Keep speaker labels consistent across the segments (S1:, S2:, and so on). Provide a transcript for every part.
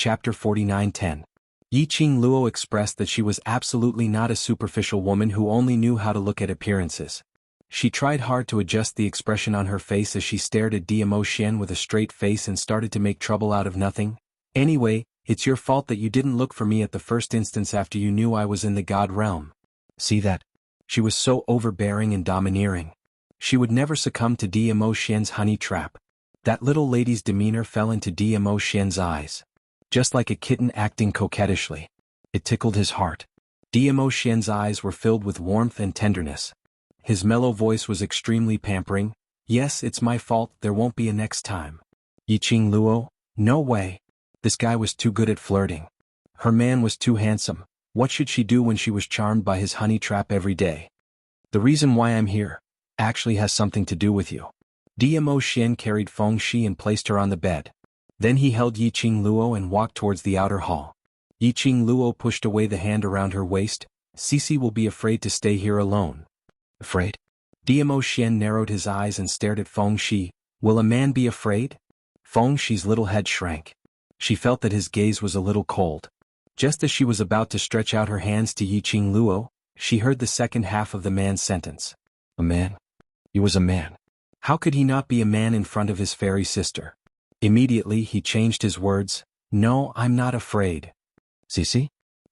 S1: Chapter 49:10. Yiqing Luo expressed that she was absolutely not a superficial woman who only knew how to look at appearances. She tried hard to adjust the expression on her face as she stared at Dmo Xian with a straight face and started to make trouble out of nothing. Anyway, it's your fault that you didn't look for me at the first instance after you knew I was in the God realm. See that? She was so overbearing and domineering. She would never succumb to Dmo Xian's honey trap. That little lady's demeanor fell into Dmo Xian's eyes. Just like a kitten acting coquettishly. It tickled his heart. Dmo Xian's eyes were filled with warmth and tenderness. His mellow voice was extremely pampering. Yes, it's my fault, there won't be a next time. Yiqing Luo? No way. This guy was too good at flirting. Her man was too handsome. What should she do when she was charmed by his honey trap every day? The reason why I'm here actually has something to do with you. Dmo Xian carried Feng Shi and placed her on the bed. Then he held Yiqing Luo and walked towards the outer hall. Yiqing Luo pushed away the hand around her waist. Cici will be afraid to stay here alone. Afraid? Dmo Xian narrowed his eyes and stared at Feng Shi. Will a man be afraid? Feng Shi's little head shrank. She felt that his gaze was a little cold. Just as she was about to stretch out her hands to Yiqing Luo, she heard the second half of the man's sentence. A man? He was a man. How could he not be a man in front of his fairy sister? Immediately he changed his words. No, I'm not afraid. Cici?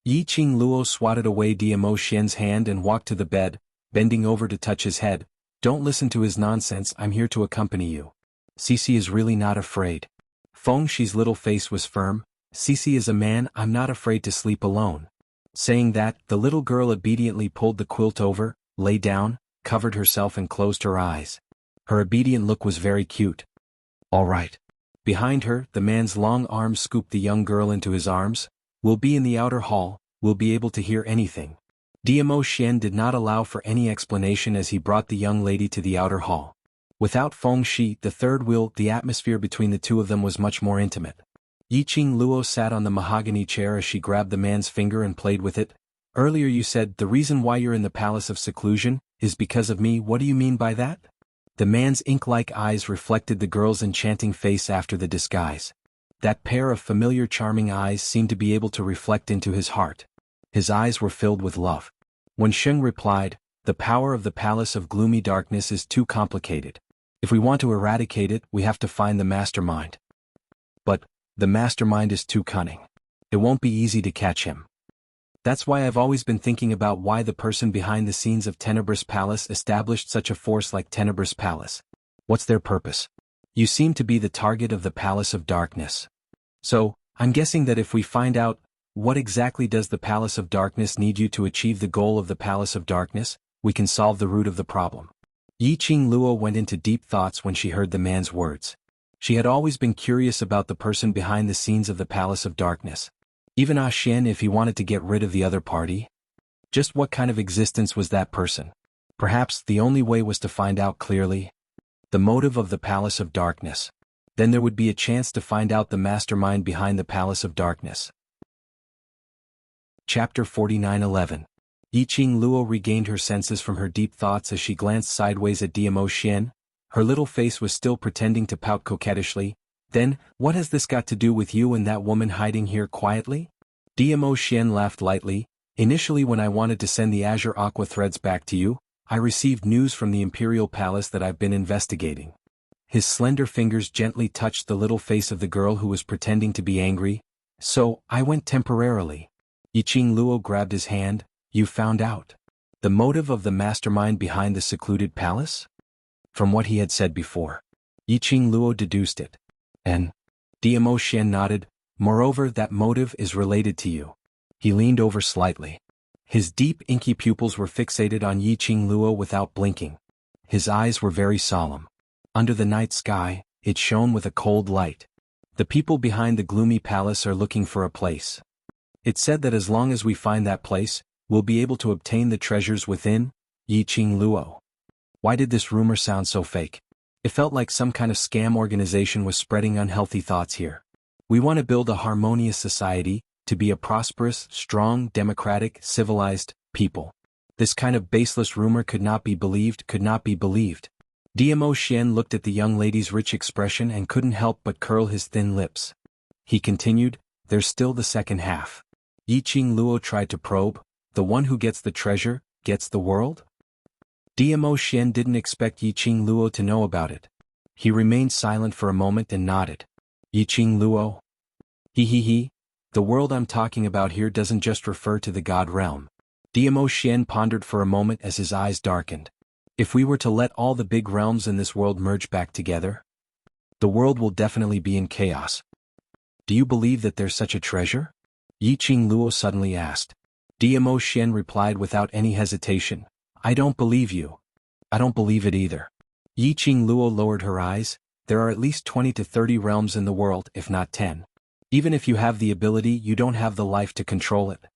S1: Yiqing Luo swatted away Dmo Xian's hand and walked to the bed, bending over to touch his head. Don't listen to his nonsense, I'm here to accompany you. Cici is really not afraid. Feng Shi's little face was firm. Cici is a man, I'm not afraid to sleep alone. Saying that, the little girl obediently pulled the quilt over, lay down, covered herself and closed her eyes. Her obedient look was very cute. All right. Behind her, the man's long arms scooped the young girl into his arms. We'll be in the outer hall, we'll be able to hear anything. Dmo Xian did not allow for any explanation as he brought the young lady to the outer hall. Without Feng Shi, the third wheel, the atmosphere between the two of them was much more intimate. Yiqing Luo sat on the mahogany chair as she grabbed the man's finger and played with it. Earlier you said, the reason why you're in the palace of seclusion is because of me. What do you mean by that? The man's ink-like eyes reflected the girl's enchanting face after the disguise. That pair of familiar charming eyes seemed to be able to reflect into his heart. His eyes were filled with love. When Sheng replied, the power of the palace of gloomy darkness is too complicated. If we want to eradicate it, we have to find the mastermind. But the mastermind is too cunning. It won't be easy to catch him. That's why I've always been thinking about why the person behind the scenes of Tenebrous Palace established such a force like Tenebrous Palace. What's their purpose? You seem to be the target of the Palace of Darkness. So, I'm guessing that if we find out, what exactly does the Palace of Darkness need you to achieve the goal of the Palace of Darkness, we can solve the root of the problem. Yiqing Luo went into deep thoughts when she heard the man's words. She had always been curious about the person behind the scenes of the Palace of Darkness. Even Xian, if he wanted to get rid of the other party? Just what kind of existence was that person? Perhaps the only way was to find out clearly the motive of the Palace of Darkness. Then there would be a chance to find out the mastermind behind the Palace of Darkness. Chapter 49:11. Yiqing Luo regained her senses from her deep thoughts as she glanced sideways at Dmo Xian. Her little face was still pretending to pout coquettishly. Then, what has this got to do with you and that woman hiding here quietly? Dmo Xian laughed lightly. Initially, when I wanted to send the azure aqua threads back to you, I received news from the Imperial Palace that I've been investigating. His slender fingers gently touched the little face of the girl who was pretending to be angry. So, I went temporarily. Yiqing Luo grabbed his hand. You found out the motive of the mastermind behind the secluded palace? From what he had said before, Yiqing Luo deduced it. And Dmo Xian nodded. Moreover, that motive is related to you. He leaned over slightly. His deep inky pupils were fixated on Yiqing Luo without blinking. His eyes were very solemn. Under the night sky, it shone with a cold light. The people behind the gloomy palace are looking for a place. It's said that as long as we find that place, we'll be able to obtain the treasures within. Yiqing Luo. Why did this rumor sound so fake? It felt like some kind of scam organization was spreading unhealthy thoughts here. We want to build a harmonious society, to be a prosperous, strong, democratic, civilized people. This kind of baseless rumor could not be believed. Dmo Xian looked at the young lady's rich expression and couldn't help but curl his thin lips. He continued, there's still the second half. Yiqing Luo tried to probe, the one who gets the treasure, gets the world? Dmo Xian didn't expect Yiqing Luo to know about it. He remained silent for a moment and nodded. Yiqing Luo? He. The world I'm talking about here doesn't just refer to the God realm. Dmo Xian pondered for a moment as his eyes darkened. If we were to let all the big realms in this world merge back together, the world will definitely be in chaos. Do you believe that there's such a treasure? Yiqing Luo suddenly asked. Dmo Xian replied without any hesitation. I don't believe you. I don't believe it either. Yiqing Luo lowered her eyes. There are at least 20 to 30 realms in the world, if not 10. Even if you have the ability, you don't have the life to control it.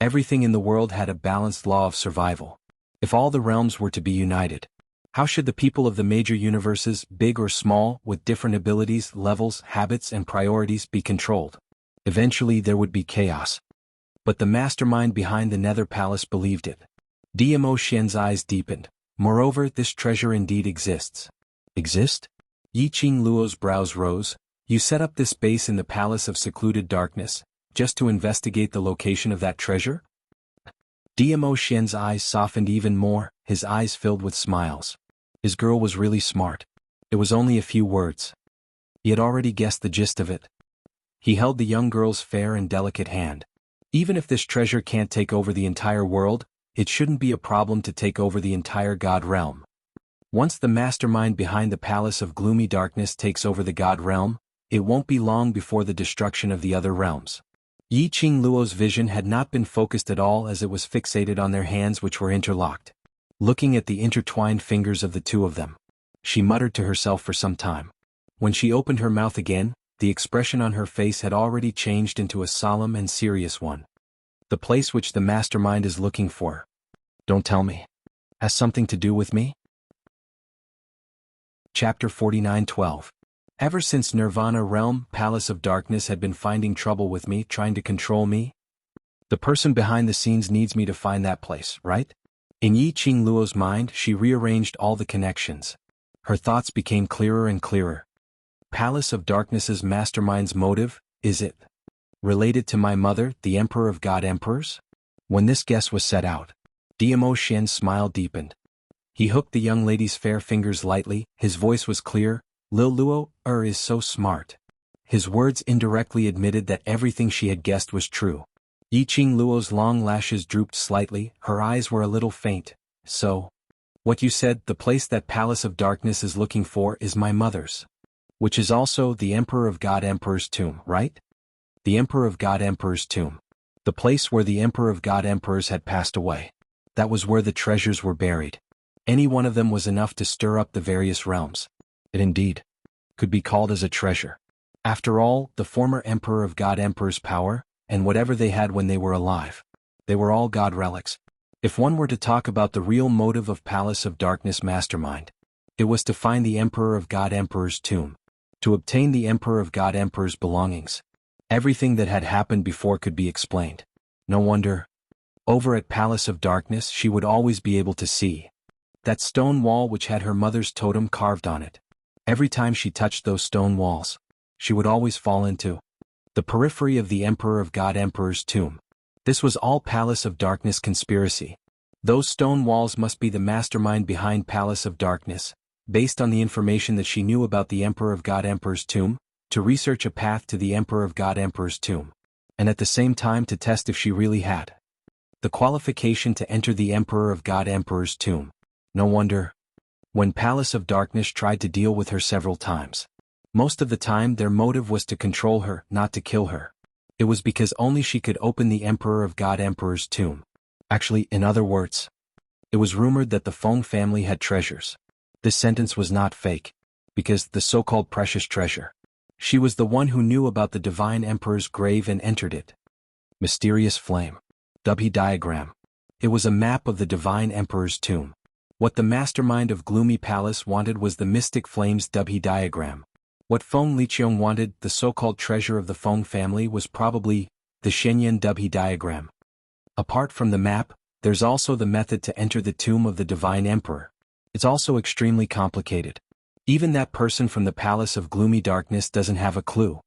S1: Everything in the world had a balanced law of survival. If all the realms were to be united, how should the people of the major universes, big or small, with different abilities, levels, habits and priorities, be controlled? Eventually there would be chaos. But the mastermind behind the Nether Palace believed it. Dmo Xian's eyes deepened. Moreover, this treasure indeed exists. Exist? Yiqing Luo's brows rose. You set up this base in the Palace of Secluded Darkness, just to investigate the location of that treasure? Dmo Xian's eyes softened even more, his eyes filled with smiles. His girl was really smart. It was only a few words. He had already guessed the gist of it. He held the young girl's fair and delicate hand. Even if this treasure can't take over the entire world, it shouldn't be a problem to take over the entire God realm. Once the mastermind behind the Palace of Gloomy Darkness takes over the God realm, it won't be long before the destruction of the other realms. Yiqing Luo's vision had not been focused at all as it was fixated on their hands which were interlocked. Looking at the intertwined fingers of the two of them, she muttered to herself for some time. When she opened her mouth again, the expression on her face had already changed into a solemn and serious one. The place which the mastermind is looking for, don't tell me, has something to do with me? Chapter 49:12. Ever since Nirvana Realm, Palace of Darkness had been finding trouble with me, trying to control me. The person behind the scenes needs me to find that place, right? In Yiqing Luo's mind, she rearranged all the connections. Her thoughts became clearer and clearer. Palace of Darkness's mastermind's motive, is it related to my mother, the Emperor of God Emperors? When this guess was set out, Dmo Xian's smile deepened. He hooked the young lady's fair fingers lightly, his voice was clear. Lil Luo, is so smart. His words indirectly admitted that everything she had guessed was true. Yiqing Luo's long lashes drooped slightly, her eyes were a little faint. So, what you said, the place that Palace of Darkness is looking for is my mother's. Which is also the Emperor of God Emperor's tomb, right? The Emperor of God Emperor's tomb. The place where the Emperor of God Emperors had passed away. That was where the treasures were buried. Any one of them was enough to stir up the various realms. It indeed could be called as a treasure. After all, the former Emperor of God Emperor's power, and whatever they had when they were alive, they were all God relics. If one were to talk about the real motive of Palace of Darkness mastermind, it was to find the Emperor of God Emperor's tomb, to obtain the Emperor of God Emperor's belongings. Everything that had happened before could be explained. No wonder. Over at Palace of Darkness she would always be able to see that stone wall which had her mother's totem carved on it. Every time she touched those stone walls, she would always fall into the periphery of the Emperor of God Emperor's tomb. This was all Palace of Darkness conspiracy. Those stone walls must be the mastermind behind Palace of Darkness, based on the information that she knew about the Emperor of God Emperor's tomb, to research a path to the Emperor of God Emperor's tomb, and at the same time to test if she really had the qualification to enter the Emperor of God Emperor's tomb. No wonder. When Palace of Darkness tried to deal with her several times, most of the time their motive was to control her, not to kill her. It was because only she could open the Emperor of God Emperor's tomb. Actually, in other words, it was rumored that the Feng family had treasures. This sentence was not fake, because the so-called precious treasure. She was the one who knew about the Divine Emperor's grave and entered it. Mysterious flame. W diagram. It was a map of the Divine Emperor's tomb. What the mastermind of Gloomy Palace wanted was the Mystic Flame's W diagram. What Feng Liqiong wanted, the so-called treasure of the Feng family, was probably the Shenyan W diagram. Apart from the map, there's also the method to enter the tomb of the Divine Emperor. It's also extremely complicated. Even that person from the Palace of Gloomy Darkness doesn't have a clue.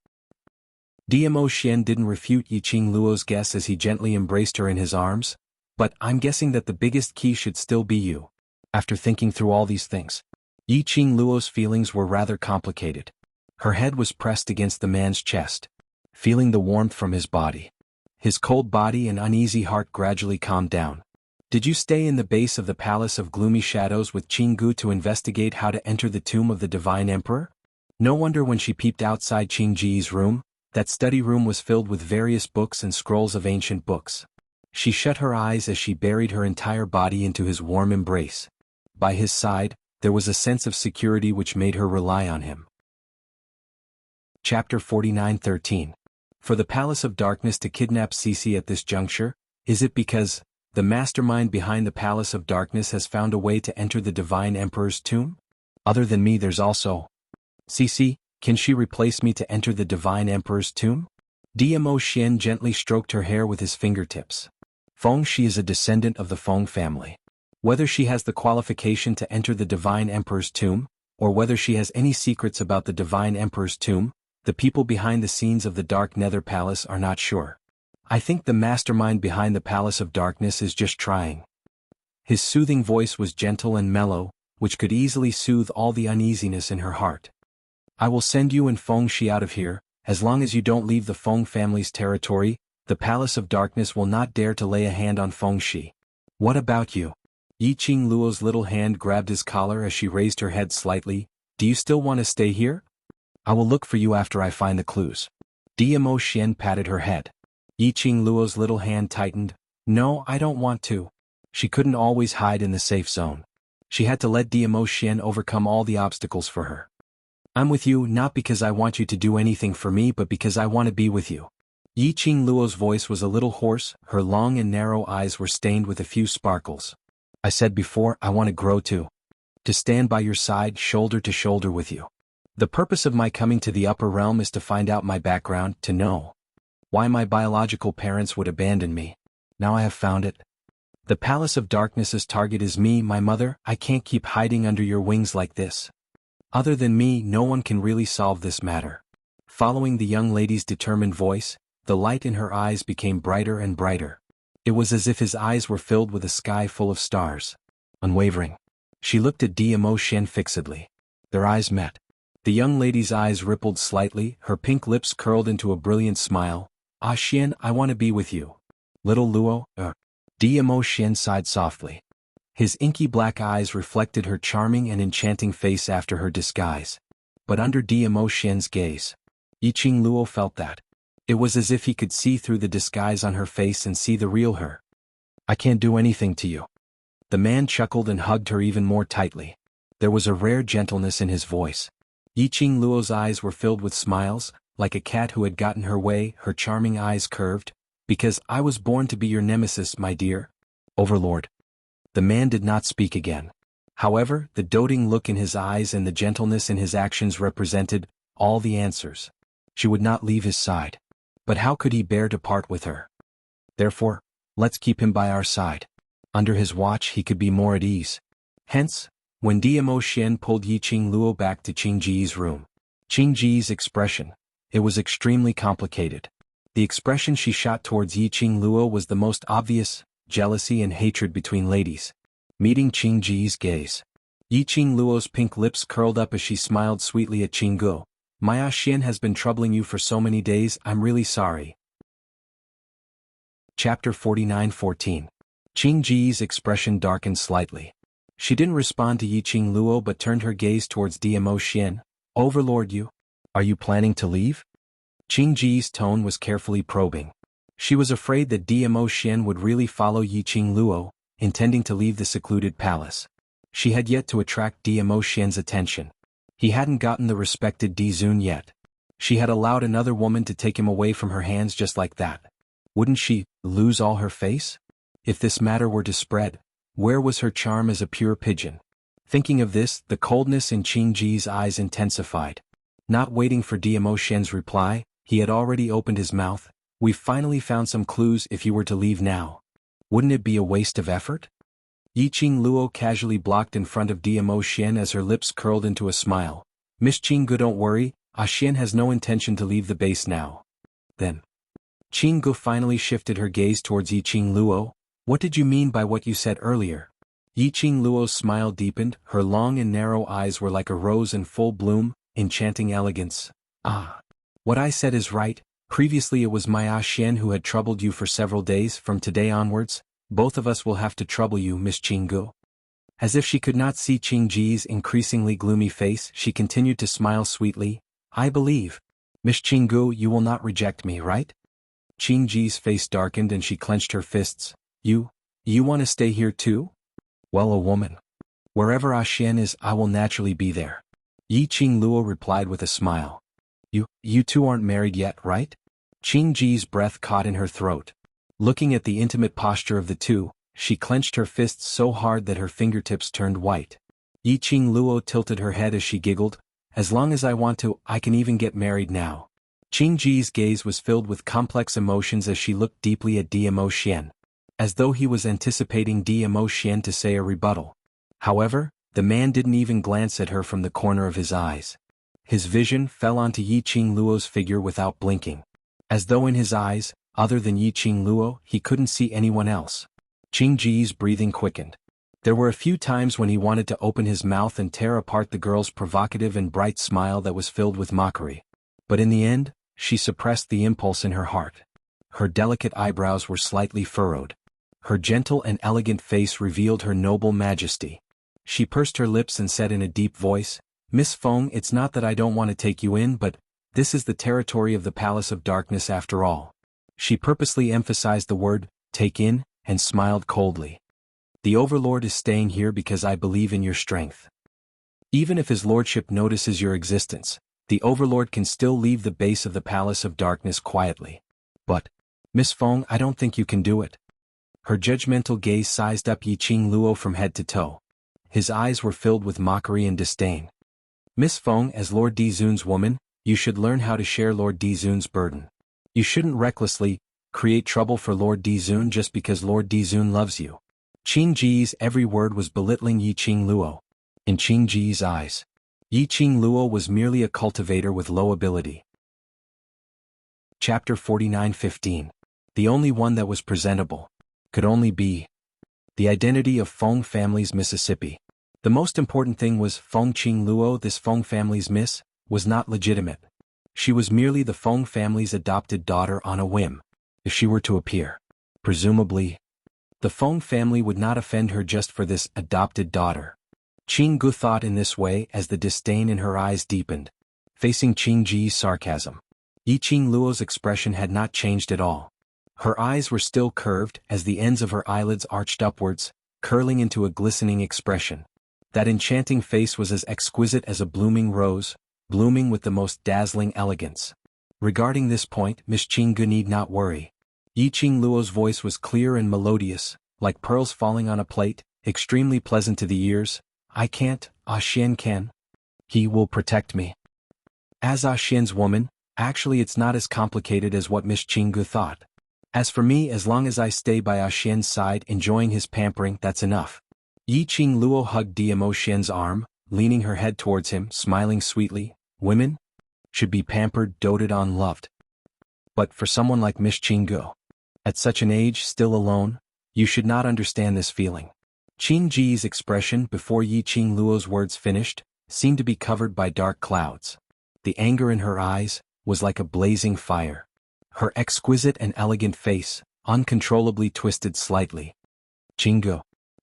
S1: Diamo Xian didn't refute Yiqing Luo's guess as he gently embraced her in his arms. But I'm guessing that the biggest key should still be you. After thinking through all these things, Yiqing Luo's feelings were rather complicated. Her head was pressed against the man's chest, feeling the warmth from his body. His cold body and uneasy heart gradually calmed down. Did you stay in the base of the Palace of Gloomy Shadows with Qinggu to investigate how to enter the tomb of the Divine Emperor? No wonder when she peeped outside Qingji's room, that study room was filled with various books and scrolls of ancient books. She shut her eyes as she buried her entire body into his warm embrace. By his side, there was a sense of security which made her rely on him. Chapter 49:13. For the Palace of Darkness to kidnap Cece at this juncture, is it because the mastermind behind the Palace of Darkness has found a way to enter the Divine Emperor's tomb? Other than me there's also Cece, can she replace me to enter the Divine Emperor's tomb? Diamo Xian gently stroked her hair with his fingertips. Feng Shi is a descendant of the Feng family. Whether she has the qualification to enter the Divine Emperor's tomb, or whether she has any secrets about the Divine Emperor's tomb, the people behind the scenes of the Dark Nether Palace are not sure. I think the mastermind behind the Palace of Darkness is just trying. His soothing voice was gentle and mellow, which could easily soothe all the uneasiness in her heart. I will send you and Feng Shi out of here. As long as you don't leave the Feng family's territory, the Palace of Darkness will not dare to lay a hand on Feng Shi. What about you? Yiqing Luo's little hand grabbed his collar as she raised her head slightly. Do you still want to stay here? I will look for you after I find the clues. Diamo Xian patted her head. Yiqing Luo's little hand tightened. No, I don't want to. She couldn't always hide in the safe zone. She had to let Diamo Xian overcome all the obstacles for her. I'm with you not because I want you to do anything for me but because I want to be with you. Yiqing Luo's voice was a little hoarse, her long and narrow eyes were stained with a few sparkles. I said before, I want to grow too. To stand by your side, shoulder to shoulder with you. The purpose of my coming to the upper realm is to find out my background, to know why my biological parents would abandon me. Now I have found it. The Palace of Darkness's target is me, my mother. I can't keep hiding under your wings like this. Other than me, no one can really solve this matter. Following the young lady's determined voice, the light in her eyes became brighter and brighter. It was as if his eyes were filled with a sky full of stars. Unwavering. She looked at Diamo Xian fixedly. Their eyes met. The young lady's eyes rippled slightly, her pink lips curled into a brilliant smile. Ah Xian, I want to be with you. Little Luo, Diamo Xian sighed softly. His inky black eyes reflected her charming and enchanting face after her disguise. But under Diamo Xian's gaze, Yiqing Luo felt that. It was as if he could see through the disguise on her face and see the real her. I can't do anything to you. The man chuckled and hugged her even more tightly. There was a rare gentleness in his voice. Yiqing Luo's eyes were filled with smiles, like a cat who had gotten her way, her charming eyes curved. Because I was born to be your nemesis, my dear overlord. The man did not speak again. However, the doting look in his eyes and the gentleness in his actions represented all the answers. She would not leave his side. But how could he bear to part with her? Therefore, let's keep him by our side. Under his watch he could be more at ease. Hence, when Diamo Xian pulled Yiqing Luo back to Qingji's room, Qingji's expression, it was extremely complicated. The expression she shot towards Yiqing Luo was the most obvious, jealousy and hatred between ladies. Meeting Qingji's gaze, Yiqing Luo's pink lips curled up as she smiled sweetly at Qinggu. Maya Xian has been troubling you for so many days, I'm really sorry. Chapter 49:14. Qingji's expression darkened slightly. She didn't respond to Yiqing Luo but turned her gaze towards Diamo Xian. Overlord, are you planning to leave? Qingji's tone was carefully probing. She was afraid that Diamo Xian would really follow Yiqing Luo, intending to leave the secluded palace. She had yet to attract Diamo Xian's attention. He hadn't gotten the respected Di Zun yet. She had allowed another woman to take him away from her hands just like that. Wouldn't she lose all her face? If this matter were to spread, where was her charm as a pure pigeon? Thinking of this, the coldness in Qingji's eyes intensified. Not waiting for Diamo Xian's reply, he had already opened his mouth. We've finally found some clues. If you were to leave now, wouldn't it be a waste of effort? Yiqing Luo casually blocked in front of Diamo Xian as her lips curled into a smile. Miss Qinggu, don't worry, Xian has no intention to leave the base now. then. Qing Gu finally shifted her gaze towards Yiqing Luo. What did you mean by what you said earlier? Yiqing Luo's smile deepened, her long and narrow eyes were like a rose in full bloom, enchanting elegance. Ah. What I said is right. Previously it was my Xian who had troubled you for several days. From today onwards, both of us will have to trouble you, Miss Qing Gu. As if she could not see Qing Ji's increasingly gloomy face, she continued to smile sweetly. I believe. Miss Qing Gu, you will not reject me, right? Qing Ji's face darkened and she clenched her fists. You want to stay here too? Well, a woman. Wherever Xian is, I will naturally be there. Yiqing Luo replied with a smile. You two aren't married yet, right? Qing Ji's breath caught in her throat. Looking at the intimate posture of the two, she clenched her fists so hard that her fingertips turned white. Yiqing Luo tilted her head as she giggled. As long as I want to, I can even get married now. Qing Ji's gaze was filled with complex emotions as she looked deeply at Dmo Xian, as though he was anticipating Dmo Xian to say a rebuttal. However, the man didn't even glance at her from the corner of his eyes. His vision fell onto Yiqing Luo's figure without blinking. As though in his eyes, other than Yiqing Luo, he couldn't see anyone else. Qing Ji's breathing quickened. There were a few times when he wanted to open his mouth and tear apart the girl's provocative and bright smile that was filled with mockery. But in the end, she suppressed the impulse in her heart. Her delicate eyebrows were slightly furrowed. Her gentle and elegant face revealed her noble majesty. She pursed her lips and said in a deep voice, Miss Feng, it's not that I don't want to take you in, but this is the territory of the Palace of Darkness after all. She purposely emphasized the word, take in, and smiled coldly. The Overlord is staying here because I believe in your strength. Even if his lordship notices your existence, the Overlord can still leave the base of the Palace of Darkness quietly. But, Miss Feng, I don't think you can do it. Her judgmental gaze sized up Yiqing Luo from head to toe. His eyes were filled with mockery and disdain. Miss Feng, as Lord Dizun's woman, you should learn how to share Lord Dizun's burden. You shouldn't recklessly create trouble for Lord Dizun just because Lord Dizun loves you. Qing Ji's every word was belittling Yiqing Luo. In Qing Ji's eyes, Yiqing Luo was merely a cultivator with low ability. Chapter 49:15. The only one that was presentable. Could only be the identity of Feng family's Mississippi. The most important thing was Feng Qing Luo. This Feng family's miss was not legitimate. She was merely the Feng family's adopted daughter on a whim. If she were to appear, presumably, the Feng family would not offend her just for this adopted daughter. Qing Gu thought in this way as the disdain in her eyes deepened, facing Qing Ji's sarcasm. Yiqing Luo's expression had not changed at all. Her eyes were still curved as the ends of her eyelids arched upwards, curling into a glistening expression. That enchanting face was as exquisite as a blooming rose, blooming with the most dazzling elegance. Regarding this point, Miss Qing Gu need not worry. Yiqing Luo's voice was clear and melodious, like pearls falling on a plate, extremely pleasant to the ears. I can't, Xian can. He will protect me. As Xian's woman, actually it's not as complicated as what Miss Qing Gu thought. As for me, as long as I stay by Xian's side enjoying his pampering, that's enough. Yiqing Luo hugged Dmo Xian's arm, leaning her head towards him, smiling sweetly. Women should be pampered, doted on, loved. But for someone like Miss Qing Gu, at such an age, still alone, you should not understand this feeling. Qing Ji's expression before Yiqing Luo's words finished seemed to be covered by dark clouds. The anger in her eyes was like a blazing fire. Her exquisite and elegant face uncontrollably twisted slightly. Qing Gu.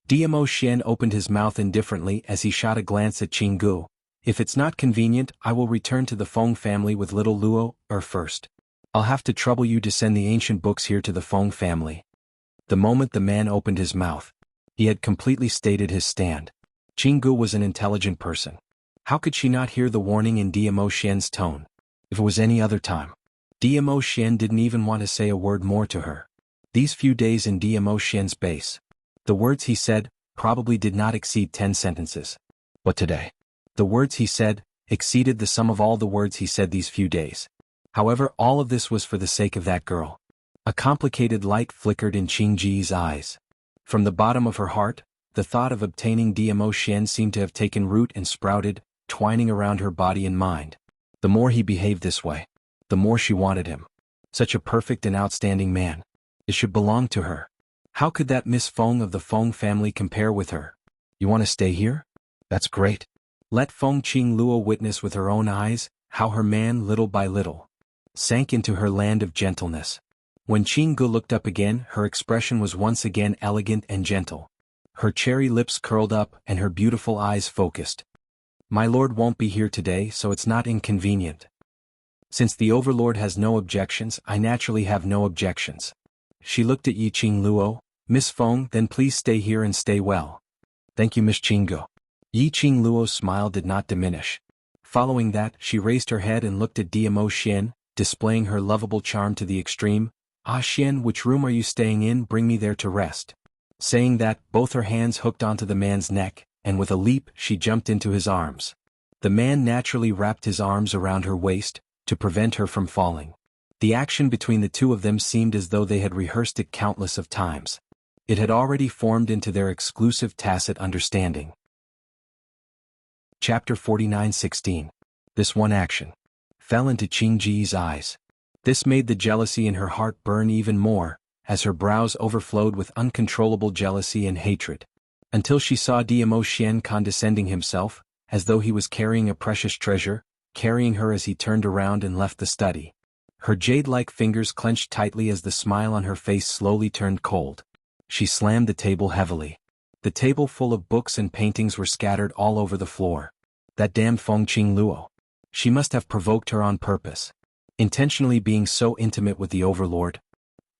S1: Dmo Xian opened his mouth indifferently as he shot a glance at Qing Gu. If it's not convenient, I will return to the Feng family with little Luo, or first. I'll have to trouble you to send the ancient books here to the Feng family. The moment the man opened his mouth, he had completely stated his stand. Qing Gu was an intelligent person. How could she not hear the warning in Dmo Xian's tone? If it was any other time, Dmo Xian didn't even want to say a word more to her. These few days in Dmo Xian's base, the words he said probably did not exceed 10 sentences. But today, the words he said exceeded the sum of all the words he said these few days. However, all of this was for the sake of that girl. A complicated light flickered in Qing Ji's eyes. From the bottom of her heart, the thought of obtaining Dmo Xian seemed to have taken root and sprouted, twining around her body and mind. The more he behaved this way, the more she wanted him. Such a perfect and outstanding man. It should belong to her. How could that Miss Feng of the Feng family compare with her? You want to stay here? That's great. Let Feng Qingluo witness with her own eyes how her man little by little sank into her land of gentleness. When Qinggu looked up again, her expression was once again elegant and gentle. Her cherry lips curled up and her beautiful eyes focused. My lord won't be here today, so it's not inconvenient. Since the overlord has no objections, I naturally have no objections. She looked at Yi Qingluo. Miss Feng, then please stay here and stay well. Thank you, Miss Qinggu. Yi Qingluo's smile did not diminish. Following that, she raised her head and looked at Diamo Xian, displaying her lovable charm to the extreme. Ah Xian, which room are you staying in? Bring me there to rest. Saying that, both her hands hooked onto the man's neck, and with a leap she jumped into his arms. The man naturally wrapped his arms around her waist, to prevent her from falling. The action between the two of them seemed as though they had rehearsed it countless of times. It had already formed into their exclusive tacit understanding. Chapter 49:16. This one action fell into Qingji's eyes. This made the jealousy in her heart burn even more, as her brows overflowed with uncontrollable jealousy and hatred. Until she saw Diamo Xian condescending himself, as though he was carrying a precious treasure, carrying her as he turned around and left the study. Her jade-like fingers clenched tightly as the smile on her face slowly turned cold. She slammed the table heavily. The table full of books and paintings were scattered all over the floor. That damned Feng Qingluo. She must have provoked her on purpose. Intentionally being so intimate with the overlord.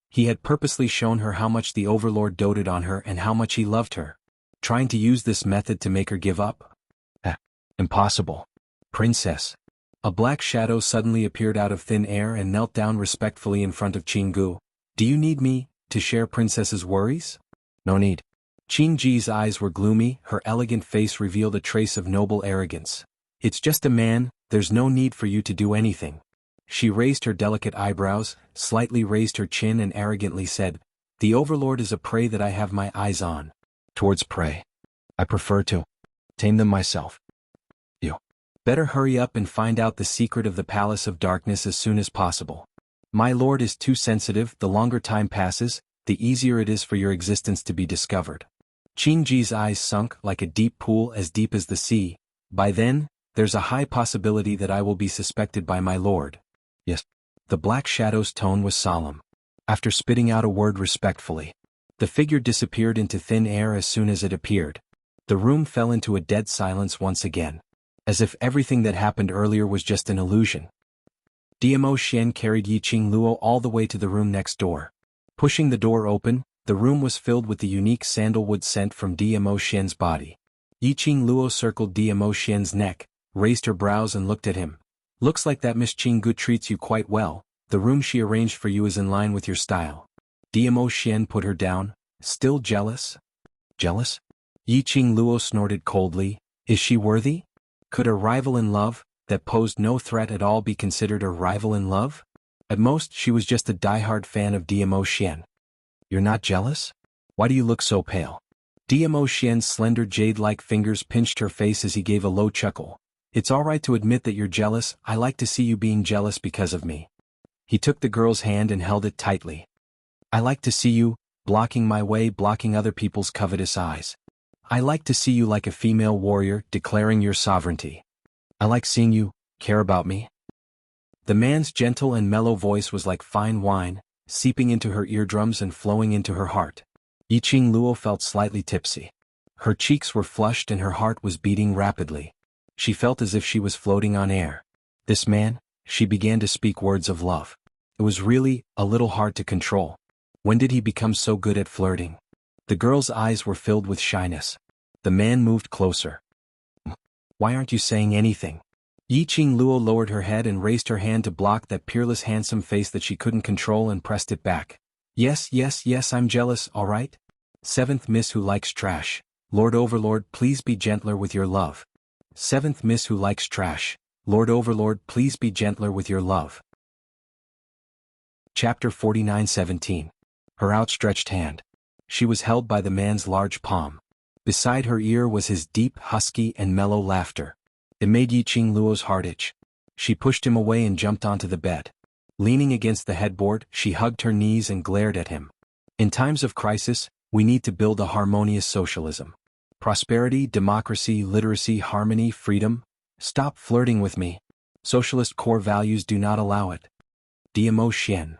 S1: He had purposely shown her how much the overlord doted on her and how much he loved her. Trying to use this method to make her give up? Impossible. Princess. A black shadow suddenly appeared out of thin air and knelt down respectfully in front of Qinggu. Do you need me to share princess's worries? No need. Qingji's eyes were gloomy, her elegant face revealed a trace of noble arrogance. It's just a man, there's no need for you to do anything. She raised her delicate eyebrows, slightly raised her chin and arrogantly said, The overlord is a prey that I have my eyes on. Towards prey. I prefer to tame them myself. You better hurry up and find out the secret of the Palace of Darkness as soon as possible. My lord is too sensitive. The longer time passes, the easier it is for your existence to be discovered. Qingji's eyes sunk like a deep pool as deep as the sea. By then, there's a high possibility that I will be suspected by my lord. Yes. The black shadow's tone was solemn. After spitting out a word respectfully, the figure disappeared into thin air as soon as it appeared. The room fell into a dead silence once again, as if everything that happened earlier was just an illusion. Diamo Xian carried Yi Qingluo all the way to the room next door. Pushing the door open, the room was filled with the unique sandalwood scent from Diamo Xian's body. Yi Qingluo circled Diamo Xian's neck, raised her brows and looked at him. Looks like that Miss Qinggu treats you quite well. The room she arranged for you is in line with your style. Diamo Xian put her down. Still jealous? Jealous? Yi Qingluo snorted coldly. Is she worthy? Could a rival in love, that posed no threat at all, be considered a rival in love? At most, she was just a diehard fan of Diamo Xian. You're not jealous? Why do you look so pale? Diamo Xian's slender jade-like fingers pinched her face as he gave a low chuckle. It's all right to admit that you're jealous. I like to see you being jealous because of me. He took the girl's hand and held it tightly. I like to see you, blocking my way, blocking other people's covetous eyes. I like to see you like a female warrior, declaring your sovereignty. I like seeing you care about me. The man's gentle and mellow voice was like fine wine, seeping into her eardrums and flowing into her heart. Yi Qingluo felt slightly tipsy. Her cheeks were flushed and her heart was beating rapidly. She felt as if she was floating on air. This man, she began to speak words of love. It was really a little hard to control. When did he become so good at flirting? The girl's eyes were filled with shyness. The man moved closer. Why aren't you saying anything? Yi Qingluo lowered her head and raised her hand to block that peerless handsome face that she couldn't control and pressed it back. Yes, I'm jealous, all right? Seventh Miss who likes trash. Lord Overlord, please be gentler with your love. Seventh Miss who likes trash. Lord Overlord, please be gentler with your love. Chapter 49:17. Her outstretched hand. She was held by the man's large palm. Beside her ear was his deep, husky and mellow laughter. It made Yi Qingluo's heart itch. She pushed him away and jumped onto the bed. Leaning against the headboard, she hugged her knees and glared at him. In times of crisis, we need to build a harmonious socialism. Prosperity, democracy, literacy, harmony, freedom. Stop flirting with me. Socialist core values do not allow it. Diamo Xian.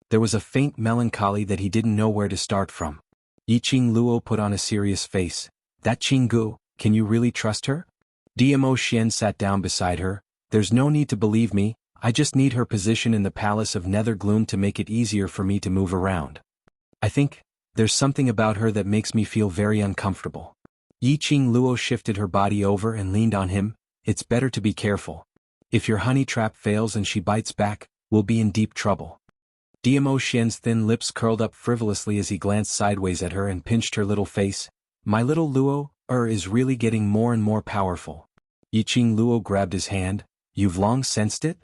S1: There was a faint melancholy that he didn't know where to start from. Yiqing Luo put on a serious face. That Qinggu, can you really trust her? Diamo Xian sat down beside her. There's no need to believe me, I just need her position in the palace of Nether Gloom to make it easier for me to move around. I think, there's something about her that makes me feel very uncomfortable. Yiqing Luo shifted her body over and leaned on him. It's better to be careful. If your honey trap fails and she bites back, we'll be in deep trouble. Diamo Xian's thin lips curled up frivolously as he glanced sideways at her and pinched her little face. My little Luo, is really getting more and more powerful. Yiqing Luo grabbed his hand. You've long sensed it?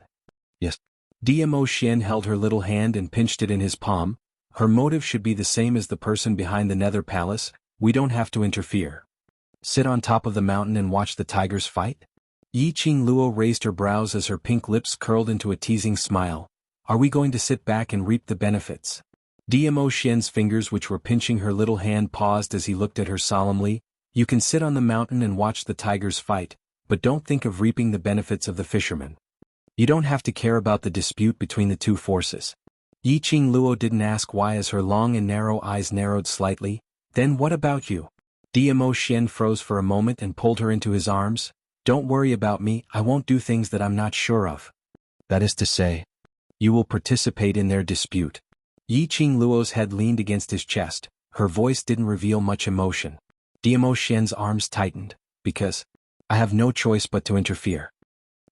S1: Yes. Diamo Xian held her little hand and pinched it in his palm. Her motive should be the same as the person behind the Nether Palace. We don't have to interfere. Sit on top of the mountain and watch the tigers fight? Yiqing Luo raised her brows as her pink lips curled into a teasing smile. Are we going to sit back and reap the benefits? Diamo Xian's fingers, which were pinching her little hand, paused as he looked at her solemnly. You can sit on the mountain and watch the tigers fight, but don't think of reaping the benefits of the fishermen. You don't have to care about the dispute between the two forces. Yiqing Luo didn't ask why as her long and narrow eyes narrowed slightly. Then what about you? Diamo Xian froze for a moment and pulled her into his arms. Don't worry about me, I won't do things that I'm not sure of. That is to say, you will participate in their dispute. Yiqing Luo's head leaned against his chest. Her voice didn't reveal much emotion. Diamo Xian's arms tightened. Because I have no choice but to interfere.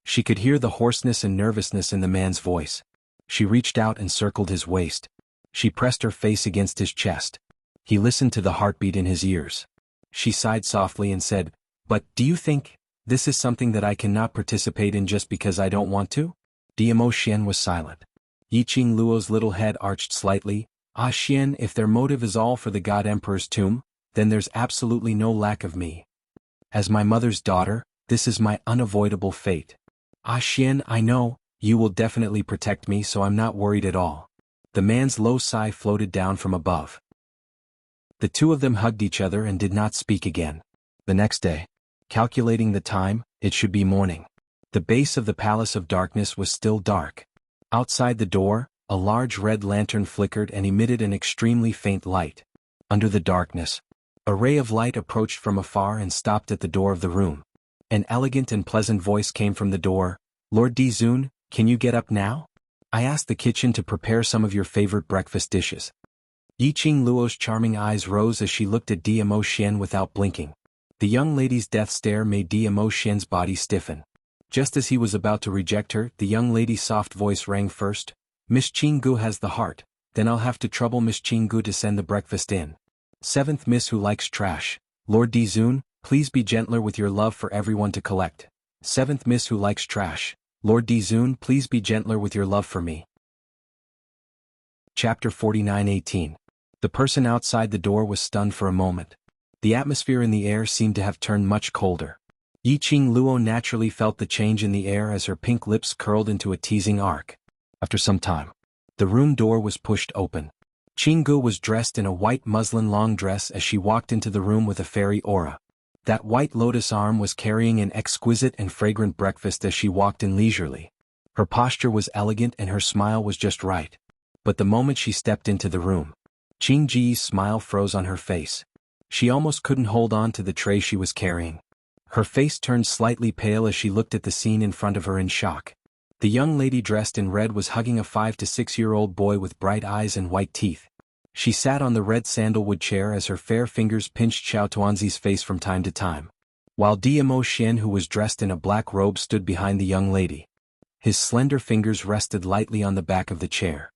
S1: She could hear the hoarseness and nervousness in the man's voice. She reached out and circled his waist. She pressed her face against his chest. He listened to the heartbeat in his ears. She sighed softly and said, But, do you think, this is something that I cannot participate in just because I don't want to? Diamo Xian was silent. Yiqing Luo's little head arched slightly. Ah Xian, if their motive is all for the God Emperor's tomb, then there's absolutely no lack of me. As my mother's daughter, this is my unavoidable fate. Ah Xian, I know, you will definitely protect me, so I'm not worried at all. The man's low sigh floated down from above. The two of them hugged each other and did not speak again. The next day, calculating the time, it should be morning. The base of the Palace of Darkness was still dark. Outside the door, a large red lantern flickered and emitted an extremely faint light. Under the darkness, a ray of light approached from afar and stopped at the door of the room. An elegant and pleasant voice came from the door. Lord Dizun, can you get up now? I asked the kitchen to prepare some of your favorite breakfast dishes. Yiqing Luo's charming eyes rose as she looked at Diamo Xian without blinking. The young lady's death stare made Diamo Xian's body stiffen. Just as he was about to reject her, the young lady's soft voice rang first. Miss Qinggu has the heart, then I'll have to trouble Miss Qinggu to send the breakfast in. Seventh Miss who likes trash. Lord Dizun, please be gentler with your love for everyone to collect. Seventh Miss who likes trash. Lord Dizun, please be gentler with your love for me. Chapter 49:18. The person outside the door was stunned for a moment. The atmosphere in the air seemed to have turned much colder. Yiqing Luo naturally felt the change in the air as her pink lips curled into a teasing arc. After some time, the room door was pushed open. Qinggu was dressed in a white muslin long dress as she walked into the room with a fairy aura. That white lotus arm was carrying an exquisite and fragrant breakfast as she walked in leisurely. Her posture was elegant and her smile was just right. But the moment she stepped into the room, Qingji's smile froze on her face. She almost couldn't hold on to the tray she was carrying. Her face turned slightly pale as she looked at the scene in front of her in shock. The young lady dressed in red was hugging a 5 to 6-year-old boy with bright eyes and white teeth. She sat on the red sandalwood chair as her fair fingers pinched Xiao Tuanzi's face from time to time. While Diamo Xian, who was dressed in a black robe, stood behind the young lady. His slender fingers rested lightly on the back of the chair.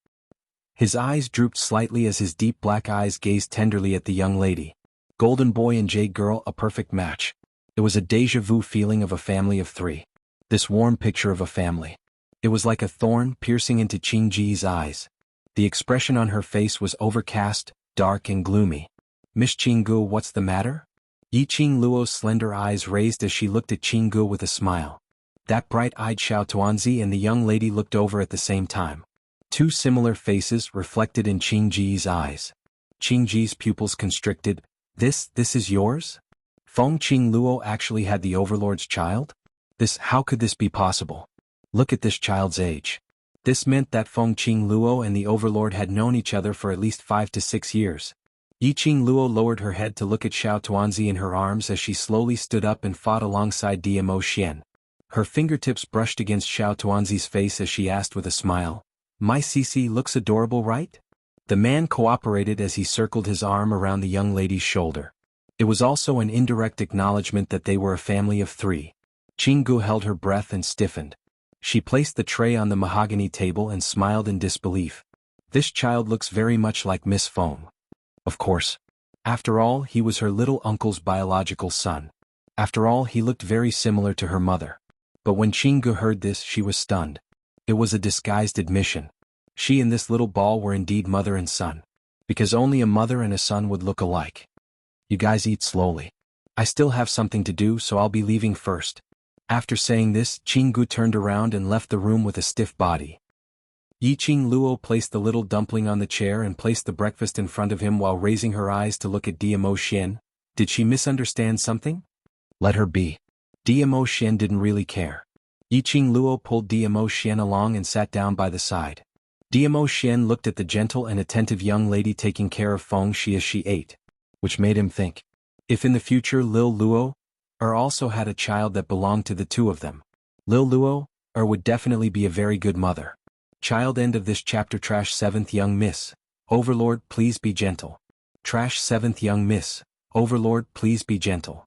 S1: His eyes drooped slightly as his deep black eyes gazed tenderly at the young lady. Golden boy and jade girl, a perfect match. It was a déjà vu feeling of a family of three. This warm picture of a family. It was like a thorn piercing into Qingji's eyes. The expression on her face was overcast, dark and gloomy. Miss Qinggu, what's the matter? Yiqing Luo's slender eyes raised as she looked at Qinggu with a smile. That bright-eyed Xiao Tuanzi and the young lady looked over at the same time. Two similar faces reflected in Qing Ji's eyes. Qing Ji's pupils constricted. This is yours? Feng Qing Luo actually had the overlord's child? How could this be possible? Look at this child's age. This meant that Feng Qing Luo and the overlord had known each other for at least 5 to 6 years. Yi Qing Luo lowered her head to look at Xiao Tuanzi in her arms as she slowly stood up and fought alongside Diamo Xian. Her fingertips brushed against Xiao Tuanzi's face as she asked with a smile, "My Cici looks adorable, right?" The man cooperated as he circled his arm around the young lady's shoulder. It was also an indirect acknowledgement that they were a family of 3. Qinggu held her breath and stiffened. She placed the tray on the mahogany table and smiled in disbelief. This child looks very much like Miss Feng. Of course. After all, he was her little uncle's biological son. After all, he looked very similar to her mother. But when Qinggu heard this, she was stunned. It was a disguised admission. She and this little ball were indeed mother and son. Because only a mother and a son would look alike. You guys eat slowly. I still have something to do, so I'll be leaving first. After saying this, Qinggu turned around and left the room with a stiff body. Yi Qing Luo placed the little dumpling on the chair and placed the breakfast in front of him while raising her eyes to look at Diamo Xian. Did she misunderstand something? Let her be. Diamo Xian didn't really care. Yi Qing Luo pulled Diamo Xian along and sat down by the side. Diamo Xian looked at the gentle and attentive young lady taking care of Feng Shi as she ate, which made him think, if in the future Lil Luo also had a child that belonged to the two of them, Lil Luo would definitely be a very good mother. Child. End of this chapter. Trash 7th Young Miss. Overlord, please be gentle. Trash 7th Young Miss. Overlord, please be gentle.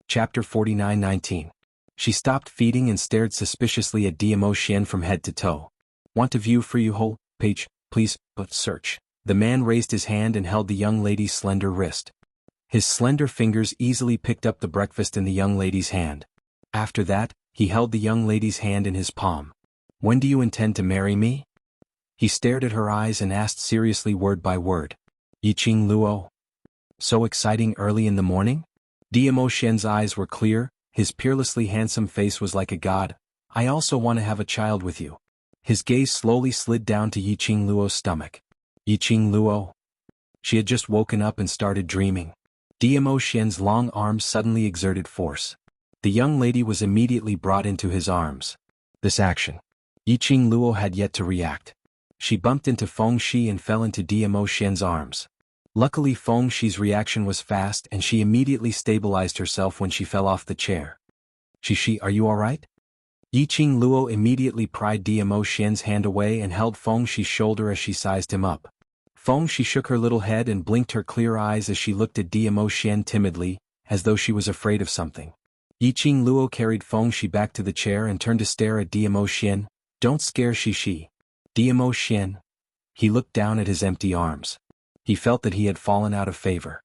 S1: Chapter 49-19. She stopped feeding and stared suspiciously at Diamo Xian from head to toe. Want to view for you whole page, please, but search. The man raised his hand and held the young lady's slender wrist. His slender fingers easily picked up the breakfast in the young lady's hand. After that, he held the young lady's hand in his palm. When do you intend to marry me? He stared at her eyes and asked seriously word by word. Yi Qing Luo. So exciting early in the morning? Diamo Xian's eyes were clear, his peerlessly handsome face was like a god. I also want to have a child with you. His gaze slowly slid down to Yi Qing Luo's stomach. Yi Qing Luo. She had just woken up and started dreaming. Diamo Xian's long arms suddenly exerted force. The young lady was immediately brought into his arms. This action. Yi Qing Luo had yet to react. She bumped into Feng Shi and fell into Diamo Xian's arms. Luckily Feng Shi's reaction was fast and she immediately stabilized herself when she fell off the chair. Shi, are you alright? Yi Qing Luo immediately pried Diamo Xian's hand away and held Feng Shi's shoulder as she sized him up. Feng Shi shook her little head and blinked her clear eyes as she looked at Diamo Xian timidly, as though she was afraid of something. Yi Qing Luo carried Feng Shi back to the chair and turned to stare at Diamo Xian. Don't scare Shi. Diamo Xian. He looked down at his empty arms. He felt that he had fallen out of favor.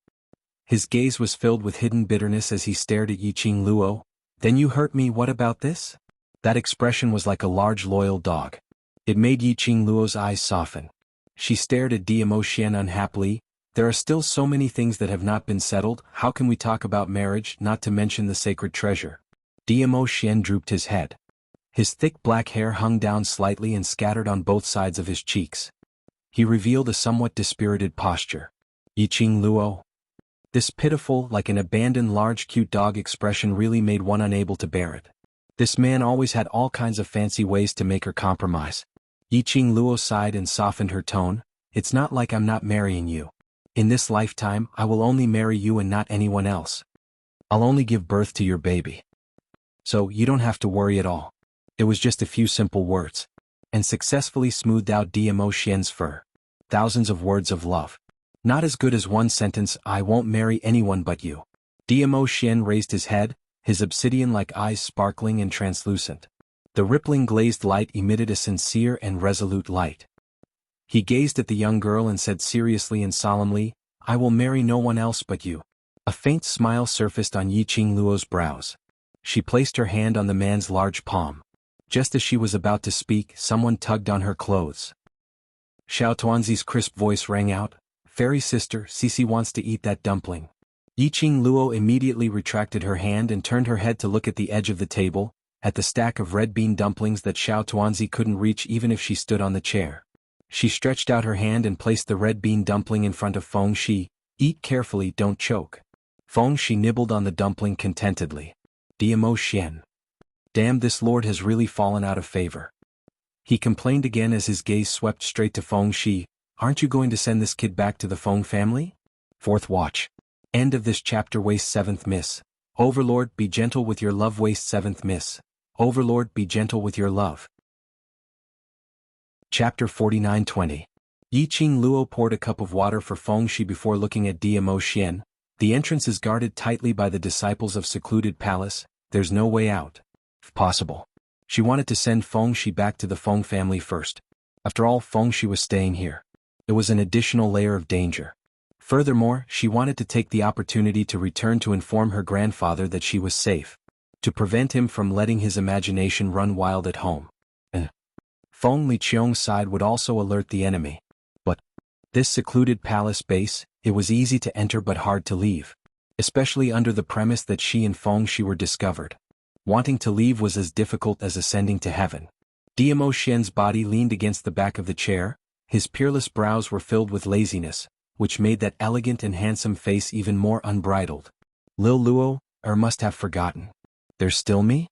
S1: His gaze was filled with hidden bitterness as he stared at Yi Qing Luo. Then you hurt me, what about this? That expression was like a large loyal dog. It made Yi Qing Luo's eyes soften. She stared at Diamo Xian unhappily. There are still so many things that have not been settled. How can we talk about marriage, not to mention the sacred treasure? Diamo Xian drooped his head. His thick black hair hung down slightly and scattered on both sides of his cheeks. He revealed a somewhat dispirited posture. Yi Qing Luo. This pitiful, like an abandoned large cute dog expression really made one unable to bear it. This man always had all kinds of fancy ways to make her compromise. Yi Qing Luo sighed and softened her tone. It's not like I'm not marrying you. In this lifetime, I will only marry you and not anyone else. I'll only give birth to your baby. So, you don't have to worry at all. It was just a few simple words. And successfully smoothed out Diamo Xian's fur. Thousands of words of love. Not as good as one sentence, I won't marry anyone but you. Diamo Xian raised his head, his obsidian-like eyes sparkling and translucent. The rippling glazed light emitted a sincere and resolute light. He gazed at the young girl and said seriously and solemnly, I will marry no one else but you. A faint smile surfaced on Yi Qing Luo's brows. She placed her hand on the man's large palm. Just as she was about to speak, someone tugged on her clothes. Xiao Tuanzi's crisp voice rang out, Fairy sister, Cici wants to eat that dumpling. Yi Qing Luo immediately retracted her hand and turned her head to look at the edge of the table. at the stack of red bean dumplings that Xiao Tuanzi couldn't reach even if she stood on the chair. She stretched out her hand and placed the red bean dumpling in front of Feng Shi. "Eat carefully, don't choke." Feng Shi nibbled on the dumpling contentedly. "Diamo Xian. Damn, this lord has really fallen out of favor." He complained again as his gaze swept straight to Feng Shi. "Aren't you going to send this kid back to the Feng family?" Fourth watch. End of this chapter. Waste 7th miss. Overlord, be gentle with your love. Waste 7th miss. Overlord, be gentle with your love. Chapter 49-20. Yi Qing Luo poured a cup of water for Feng Shi before looking at Diamo Xian. "The entrance is guarded tightly by the disciples of secluded palace. There's no way out. If possible." She wanted to send Feng Shi back to the Feng family first. After all, Feng Shi was staying here. It was an additional layer of danger. Furthermore, she wanted to take the opportunity to return to inform her grandfather that she was safe, to prevent him from letting his imagination run wild at home. Feng Liqiong's side would also alert the enemy. But this secluded palace base, it was easy to enter but hard to leave, especially under the premise that she and Feng Shi were discovered. Wanting to leave was as difficult as ascending to heaven. Diamo Xian's body leaned against the back of the chair. His peerless brows were filled with laziness, which made that elegant and handsome face even more unbridled. Lil Luo, must have forgotten. "There's still me?"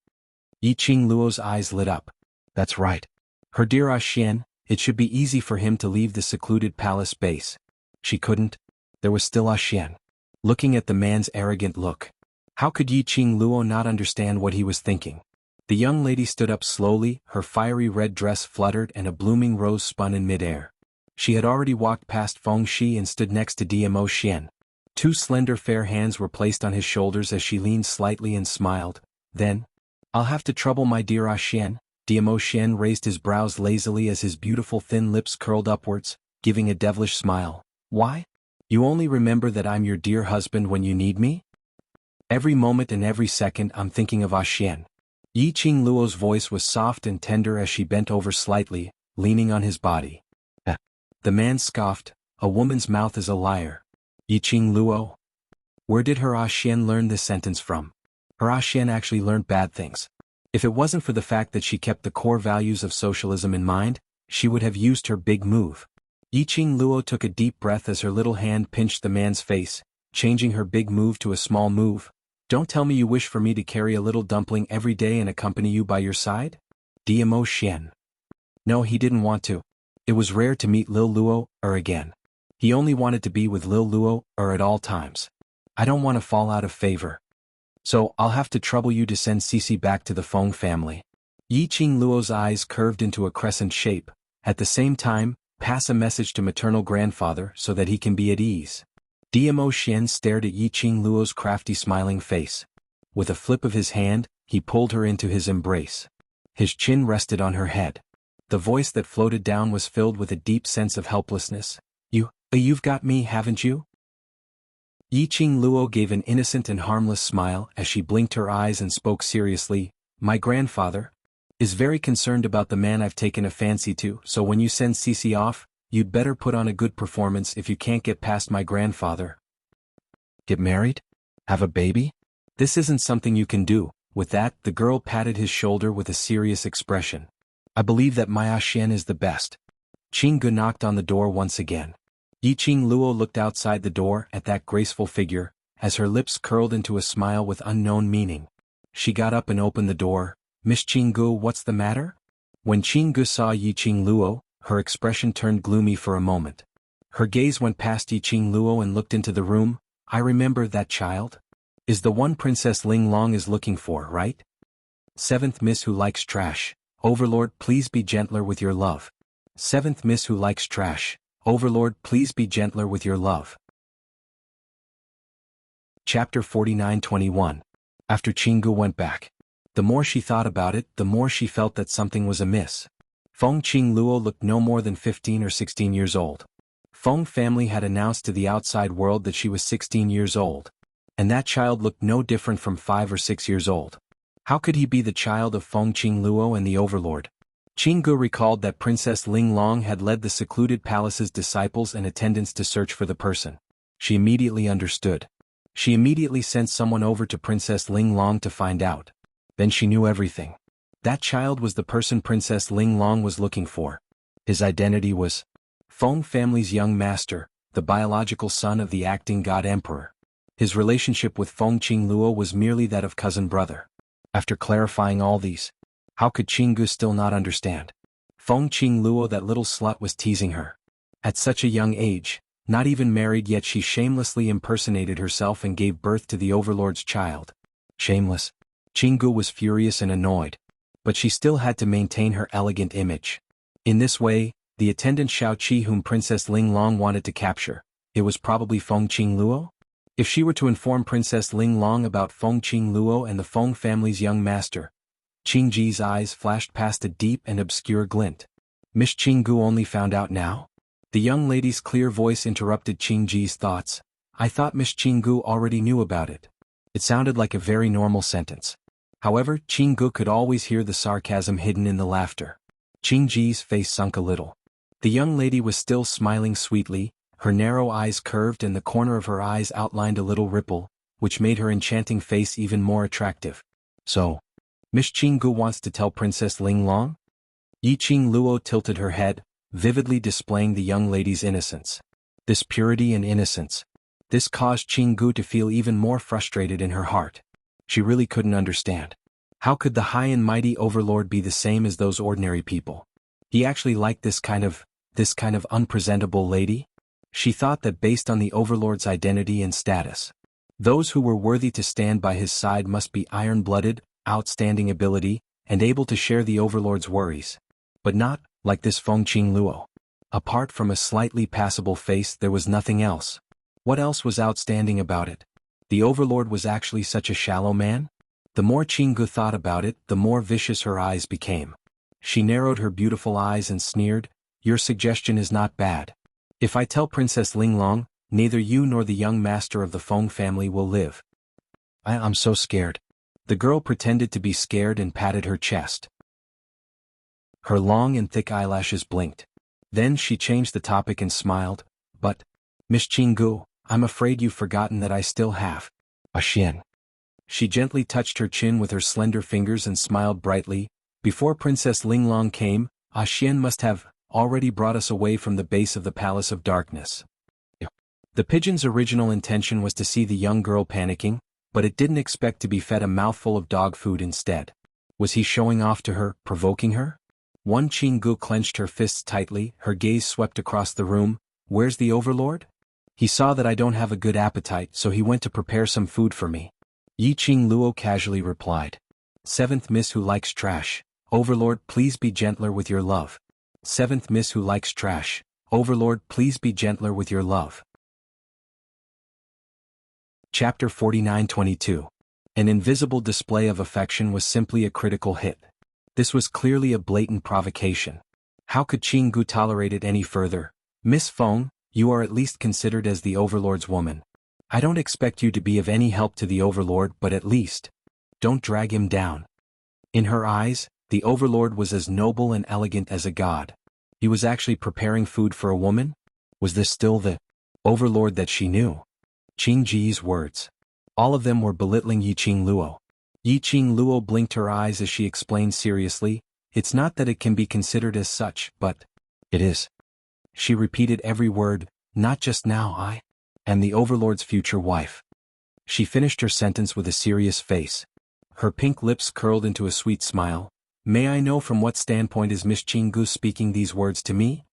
S1: Yi Qing Luo's eyes lit up. That's right. Her dear Xian, it should be easy for him to leave the secluded palace base. She couldn't. There was still Xian. Looking at the man's arrogant look. How could Yi Qing Luo not understand what he was thinking? The young lady stood up slowly, her fiery red dress fluttered and a blooming rose spun in midair. She had already walked past Feng Shi and stood next to Diamo Xian. Two slender fair hands were placed on his shoulders as she leaned slightly and smiled. Then, "I'll have to trouble my dear Xian." Diamo Xian raised his brows lazily as his beautiful thin lips curled upwards, giving a devilish smile. "Why? You only remember that I'm your dear husband when you need me? Every moment and every second I'm thinking of Xian." Yi Qing Luo's voice was soft and tender as she bent over slightly, leaning on his body. The man scoffed, "A woman's mouth is a liar." Yi Qing Luo? Where did her Xian learn this sentence from? Her Xian actually learned bad things. If it wasn't for the fact that she kept the core values of socialism in mind, she would have used her big move. Yi Qing Luo took a deep breath as her little hand pinched the man's face, changing her big move to a small move. "Don't tell me you wish for me to carry a little dumpling every day and accompany you by your side?" Diamo Xian. No, he didn't want to. It was rare to meet Lil Luo, again. He only wanted to be with Lil Luo, at all times. "I don't want to fall out of favor. So I'll have to trouble you to send Cici back to the Feng family." Yi Qing Luo's eyes curved into a crescent shape. At the same time, pass a message to maternal grandfather so that he can be at ease. Diamo Xian stared at Yi Qing Luo's crafty smiling face. With a flip of his hand, he pulled her into his embrace. His chin rested on her head. The voice that floated down was filled with a deep sense of helplessness. You've got me, haven't you?" Yi Qing Luo gave an innocent and harmless smile as she blinked her eyes and spoke seriously. "My grandfather is very concerned about the man I've taken a fancy to, so when you send Cici off, you'd better put on a good performance if you can't get past my grandfather." "Get married? Have a baby? This isn't something you can do." With that, the girl patted his shoulder with a serious expression. "I believe that my Xian is the best." Qinggu knocked on the door once again. Yi Qing Luo looked outside the door at that graceful figure, as her lips curled into a smile with unknown meaning. She got up and opened the door. "Miss Qinggu, what's the matter?" When Qinggu saw Yi Qing Luo, her expression turned gloomy for a moment. Her gaze went past Yi Qing Luo and looked into the room. "I remember that child. Is the one Princess Ling Long is looking for, right? 7th Miss who likes trash. Overlord, please be gentler with your love. 7th Miss who likes trash. Overlord, please be gentler with your love." Chapter 49-21. After Qinggu went back. The more she thought about it, the more she felt that something was amiss. Feng Qing Luo looked no more than 15 or 16 years old. Feng family had announced to the outside world that she was 16 years old. And that child looked no different from 5 or 6 years old. How could he be the child of Feng Qing Luo and the Overlord? Qinggu recalled that Princess Ling Long had led the secluded palace's disciples and attendants to search for the person. She immediately understood. She immediately sent someone over to Princess Ling Long to find out. Then she knew everything. That child was the person Princess Ling Long was looking for. His identity was Feng family's young master, the biological son of the acting god emperor. His relationship with Feng Qingluo was merely that of cousin-brother. After clarifying all these, how could Qinggu still not understand? Feng Qingluo, that little slut, was teasing her. At such a young age, not even married yet, she shamelessly impersonated herself and gave birth to the overlord's child. Shameless. Qinggu was furious and annoyed. But she still had to maintain her elegant image. In this way, the attendant Xiao Qi whom Princess Ling Long wanted to capture, it was probably Feng Qingluo? If she were to inform Princess Ling Long about Feng Qingluo and the Feng family's young master, Qingji's eyes flashed past a deep and obscure glint. Miss Qinggu only found out now? The young lady's clear voice interrupted Qingji's thoughts. I thought Miss Qinggu already knew about it. It sounded like a very normal sentence. However, Qinggu could always hear the sarcasm hidden in the laughter. Qingji's face sunk a little. The young lady was still smiling sweetly, her narrow eyes curved and the corner of her eyes outlined a little ripple, which made her enchanting face even more attractive. So, Miss Qinggu wants to tell Princess Ling Long? Yi Qingluo tilted her head, vividly displaying the young lady's innocence. This purity and innocence. This caused Qinggu to feel even more frustrated in her heart. She really couldn't understand. How could the high and mighty overlord be the same as those ordinary people? He actually liked this kind of unpresentable lady? She thought that based on the overlord's identity and status, those who were worthy to stand by his side must be iron-blooded, outstanding ability, and able to share the overlord's worries. But not like this Feng Qingluo. Apart from a slightly passable face, there was nothing else. What else was outstanding about it? The overlord was actually such a shallow man? The more Qinggu thought about it, the more vicious her eyes became. She narrowed her beautiful eyes and sneered, "Your suggestion is not bad. If I tell Princess Ling Long, neither you nor the young master of the Feng family will live." I'm so scared. The girl pretended to be scared and patted her chest. Her long and thick eyelashes blinked. Then she changed the topic and smiled, "But, Miss Qinggu, I'm afraid you've forgotten that I still have a Xian." She gently touched her chin with her slender fingers and smiled brightly. Before Princess Ling Long came, A Xian must have already brought us away from the base of the Palace of Darkness. The pigeon's original intention was to see the young girl panicking, but it didn't expect to be fed a mouthful of dog food instead. Was he showing off to her, provoking her? One Qinggu clenched her fists tightly, her gaze swept across the room. Where's the overlord? He saw that I don't have a good appetite, so he went to prepare some food for me. Yi Qingluo casually replied. Seventh Miss Who Likes Trash. Overlord, please be gentler with your love. Seventh Miss Who Likes Trash. Overlord, please be gentler with your love. Chapter 49-22. An invisible display of affection was simply a critical hit. This was clearly a blatant provocation. How could Qinggu tolerate it any further? Miss Feng, you are at least considered as the overlord's woman. I don't expect you to be of any help to the overlord, but at least, don't drag him down. In her eyes, the overlord was as noble and elegant as a god. He was actually preparing food for a woman? Was this still the overlord that she knew? Qingji's words. All of them were belittling Yi Qingluo. Yi Qingluo blinked her eyes as she explained seriously, "It's not that it can be considered as such, but it is." She repeated every word, "Not just now, I am the overlord's future wife." She finished her sentence with a serious face. Her pink lips curled into a sweet smile. "May I know from what standpoint is Miss Qinggu speaking these words to me?"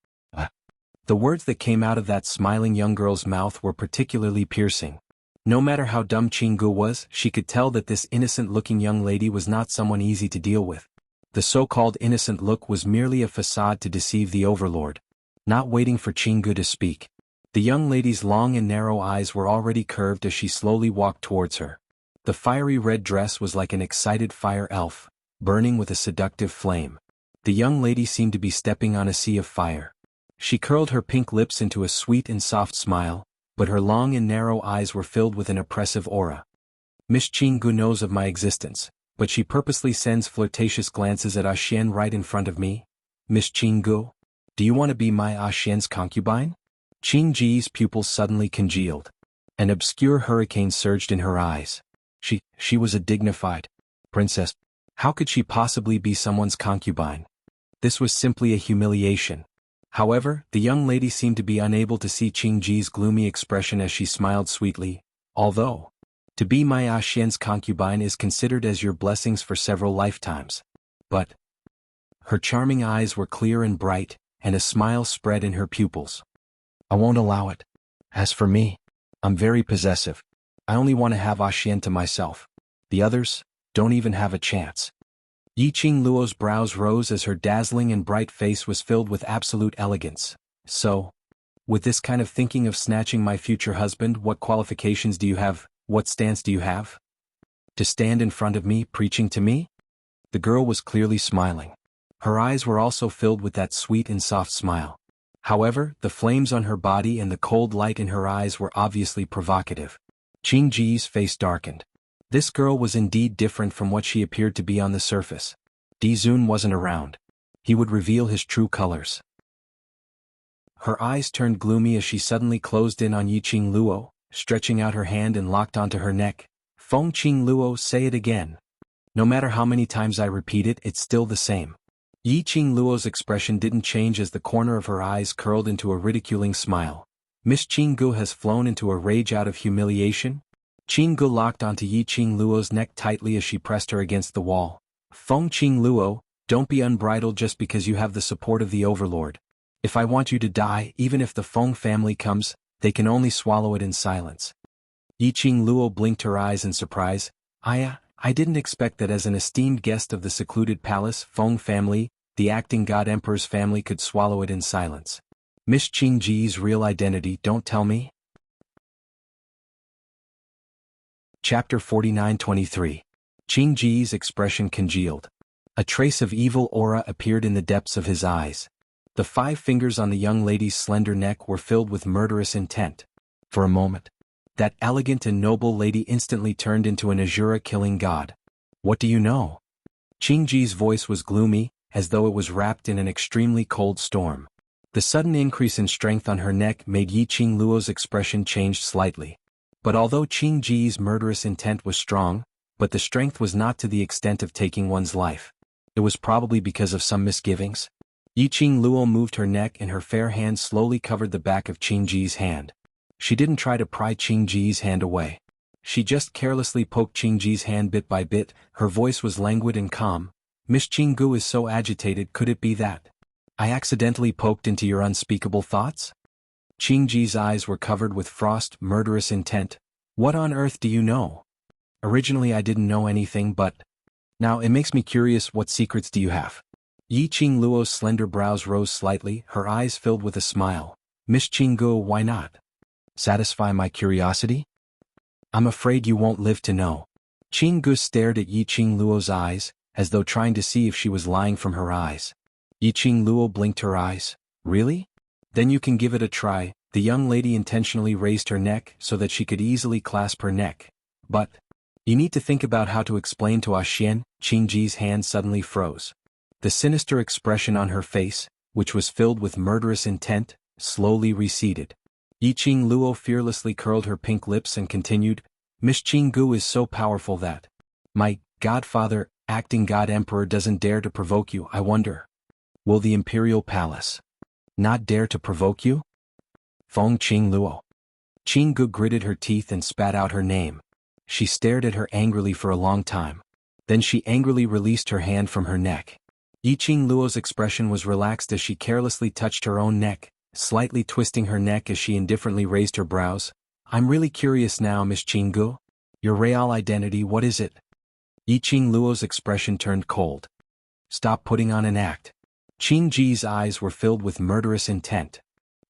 S1: The words that came out of that smiling young girl's mouth were particularly piercing. No matter how dumb Qinggu was, she could tell that this innocent-looking young lady was not someone easy to deal with. The so-called innocent look was merely a facade to deceive the overlord. Not waiting for Qinggu to speak, the young lady's long and narrow eyes were already curved as she slowly walked towards her. The fiery red dress was like an excited fire elf, burning with a seductive flame. The young lady seemed to be stepping on a sea of fire. She curled her pink lips into a sweet and soft smile, but her long and narrow eyes were filled with an oppressive aura. Miss Qinggu knows of my existence, but she purposely sends flirtatious glances at A Xian right in front of me. Miss Qinggu, do you want to be my A Xian's concubine? Qingji's pupils suddenly congealed. An obscure hurricane surged in her eyes. She was a dignified princess. How could she possibly be someone's concubine? This was simply a humiliation. However, the young lady seemed to be unable to see Qingji's gloomy expression as she smiled sweetly, although, to be my Xian's concubine is considered as your blessings for several lifetimes. But her charming eyes were clear and bright, and a smile spread in her pupils. I won't allow it. As for me, I'm very possessive. I only want to have Xian to myself. The others don't even have a chance. Yi Qingluo's brows rose as her dazzling and bright face was filled with absolute elegance. So, with this kind of thinking of snatching my future husband, what qualifications do you have? What stance do you have? To stand in front of me, preaching to me? The girl was clearly smiling. Her eyes were also filled with that sweet and soft smile. However, the flames on her body and the cold light in her eyes were obviously provocative. Qingji's face darkened. This girl was indeed different from what she appeared to be on the surface. Dizun wasn't around. He would reveal his true colors. Her eyes turned gloomy as she suddenly closed in on Yi Qingluo, stretching out her hand and locked onto her neck. Feng Qingluo, say it again. No matter how many times I repeat it, it's still the same. Yi Qingluo's expression didn't change as the corner of her eyes curled into a ridiculing smile. Miss Qinggu has flown into a rage out of humiliation? Qinggu locked onto Yi Qingluo's neck tightly as she pressed her against the wall. Feng Qingluo, don't be unbridled just because you have the support of the overlord. If I want you to die, even if the Feng family comes, they can only swallow it in silence. Yi Qingluo blinked her eyes in surprise. I didn't expect that as an esteemed guest of the secluded palace, Feng family, the acting god emperor's family could swallow it in silence. Miss Qingji's real identity, don't tell me? Chapter 49-23. Qingji's expression congealed. A trace of evil aura appeared in the depths of his eyes. The 5 fingers on the young lady's slender neck were filled with murderous intent. For a moment, that elegant and noble lady instantly turned into an Azura-killing god. What do you know? Qingji's voice was gloomy, as though it was wrapped in an extremely cold storm. The sudden increase in strength on her neck made Yi Qingluo's expression change slightly. But although Qingji's murderous intent was strong, but the strength was not to the extent of taking one's life. It was probably because of some misgivings. Yi Qingluo moved her neck and her fair hand slowly covered the back of Qingji's hand. She didn't try to pry Qingji's hand away. She just carelessly poked Qingji's hand bit by bit. Her voice was languid and calm. Miss Qinggu is so agitated, could it be that I accidentally poked into your unspeakable thoughts? Qingji's eyes were covered with frost, murderous intent. What on earth do you know? Originally I didn't know anything, but now it makes me curious, what secrets do you have? Yi Qingluo's slender brows rose slightly, her eyes filled with a smile. Miss Qinggu, why not? Satisfy my curiosity? I'm afraid you won't live to know. Qinggu stared at Yi Qingluo's eyes, as though trying to see if she was lying from her eyes. Yi Qingluo blinked her eyes. Really? Then you can give it a try. The young lady intentionally raised her neck so that she could easily clasp her neck. But you need to think about how to explain to Xian. Qingji's hand suddenly froze. The sinister expression on her face, which was filled with murderous intent, slowly receded. Yi Qingluo fearlessly curled her pink lips and continued, Miss Qinggu is so powerful that my godfather, acting god emperor, doesn't dare to provoke you. I wonder, will the imperial palace not dare to provoke you? Feng Qingluo. Qinggu gritted her teeth and spat out her name. She stared at her angrily for a long time. Then she angrily released her hand from her neck. Yi Qingluo's expression was relaxed as she carelessly touched her own neck, slightly twisting her neck as she indifferently raised her brows. I'm really curious now, Miss Qinggu. Your real identity, what is it? Yi Qingluo's expression turned cold. Stop putting on an act. Qingji's eyes were filled with murderous intent.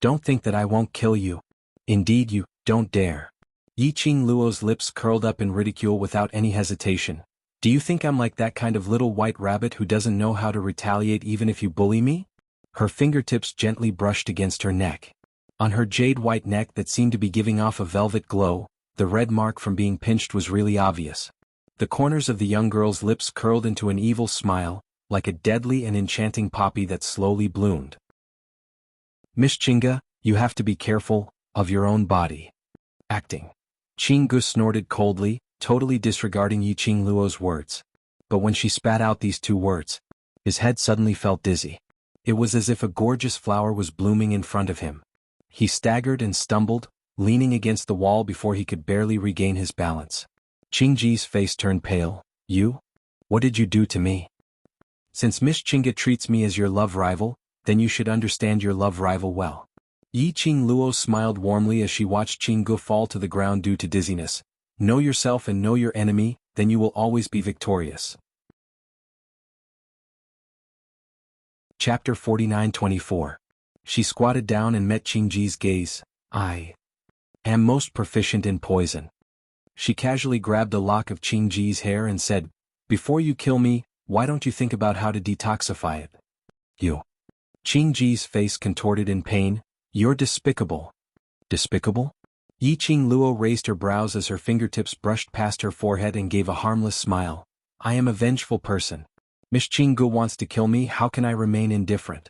S1: Don't think that I won't kill you. Indeed you don't dare. Yi Qingluo's lips curled up in ridicule without any hesitation. Do you think I'm like that kind of little white rabbit who doesn't know how to retaliate even if you bully me? Her fingertips gently brushed against her neck. On her jade-white neck that seemed to be giving off a velvet glow, the red mark from being pinched was really obvious. The corners of the young girl's lips curled into an evil smile, like a deadly and enchanting poppy that slowly bloomed. Miss Qinggu, you have to be careful of your own body. Acting. Qinggu snorted coldly, totally disregarding Yi Qingluo's words. but when she spat out these two words, his head suddenly felt dizzy. It was as if a gorgeous flower was blooming in front of him. He staggered and stumbled, leaning against the wall before he could barely regain his balance. Qingji's face turned pale. You? What did you do to me? Since Miss Qingge treats me as your love rival, then you should understand your love rival well. Yi Qingluo smiled warmly as she watched Qingge fall to the ground due to dizziness. Know yourself and know your enemy, then you will always be victorious. Chapter 49-24. She squatted down and met Qingji's gaze. I am most proficient in poison. She casually grabbed a lock of Qingji's hair and said, Before you kill me, why don't you think about how to detoxify it? You. Qingji's face contorted in pain. You're despicable. Despicable? Yi Qingluo raised her brows as her fingertips brushed past her forehead and gave a harmless smile. I am a vengeful person. Miss Qingge wants to kill me, how can I remain indifferent?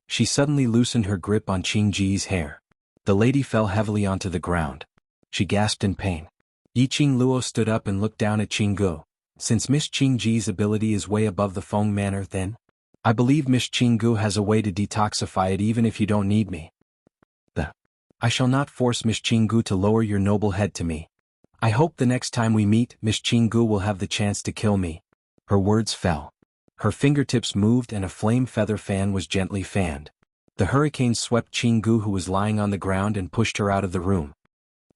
S1: She suddenly loosened her grip on Qingji's hair. The lady fell heavily onto the ground. She gasped in pain. Yi Qingluo stood up and looked down at Qingge. Since Miss Qingji's ability is way above the Feng manner, then I believe Miss Qingge has a way to detoxify it even if you don't need me. I shall not force Miss Qingge to lower your noble head to me. I hope the next time we meet, Miss Qingge will have the chance to kill me. Her words fell. Her fingertips moved and a flame feather fan was gently fanned. The hurricane swept Qingge, who was lying on the ground, and pushed her out of the room.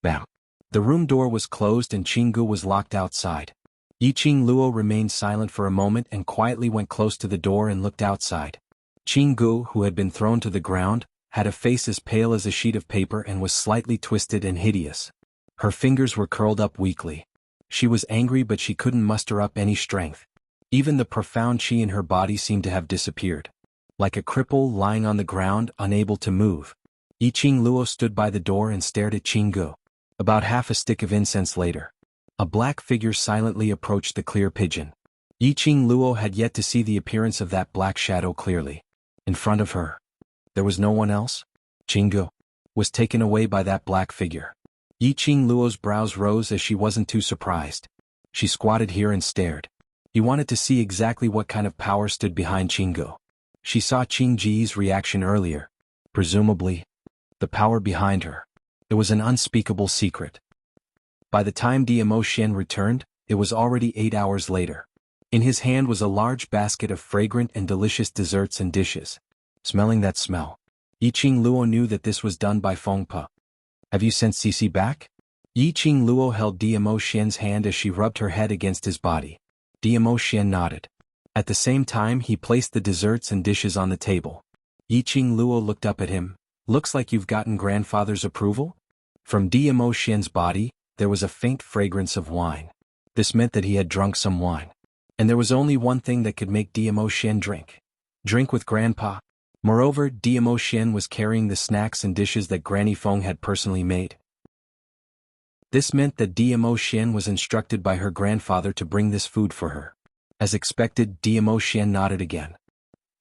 S1: Bam! The room door was closed and Qingge was locked outside. Yi Qingluo remained silent for a moment and quietly went close to the door and looked outside. Qingge, who had been thrown to the ground, had a face as pale as a sheet of paper and was slightly twisted and hideous. Her fingers were curled up weakly. She was angry, but she couldn't muster up any strength. Even the profound chi in her body seemed to have disappeared. Like a cripple lying on the ground, unable to move. Yi Qingluo stood by the door and stared at Qingge. About half a stick of incense later, a black figure silently approached the clear pigeon. Yi Qingluo had yet to see the appearance of that black shadow clearly. In front of her, there was no one else. Qingge was taken away by that black figure. Yi Qingluo's brows rose as she wasn't too surprised. She squatted here and stared. He wanted to see exactly what kind of power stood behind Qingge. She saw Qingji's reaction earlier. Presumably, the power behind her. It was an unspeakable secret. By the time Diamo Xian returned, it was already 8 hours later. In his hand was a large basket of fragrant and delicious desserts and dishes. Smelling that smell, Yi Qingluo knew that this was done by Feng Pe. Have you sent Cici back? Yi Qingluo held Diamo Xian's hand as she rubbed her head against his body. Diamo Xian nodded. At the same time, he placed the desserts and dishes on the table. Yi Qingluo looked up at him. Looks like you've gotten grandfather's approval? From Diamo Xian's body, there was a faint fragrance of wine. This meant that he had drunk some wine. And there was only one thing that could make Diamo Xian drink. Drink with Grandpa. Moreover, Diamo Xian was carrying the snacks and dishes that Granny Feng had personally made. This meant that Diamo Xian was instructed by her grandfather to bring this food for her. As expected, Diamo Xian nodded again.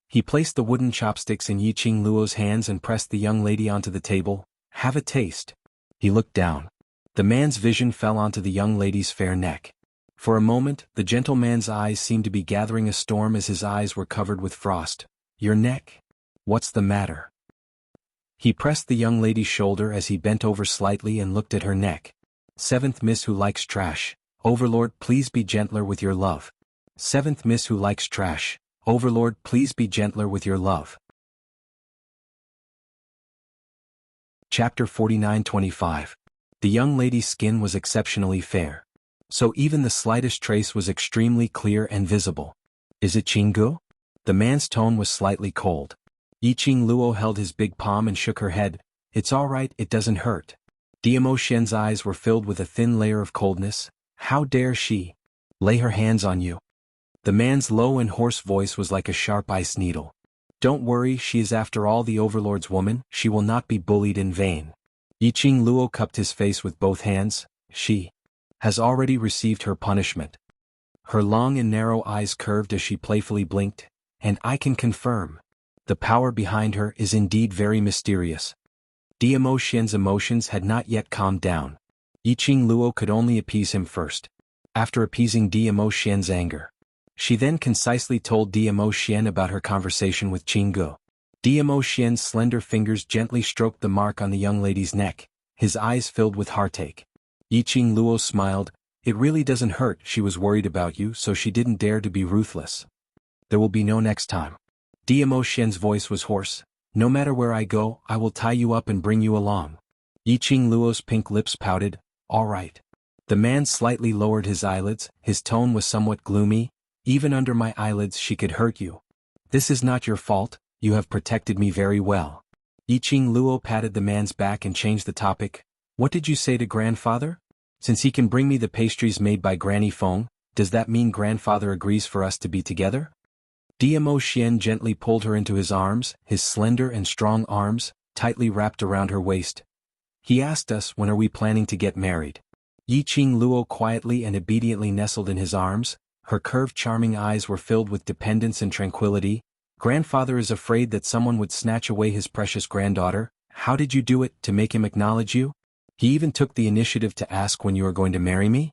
S1: He placed the wooden chopsticks in Yi Qingluo's hands and pressed the young lady onto the table. Have a taste. He looked down. The man's vision fell onto the young lady's fair neck. For a moment, the gentleman's eyes seemed to be gathering a storm as his eyes were covered with frost. Your neck? What's the matter? He pressed the young lady's shoulder as he bent over slightly and looked at her neck. Seventh Miss who likes trash. Overlord, please be gentler with your love. Seventh Miss who likes trash. Overlord, please be gentler with your love. Chapter 49-25. The young lady's skin was exceptionally fair. So even the slightest trace was extremely clear and visible. Is it Qingge? The man's tone was slightly cold. Yi Qingluo held his big palm and shook her head. It's all right, it doesn't hurt. Diamo Xian's eyes were filled with a thin layer of coldness. How dare she lay her hands on you? The man's low and hoarse voice was like a sharp ice needle. Don't worry, she is after all the Overlord's woman, she will not be bullied in vain. Yi Qingluo cupped his face with both hands. She has already received her punishment. Her long and narrow eyes curved as she playfully blinked. And I can confirm. The power behind her is indeed very mysterious. Diamo Xian's emotions had not yet calmed down. Yi Qingluo could only appease him first. After appeasing Diamo Xian's anger, She then concisely told Dmo Xian about her conversation with Qinggu. Dmo Xian's slender fingers gently stroked the mark on the young lady's neck, his eyes filled with heartache. Yiqing Luo smiled. It really doesn't hurt. She was worried about you, so she didn't dare to be ruthless. There will be no next time. Dmo Xian's voice was hoarse. No matter where I go, I will tie you up and bring you along. Yiqing Luo's pink lips pouted. All right. The man slightly lowered his eyelids. His tone was somewhat gloomy. Even under my eyelids she could hurt you. This is not your fault. You have protected me very well. Yiqing Luo patted the man's back and changed the topic. What did you say to grandfather? Since he can bring me the pastries made by Granny Feng, does that mean grandfather agrees for us to be together? Dmo Xian gently pulled her into his arms, his slender and strong arms, tightly wrapped around her waist. He asked us, when are we planning to get married? Yiqing Luo quietly and obediently nestled in his arms. Her curved charming eyes were filled with dependence and tranquility. Grandfather is afraid that someone would snatch away his precious granddaughter. How did you do it, to make him acknowledge you? He even took the initiative to ask when you are going to marry me?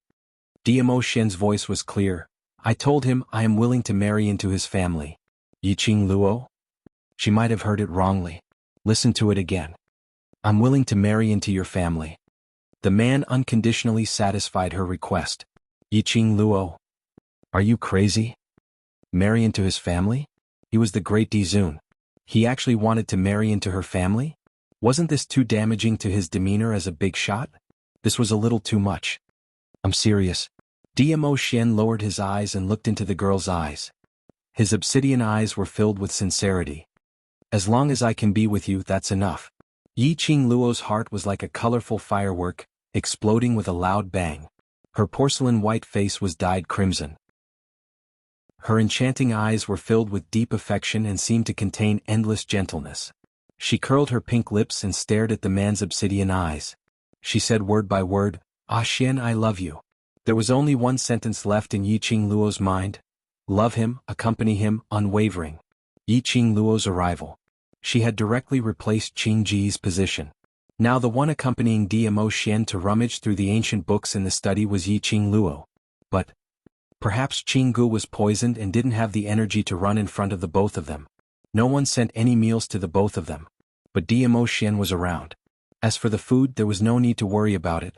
S1: Dmo Xian's voice was clear. I told him I am willing to marry into his family. Yiqing Luo? She might have heard it wrongly. Listen to it again. I'm willing to marry into your family. The man unconditionally satisfied her request. Yiqing Luo. Are you crazy? Marry into his family? He was the great Dizun. He actually wanted to marry into her family? Wasn't this too damaging to his demeanor as a big shot? This was a little too much. I'm serious. Dmo Xian lowered his eyes and looked into the girl's eyes. His obsidian eyes were filled with sincerity. As long as I can be with you, that's enough. Yiqing Luo's heart was like a colorful firework, exploding with a loud bang. Her porcelain white face was dyed crimson. Her enchanting eyes were filled with deep affection and seemed to contain endless gentleness. She curled her pink lips and stared at the man's obsidian eyes. She said word by word, Ah Xian, I love you. There was only one sentence left in Yiqing Luo's mind. Love him, accompany him, unwavering. Yiqing Luo's arrival. She had directly replaced Qing Ji's position. Now the one accompanying Dmo Xian to rummage through the ancient books in the study was Yiqing Luo. But perhaps Qinggu was poisoned and didn't have the energy to run in front of the both of them. No one sent any meals to the both of them. But Dmo Xian was around. As for the food, there was no need to worry about it.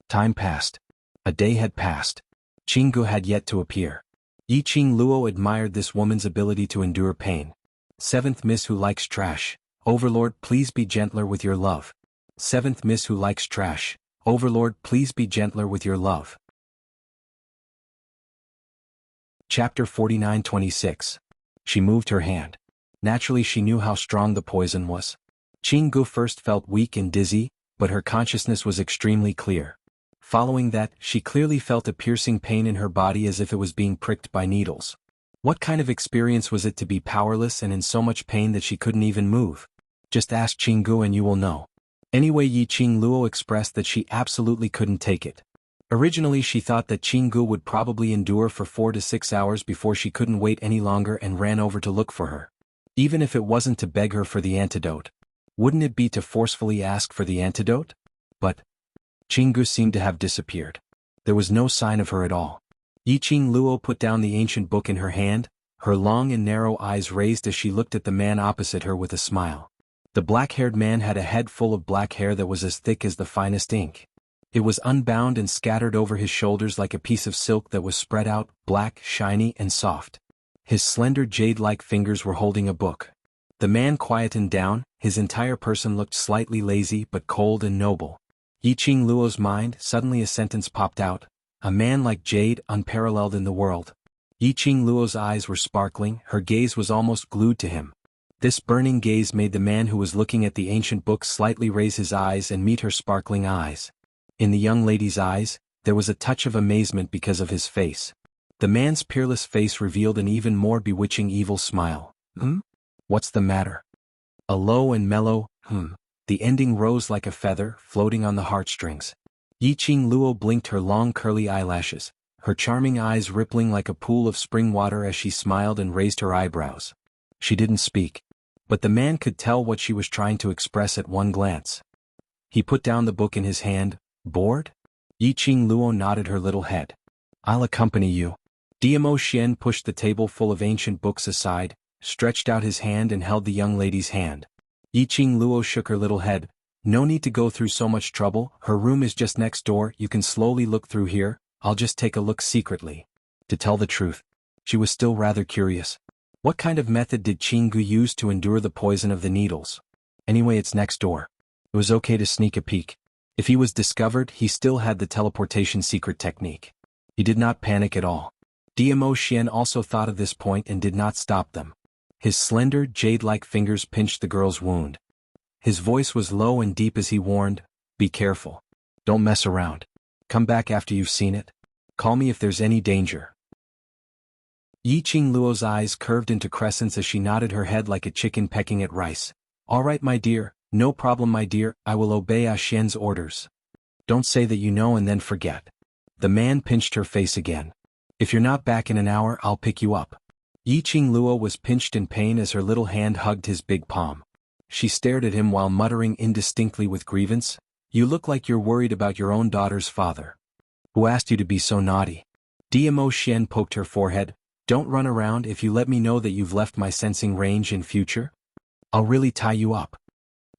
S1: Time passed. A day had passed. Qinggu had yet to appear. Yiqing Luo admired this woman's ability to endure pain. Seventh Miss Who Likes Trash. Overlord, please be gentler with your love. Seventh Miss Who Likes Trash. Overlord, please be gentler with your love. Chapter 49-26. She moved her hand. Naturally she knew how strong the poison was. Qinggu first felt weak and dizzy, but her consciousness was extremely clear. Following that, she clearly felt a piercing pain in her body as if it was being pricked by needles. What kind of experience was it to be powerless and in so much pain that she couldn't even move? Just ask Qinggu and you will know. Anyway, Yiqing Luo expressed that she absolutely couldn't take it. Originally she thought that Qinggu would probably endure for 4 to 6 hours before she couldn't wait any longer and ran over to look for her. Even if it wasn't to beg her for the antidote. Wouldn't it be to forcefully ask for the antidote? But Qinggu seemed to have disappeared. There was no sign of her at all. Yiqing Luo put down the ancient book in her hand, her long and narrow eyes raised as she looked at the man opposite her with a smile. The black-haired man had a head full of black hair that was as thick as the finest ink. It was unbound and scattered over his shoulders like a piece of silk that was spread out, black, shiny, and soft. His slender jade-like fingers were holding a book. The man quietened down, his entire person looked slightly lazy but cold and noble. Yiqing Luo's mind, suddenly a sentence popped out. A man like Jade, unparalleled in the world. Yiqing Luo's eyes were sparkling, her gaze was almost glued to him. This burning gaze made the man who was looking at the ancient book slightly raise his eyes and meet her sparkling eyes. In the young lady's eyes, there was a touch of amazement because of his face. The man's peerless face revealed an even more bewitching evil smile. What's the matter? A low and mellow, The ending rose like a feather, floating on the heartstrings. Yiqing Luo blinked her long curly eyelashes, her charming eyes rippling like a pool of spring water as she smiled and raised her eyebrows. She didn't speak. But the man could tell what she was trying to express at one glance. He put down the book in his hand. Bored? Yiqing Luo nodded her little head. I'll accompany you. Diamo Xian pushed the table full of ancient books aside, stretched out his hand and held the young lady's hand. Yiqing Luo shook her little head. No need to go through so much trouble, her room is just next door, you can slowly look through here, I'll just take a look secretly. To tell the truth, she was still rather curious. What kind of method did Qinggu use to endure the poison of the needles? Anyway, it's next door. It was okay to sneak a peek. If he was discovered, he still had the teleportation secret technique. He did not panic at all. Diamo Xian also thought of this point and did not stop them. His slender, jade-like fingers pinched the girl's wound. His voice was low and deep as he warned, be careful. Don't mess around. Come back after you've seen it. Call me if there's any danger. Yiqing Luo's eyes curved into crescents as she nodded her head like a chicken pecking at rice. All right, my dear, no problem, my dear, I will obey Ah Xian's orders. Don't say that you know and then forget. The man pinched her face again. If you're not back in an hour, I'll pick you up. Yiqing Luo was pinched in pain as her little hand hugged his big palm. She stared at him while muttering indistinctly with grievance, you look like you're worried about your own daughter's father. Who asked you to be so naughty? Diamo Xian poked her forehead. Don't run around if you let me know that you've left my sensing range in future. I'll really tie you up.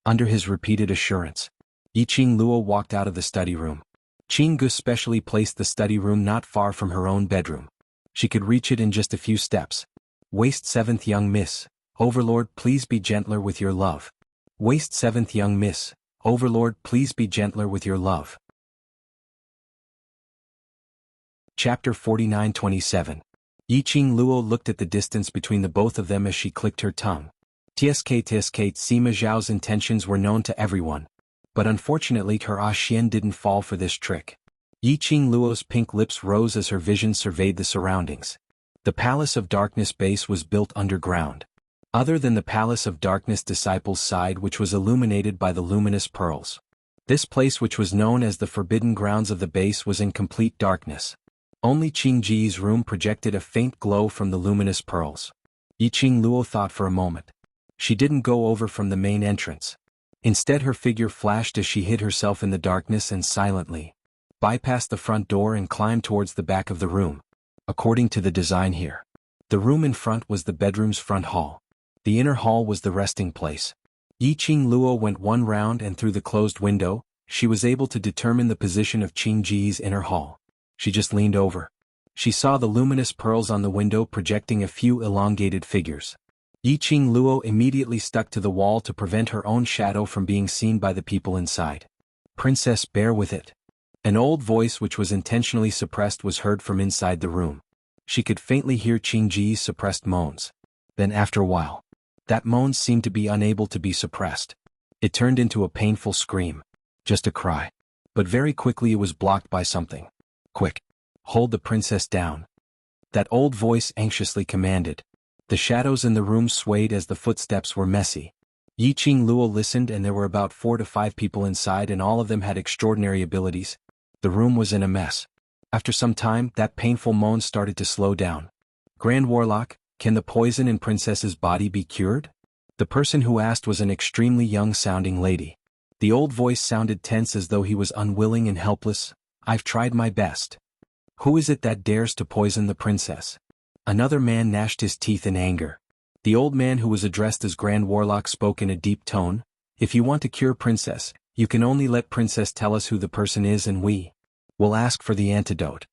S1: Under his repeated assurance, Yiqing Luo walked out of the study room. Qinggu specially placed the study room not far from her own bedroom. She could reach it in just a few steps. Waist 7th young miss. Overlord, please be gentler with your love. Waist 7th young miss. Overlord, please be gentler with your love. Chapter 49-27. Yiqing Luo looked at the distance between the both of them as she clicked her tongue. TSK Sima Zhao's intentions were known to everyone. But unfortunately her Ah Xian didn't fall for this trick. Yiqing Luo's pink lips rose as her vision surveyed the surroundings. The Palace of Darkness base was built underground. Other than the Palace of Darkness disciples' side which was illuminated by the luminous pearls. This place which was known as the forbidden grounds of the base was in complete darkness. Only Qingji's room projected a faint glow from the luminous pearls. Yiqing Luo thought for a moment. She didn't go over from the main entrance. Instead her figure flashed as she hid herself in the darkness and silently bypassed the front door and climbed towards the back of the room. According to the design here, the room in front was the bedroom's front hall. The inner hall was the resting place. Yiqing Luo went one round and through the closed window, she was able to determine the position of Qingji's inner hall. She just leaned over. She saw the luminous pearls on the window projecting a few elongated figures. Yiqing Luo immediately stuck to the wall to prevent her own shadow from being seen by the people inside. Princess, bear with it. An old voice which was intentionally suppressed was heard from inside the room. She could faintly hear Qingji's suppressed moans. Then after a while, that moan seemed to be unable to be suppressed. It turned into a painful scream. Just a cry. But very quickly it was blocked by something. Quick. Hold the princess down. That old voice anxiously commanded. The shadows in the room swayed as the footsteps were messy. Yiqing Luo listened and there were about 4 to 5 people inside and all of them had extraordinary abilities. The room was in a mess. After some time, that painful moan started to slow down. Grand Warlock, can the poison in Princess's body be cured? The person who asked was an extremely young-sounding lady. The old voice sounded tense as though he was unwilling and helpless. I've tried my best. Who is it that dares to poison the princess? Another man gnashed his teeth in anger. The old man who was addressed as Grand Warlock spoke in a deep tone. If you want to cure Princess, you can only let Princess tell us who the person is and we will ask for the antidote.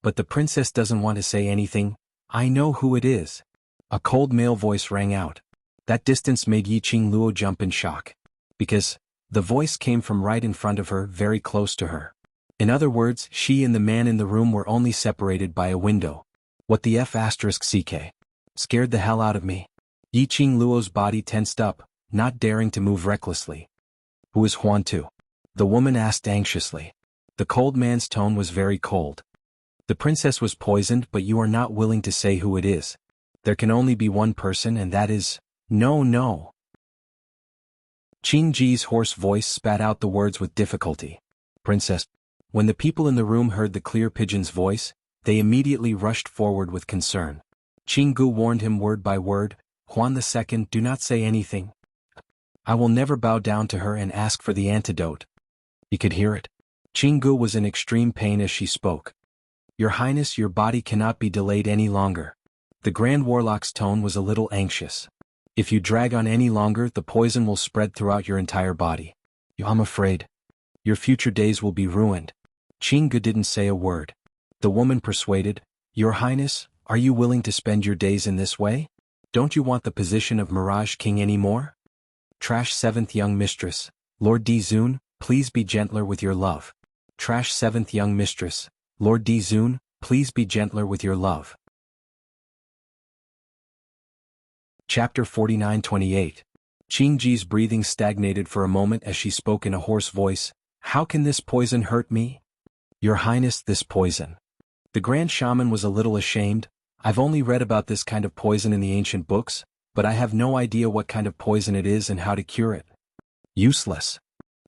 S1: But the princess doesn't want to say anything. I know who it is. A cold male voice rang out. That distance made Yiqing Luo jump in shock. Because the voice came from right in front of her, very close to her. In other words, she and the man in the room were only separated by a window. What the F***ck? Scared the hell out of me. Yiqing Luo's body tensed up, not daring to move recklessly. Who is Huan Tu? The woman asked anxiously. The cold man's tone was very cold. The princess was poisoned, but you are not willing to say who it is. There can only be one person and that is... No. Qingji's hoarse voice spat out the words with difficulty. Princess. When the people in the room heard the clear pigeon's voice, they immediately rushed forward with concern. Qinggu warned him word by word, Huan II, do not say anything. I will never bow down to her and ask for the antidote. He could hear it. Qinggu was in extreme pain as she spoke. Your Highness, your body cannot be delayed any longer. The Grand Warlock's tone was a little anxious. If you drag on any longer, the poison will spread throughout your entire body. I'm afraid. Your future days will be ruined. Qinggu didn't say a word. The woman persuaded, Your Highness, are you willing to spend your days in this way? Don't you want the position of Mirage King anymore? Trash 7th Young Mistress, Lord Dizun, please be gentler with your love. Trash 7th Young Mistress, Lord Dizun, please be gentler with your love. Chapter 49-28. Qingji's breathing stagnated for a moment as she spoke in a hoarse voice. How can this poison hurt me? Your Highness, this poison. The Grand Shaman was a little ashamed. I've only read about this kind of poison in the ancient books, but I have no idea what kind of poison it is and how to cure it. Useless.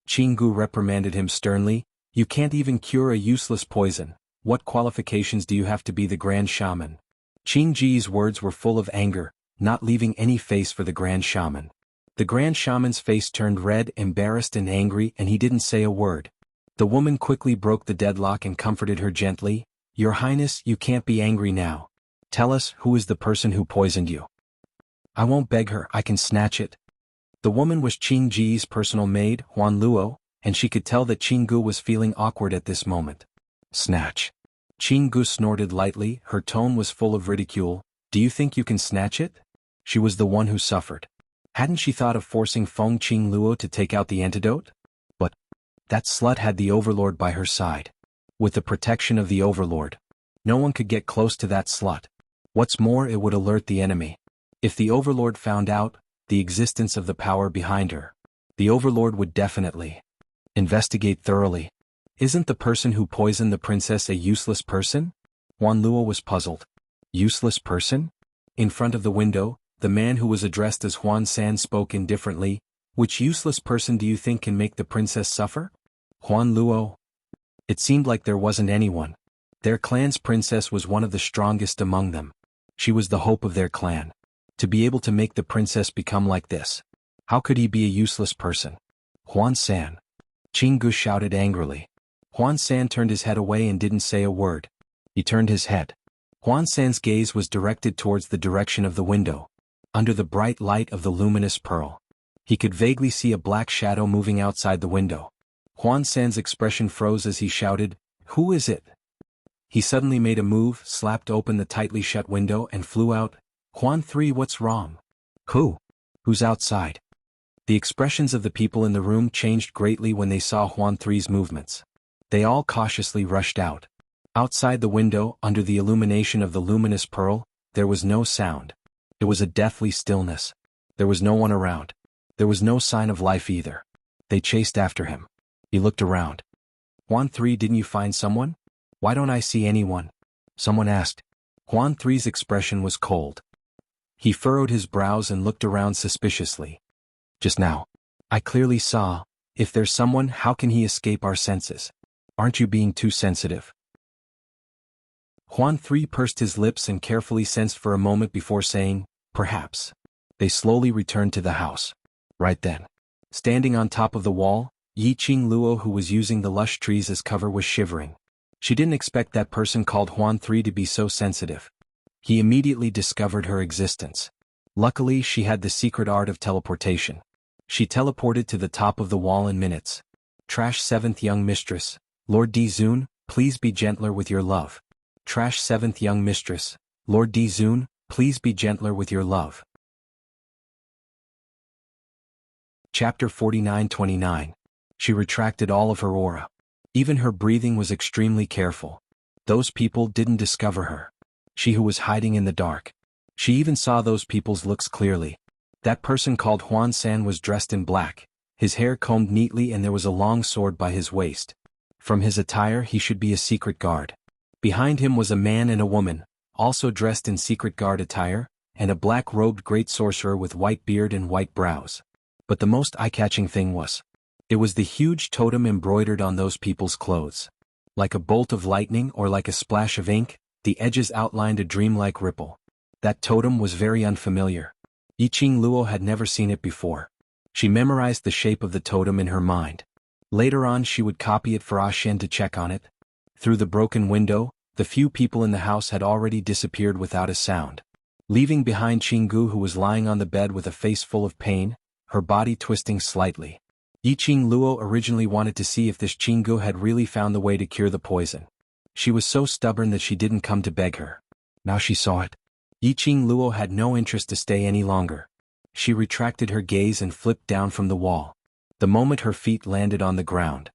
S1: Qinggu reprimanded him sternly. You can't even cure a useless poison. What qualifications do you have to be the Grand Shaman? Qingji's words were full of anger, not leaving any face for the Grand Shaman. The Grand Shaman's face turned red, embarrassed and angry, and he didn't say a word. The woman quickly broke the deadlock and comforted her gently. Your Highness, you can't be angry now. Tell us, who is the person who poisoned you? I won't beg her, I can snatch it. The woman was Qingji's personal maid, Huan Luo, and she could tell that Qinggu was feeling awkward at this moment. Snatch. Qinggu snorted lightly, her tone was full of ridicule. Do you think you can snatch it? She was the one who suffered. Hadn't she thought of forcing Feng Qingluo to take out the antidote? But that slut had the Overlord by her side. With the protection of the Overlord, no one could get close to that slut. What's more, it would alert the enemy. If the Overlord found out the existence of the power behind her, the Overlord would definitely investigate thoroughly. Isn't the person who poisoned the princess a useless person? Huan Luo was puzzled. Useless person? In front of the window, the man who was addressed as Huan San spoke indifferently. Which useless person do you think can make the princess suffer? Huan Luo. It seemed like there wasn't anyone. Their clan's princess was one of the strongest among them. She was the hope of their clan. To be able to make the princess become like this. How could he be a useless person? Huan San. Qinggu shouted angrily. Huan San turned his head away and didn't say a word. He turned his head. Huan San's gaze was directed towards the direction of the window. Under the bright light of the luminous pearl, he could vaguely see a black shadow moving outside the window. Huan San's expression froze as he shouted, Who is it? He suddenly made a move, slapped open the tightly shut window and flew out. Huan 3, what's wrong? Who? Who's outside? The expressions of the people in the room changed greatly when they saw Huan 3's movements. They all cautiously rushed out. Outside the window, under the illumination of the luminous pearl, there was no sound. It was a deathly stillness. There was no one around. There was no sign of life either. They chased after him. He looked around. Huan 3, didn't you find someone? Why don't I see anyone? Someone asked. Huan 3's expression was cold. He furrowed his brows and looked around suspiciously. Just now. I clearly saw. If there's someone, how can he escape our senses? Aren't you being too sensitive? Huan 3 pursed his lips and carefully sensed for a moment before saying, Perhaps. They slowly returned to the house. Right then. Standing on top of the wall, Yi Qingluo, who was using the lush trees as cover, was shivering. She didn't expect that person called Huan 3 to be so sensitive. He immediately discovered her existence. Luckily, she had the secret art of teleportation. She teleported to the top of the wall in minutes. Trash 7th Young Mistress, Lord Dizun, please be gentler with your love. Trash 7th Young Mistress, Lord Dizun, please be gentler with your love. Chapter 49-29. She retracted all of her aura. Even her breathing was extremely careful. Those people didn't discover her. She who was hiding in the dark. She even saw those people's looks clearly. That person called Huan San was dressed in black, his hair combed neatly, and there was a long sword by his waist. From his attire he should be a secret guard. Behind him was a man and a woman, also dressed in secret guard attire, and a black-robed great sorcerer with white beard and white brows. But the most eye-catching thing was, it was the huge totem embroidered on those people's clothes. Like a bolt of lightning or like a splash of ink, the edges outlined a dreamlike ripple. That totem was very unfamiliar. Yi Qingluo had never seen it before. She memorized the shape of the totem in her mind. Later on she would copy it for Ah Shen to check on it. Through the broken window, The few people in the house had already disappeared without a sound, leaving behind Qinggu, who was lying on the bed with a face full of pain, her body twisting slightly. Yiqing Luo originally wanted to see if this Qinggu had really found the way to cure the poison. She was so stubborn that she didn't come to beg her. Now she saw it. Yiqing Luo had no interest to stay any longer. She retracted her gaze and flipped down from the wall. The moment her feet landed on the ground,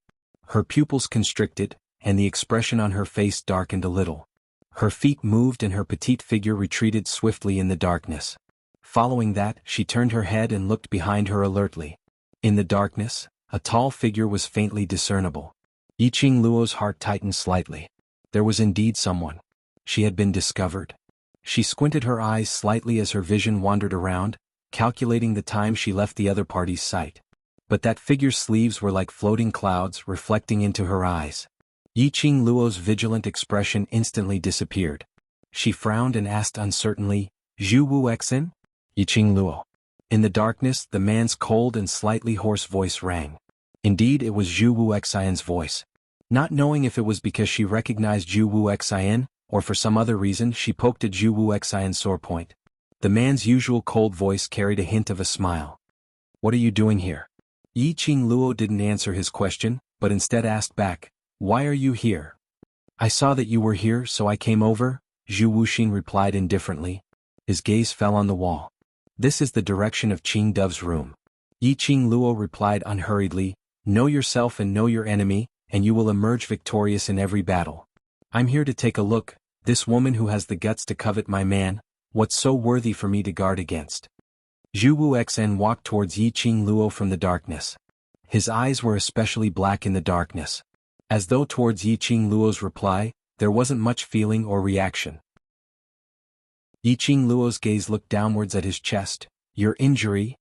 S1: her pupils constricted, and the expression on her face darkened a little. Her feet moved and her petite figure retreated swiftly in the darkness. Following that, she turned her head and looked behind her alertly. In the darkness, a tall figure was faintly discernible. Yiqing Luo's heart tightened slightly. There was indeed someone. She had been discovered. She squinted her eyes slightly as her vision wandered around, calculating the time she left the other party's sight. But that figure's sleeves were like floating clouds reflecting into her eyes. Yiqing Luo's vigilant expression instantly disappeared. She frowned and asked uncertainly, "Zhu Wuxin?" Yiqing Luo. In the darkness, the man's cold and slightly hoarse voice rang. Indeed, it was Zhu Wuxin's voice. Not knowing if it was because she recognized Zhu Wuxin, or for some other reason, she poked at Zhu Wuxin's sore point. The man's usual cold voice carried a hint of a smile. "What are you doing here?" Yiqing Luo didn't answer his question, but instead asked back, "Why are you here?" "I saw that you were here, so I came over," Zhu Wuxin replied indifferently. His gaze fell on the wall. "This is the direction of Qing Dove's room." Yiqing Luo replied unhurriedly, "Know yourself and know your enemy, and you will emerge victorious in every battle. I'm here to take a look, this woman who has the guts to covet my man, what's so worthy for me to guard against?" Zhu Wuxin walked towards Yiqing Luo from the darkness. His eyes were especially black in the darkness. As though towards Yiqing Luo's reply, there wasn't much feeling or reaction. Yiqing Luo's gaze looked downwards at his chest. "Your injury?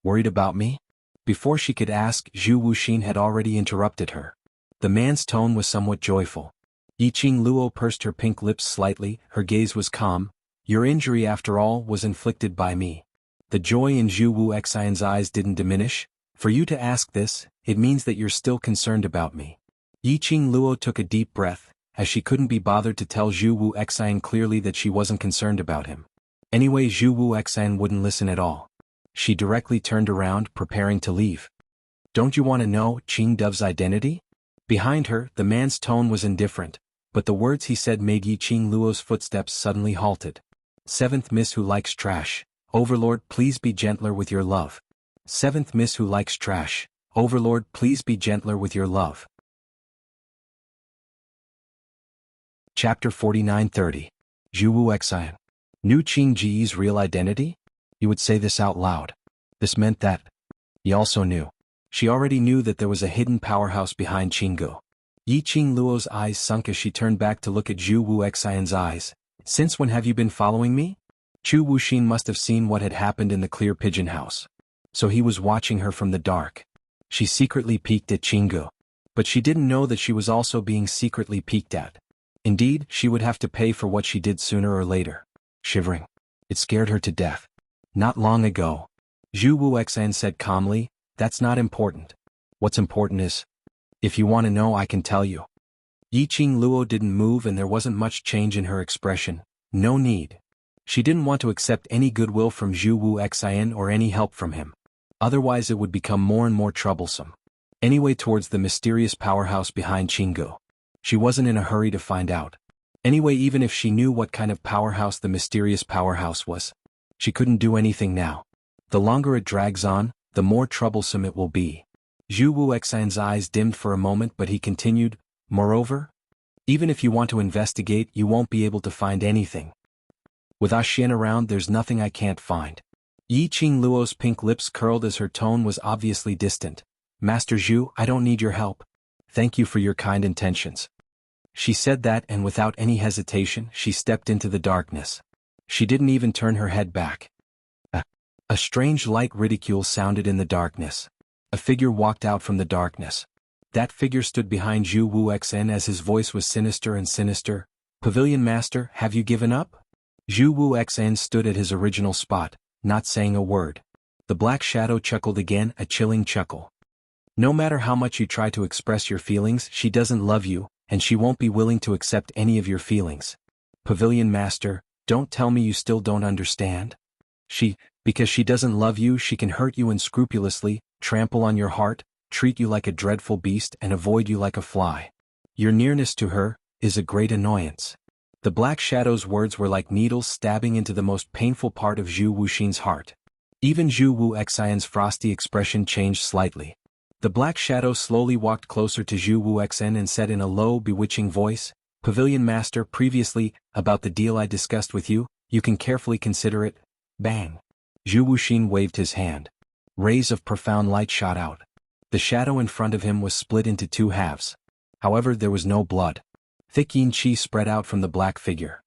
S1: Worried about me?" Before she could ask, Zhu Wuxin had already interrupted her. The man's tone was somewhat joyful. Yiqing Luo pursed her pink lips slightly, her gaze was calm. "Your injury, after all, was inflicted by me." The joy in Zhu Wuxin's eyes didn't diminish. "For you to ask this, it means that you're still concerned about me." Yiqing Luo took a deep breath, as she couldn't be bothered to tell Zhu Wuxin clearly that she wasn't concerned about him. Anyway, Zhu Wuxin wouldn't listen at all. She directly turned around, preparing to leave. "Don't you want to know Qing Dove's identity?" Behind her, the man's tone was indifferent, but the words he said made Yiqing Luo's footsteps suddenly halted. "Seventh Miss who likes trash. Overlord, please be gentler with your love." "Seventh Miss who likes trash. Overlord, please be gentler with your love." Chapter 49:30. Zhu Wuxin. Knew Qing Ji's real identity? He would say this out loud. This meant that he also knew. She already knew that there was a hidden powerhouse behind Qinggu. Yiqing Luo's eyes sunk as she turned back to look at Zhu Wuxin's eyes. "Since when have you been following me?" Zhu Wuxin must have seen what had happened in the clear pigeon house. So he was watching her from the dark. She secretly peeked at Qinggu. But she didn't know that she was also being secretly peeked at. Indeed, she would have to pay for what she did sooner or later. Shivering. It scared her to death. "Not long ago." Zhu Wuxin said calmly, "That's not important. What's important is, if you want to know, I can tell you." Yiqing Luo didn't move and there wasn't much change in her expression. No need. She didn't want to accept any goodwill from Zhu Wuxin or any help from him. Otherwise it would become more and more troublesome. Anyway, towards the mysterious powerhouse behind Qinggu. She wasn't in a hurry to find out. Anyway, even if she knew what kind of powerhouse the mysterious powerhouse was, she couldn't do anything now. The longer it drags on, the more troublesome it will be. Zhu Wuxin's eyes dimmed for a moment, but he continued, "Moreover, even if you want to investigate, you won't be able to find anything. With Xian around, there's nothing I can't find." Yiqing Luo's pink lips curled as her tone was obviously distant. "Master Zhu, I don't need your help. Thank you for your kind intentions." She said that, and without any hesitation, she stepped into the darkness. She didn't even turn her head back. A strange light ridicule sounded in the darkness. A figure walked out from the darkness. That figure stood behind Zhu Wuxin as his voice was sinister and sinister. "Pavilion Master, have you given up?" Zhu Wuxin stood at his original spot, not saying a word. The black shadow chuckled again, a chilling chuckle. "No matter how much you try to express your feelings, she doesn't love you, and she won't be willing to accept any of your feelings. Pavilion Master, don't tell me you still don't understand? Because she doesn't love you, she can hurt you unscrupulously, trample on your heart, treat you like a dreadful beast and avoid you like a fly. Your nearness to her is a great annoyance. The Black Shadow's words were like needles stabbing into the most painful part of Zhu Wuxin's heart. Even Zhu Wuxian's frosty expression changed slightly. The Black Shadow slowly walked closer to Zhu Wuxian and said in a low, bewitching voice, Pavilion Master, previously, about the deal I discussed with you, you can carefully consider it. Bang! Zhu Wuxin waved his hand. Rays of profound light shot out. The shadow in front of him was split into two halves. However, there was no blood. Thick yin qi spread out from the black figure.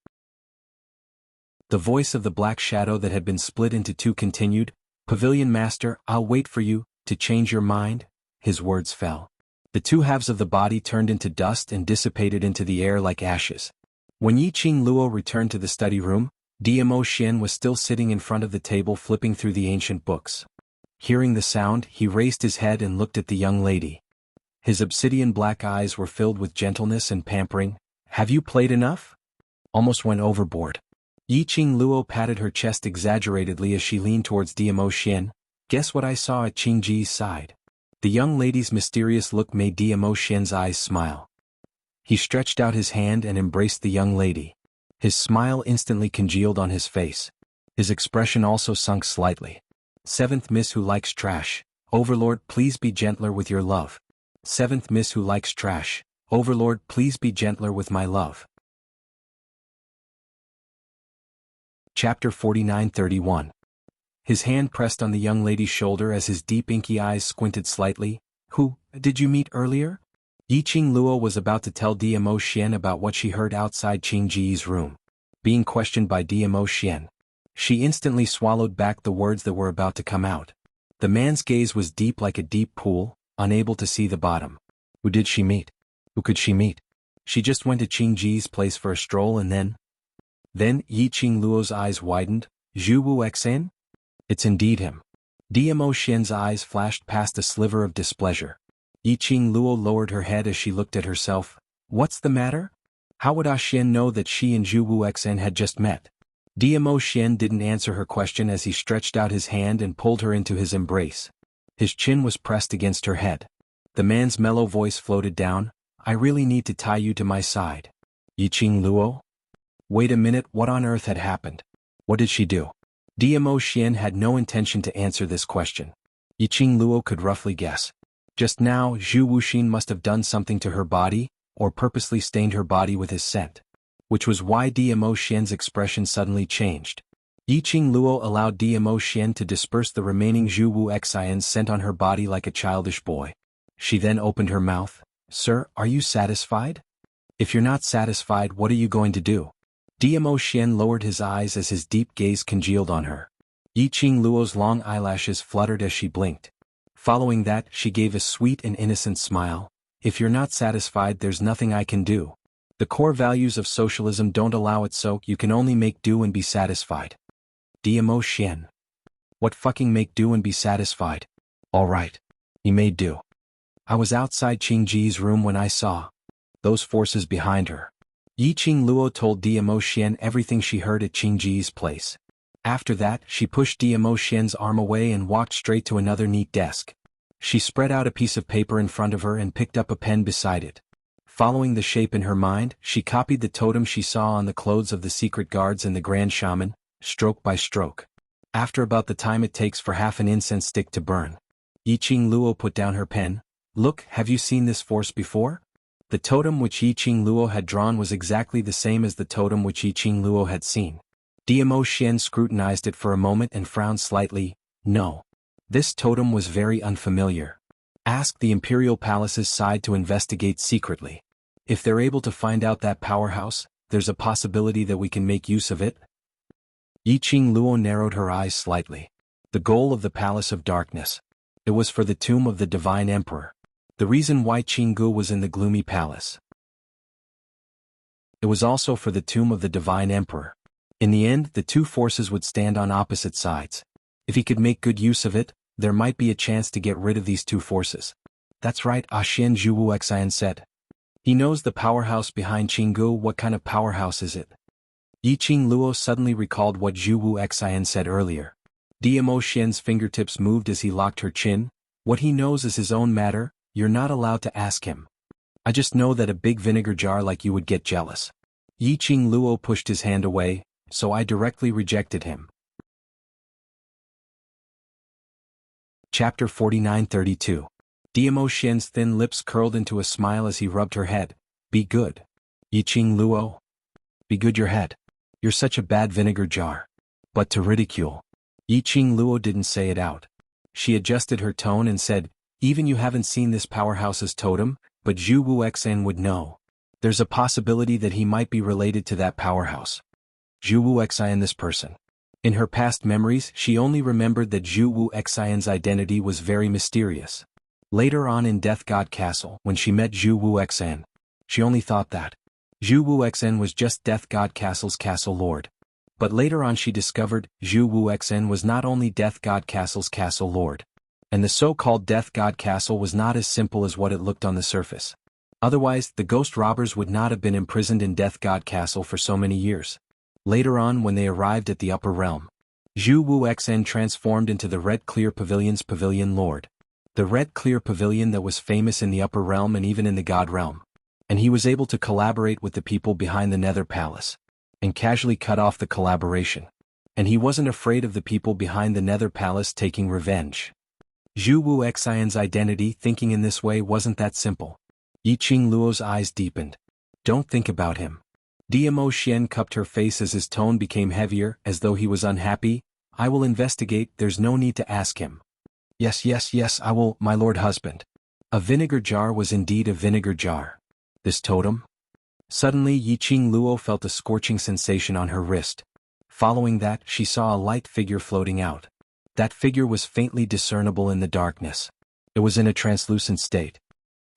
S1: The voice of the Black Shadow that had been split into two continued, Pavilion Master, I'll wait for you, to change your mind. His words fell. The two halves of the body turned into dust and dissipated into the air like ashes. When Yiqing Luo returned to the study room, Diamo Xian was still sitting in front of the table flipping through the ancient books. Hearing the sound, he raised his head and looked at the young lady. His obsidian black eyes were filled with gentleness and pampering. Have you played enough? Almost went overboard. Yiqing Luo patted her chest exaggeratedly as she leaned towards Diamo Xian. Guess what I saw at Qingji's side? The young lady's mysterious look made Diamo Xian's eyes smile. He stretched out his hand and embraced the young lady. His smile instantly congealed on his face. His expression also sunk slightly. Seventh Miss who likes trash. Overlord, please be gentler with your love. Seventh Miss who likes trash. Overlord, please be gentler with my love. Chapter 49-31. His hand pressed on the young lady's shoulder as his deep inky eyes squinted slightly. Who did you meet earlier? Yiqing Luo was about to tell Diamo Xian about what she heard outside Qingji's room. Being questioned by Diamo Xian, she instantly swallowed back the words that were about to come out. The man's gaze was deep like a deep pool, unable to see the bottom. Who did she meet? Who could she meet? She just went to Qingji's place for a stroll and then Yiqing Luo's eyes widened. Zhu Wuxian? It's indeed him. Diamo Xian's eyes flashed past a sliver of displeasure. Yiqing Luo lowered her head as she looked at herself. What's the matter? How would Xian know that she and Zhu Wuxian had just met? Diamo Xian didn't answer her question as he stretched out his hand and pulled her into his embrace. His chin was pressed against her head. The man's mellow voice floated down. I really need to tie you to my side. Yiqing Luo? Wait a minute, what on earth had happened? What did she do? Diamo Xian had no intention to answer this question. Yiqing Luo could roughly guess. Just now, Zhu Wuxin must have done something to her body, or purposely stained her body with his scent. Which was why Diamo Xian's expression suddenly changed. Yiqing Luo allowed Diamo Xian to disperse the remaining Zhu Wuxian's scent on her body like a childish boy. She then opened her mouth. Sir, are you satisfied? If you're not satisfied, what are you going to do? Diamo Xian lowered his eyes as his deep gaze congealed on her. Yiqing Luo's long eyelashes fluttered as she blinked. Following that, she gave a sweet and innocent smile. If you're not satisfied, there's nothing I can do. The core values of socialism don't allow it, so you can only make do and be satisfied. Diamo Xian. What fucking make do and be satisfied? Alright. He made do. I was outside Qingji's room when I saw those forces behind her. Yiqing Luo told Diamo Xian everything she heard at Qingji's place. After that, she pushed Diamo Xian's arm away and walked straight to another neat desk. She spread out a piece of paper in front of her and picked up a pen beside it. Following the shape in her mind, she copied the totem she saw on the clothes of the secret guards and the Grand Shaman, stroke by stroke. After about the time it takes for half an incense stick to burn, Yiqing Luo put down her pen. Look, have you seen this force before? The totem which Yiqing Luo had drawn was exactly the same as the totem which Yiqing Luo had seen. Diamo Xian scrutinized it for a moment and frowned slightly. No. This totem was very unfamiliar. Ask the Imperial Palace's side to investigate secretly. If they're able to find out that powerhouse, there's a possibility that we can make use of it. Yiqing Luo narrowed her eyes slightly. The goal of the Palace of Darkness. It was for the tomb of the Divine Emperor. The reason why Qinggu was in the gloomy palace. It was also for the tomb of the Divine Emperor. In the end, the two forces would stand on opposite sides. If he could make good use of it, there might be a chance to get rid of these two forces. That's right, Xian Zhu Wuxian said. He knows the powerhouse behind Qinggu. What kind of powerhouse is it? Yiqing Luo suddenly recalled what Zhu Wu Xian said earlier. Dmo Xian's fingertips moved as he locked her chin. What he knows is his own matter, you're not allowed to ask him. I just know that a big vinegar jar like you would get jealous. Yiqing Luo pushed his hand away, so I directly rejected him. Chapter 49-32. Dmo Xian's thin lips curled into a smile as he rubbed her head. Be good. Yiqing Luo. Be good your head. You're such a bad vinegar jar. But to ridicule. Yiqing Luo didn't say it out. She adjusted her tone and said, even you haven't seen this powerhouse's totem, but Zhu Wu Xian would know. There's a possibility that he might be related to that powerhouse. Zhu Wu Xian, this person. In her past memories, she only remembered that Zhu Wu Xian's identity was very mysterious. Later on in Death God Castle, when she met Zhu Wu Xian, she only thought that Zhu Wu Xian was just Death God Castle's castle lord. But later on she discovered Zhu Wu Xian was not only Death God Castle's castle lord. And the so-called Death God Castle was not as simple as what it looked on the surface. Otherwise, the ghost robbers would not have been imprisoned in Death God Castle for so many years. Later on, when they arrived at the upper realm, Zhu Wu Xian transformed into the Red Clear Pavilion's Pavilion Lord. The Red Clear Pavilion that was famous in the upper realm and even in the God realm. And he was able to collaborate with the people behind the Nether Palace. And casually cut off the collaboration. And he wasn't afraid of the people behind the Nether Palace taking revenge. Zhu Wu Xian's identity thinking in this way wasn't that simple. Yiqing Luo's eyes deepened. Don't think about him. Dmo Xian cupped her face as his tone became heavier, as though he was unhappy. I will investigate, there's no need to ask him. Yes, I will, my lord husband. A vinegar jar was indeed a vinegar jar. This totem? Suddenly Yiqing Luo felt a scorching sensation on her wrist. Following that, she saw a light figure floating out. That figure was faintly discernible in the darkness. It was in a translucent state.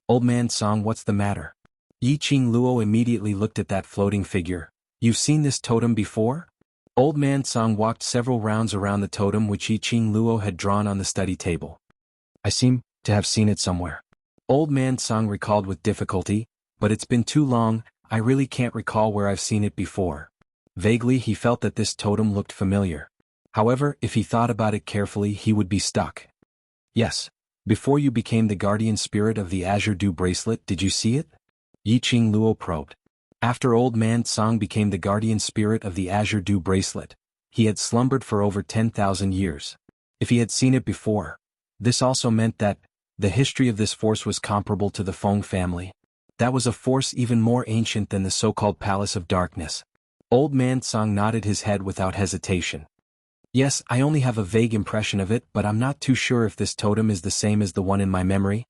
S1: Old man Song, what's the matter? Yiqing Luo immediately looked at that floating figure. You've seen this totem before? Old man Song walked several rounds around the totem which Yiqing Luo had drawn on the study table. I seem to have seen it somewhere. Old man Song recalled with difficulty, but it's been too long, I really can't recall where I've seen it before. Vaguely he felt that this totem looked familiar. However, if he thought about it carefully he would be stuck. Yes. Before you became the guardian spirit of the Azure Dew bracelet, did you see it? Yiqing Luo probed. After old man Song became the guardian spirit of the Azure Dew bracelet, he had slumbered for over 10,000 years. If he had seen it before, this also meant that the history of this force was comparable to the Feng family. That was a force even more ancient than the so-called Palace of Darkness. Old man Song nodded his head without hesitation. Yes, I only have a vague impression of it, but I'm not too sure if this totem is the same as the one in my memory.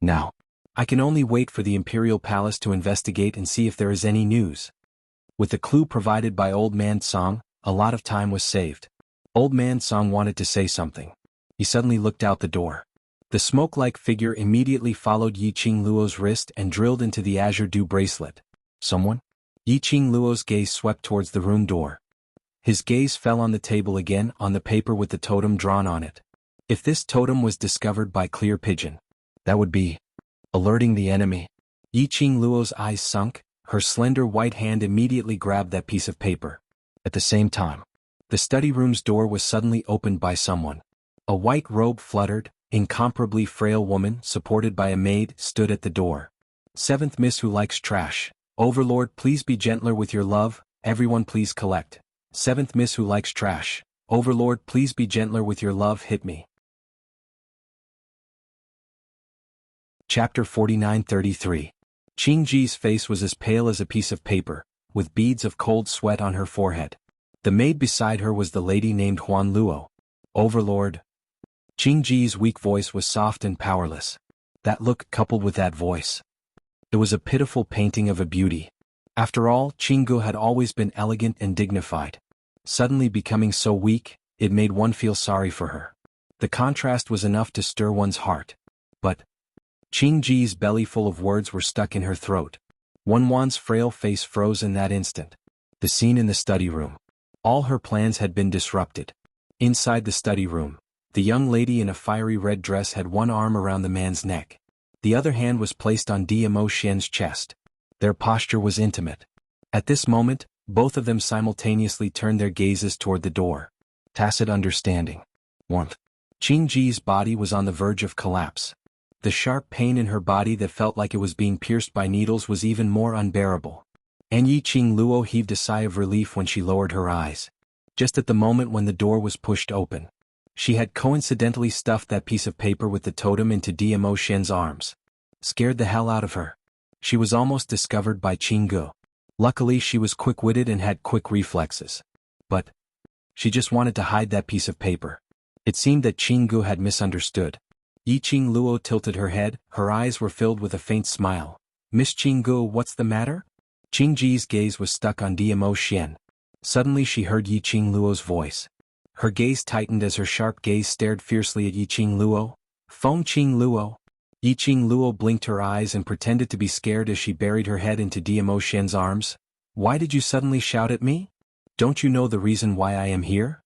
S1: Now, I can only wait for the Imperial Palace to investigate and see if there is any news. With the clue provided by Old Man Song, a lot of time was saved. Old Man Song wanted to say something. He suddenly looked out the door. The smoke-like figure immediately followed Yiqing Luo's wrist and drilled into the Azure Dew bracelet. Someone? Yiqing Luo's gaze swept towards the room door. His gaze fell on the table again, on the paper with the totem drawn on it. If this totem was discovered by Clear Pigeon, that would be alerting the enemy. Yiqing Luo's eyes sunk, her slender white hand immediately grabbed that piece of paper. At the same time, the study room's door was suddenly opened by someone. A white robe fluttered, incomparably frail woman, supported by a maid, stood at the door. Seventh Miss who likes trash. Overlord, please be gentler with your love, everyone please collect. Seventh Miss who likes trash. Overlord, please be gentler with your love, hit me. Chapter 49-33. Qingji's face was as pale as a piece of paper, with beads of cold sweat on her forehead. The maid beside her was the lady named Huan Luo. Overlord. Qingji's weak voice was soft and powerless. That look coupled with that voice. It was a pitiful painting of a beauty. After all, Qinggu had always been elegant and dignified. Suddenly becoming so weak, it made one feel sorry for her. The contrast was enough to stir one's heart. But Qingji's belly full of words were stuck in her throat. Wan's frail face froze in that instant. The scene in the study room. All her plans had been disrupted. Inside the study room, the young lady in a fiery red dress had one arm around the man's neck. The other hand was placed on Dmo Xian's chest. Their posture was intimate. At this moment, both of them simultaneously turned their gazes toward the door. Tacit understanding. Warmth. Qing Ji's body was on the verge of collapse. The sharp pain in her body that felt like it was being pierced by needles was even more unbearable. And Yiqing Luo heaved a sigh of relief when she lowered her eyes. Just at the moment when the door was pushed open. She had coincidentally stuffed that piece of paper with the totem into Dmo Xian's arms. Scared the hell out of her. She was almost discovered by Qing Gu. Luckily she was quick-witted and had quick reflexes. But she just wanted to hide that piece of paper. It seemed that Qing Gu had misunderstood. Yiqing Luo tilted her head, her eyes were filled with a faint smile. Miss Qing Gu, what's the matter? Qing Ji's gaze was stuck on Dmo Xian. Suddenly she heard Yiqing Luo's voice. Her gaze tightened as her sharp gaze stared fiercely at Yiqing Luo. Feng Qing Luo. Yiqing Luo blinked her eyes and pretended to be scared as she buried her head into Dmo Xian's arms. Why did you suddenly shout at me? Don't you know the reason why I am here?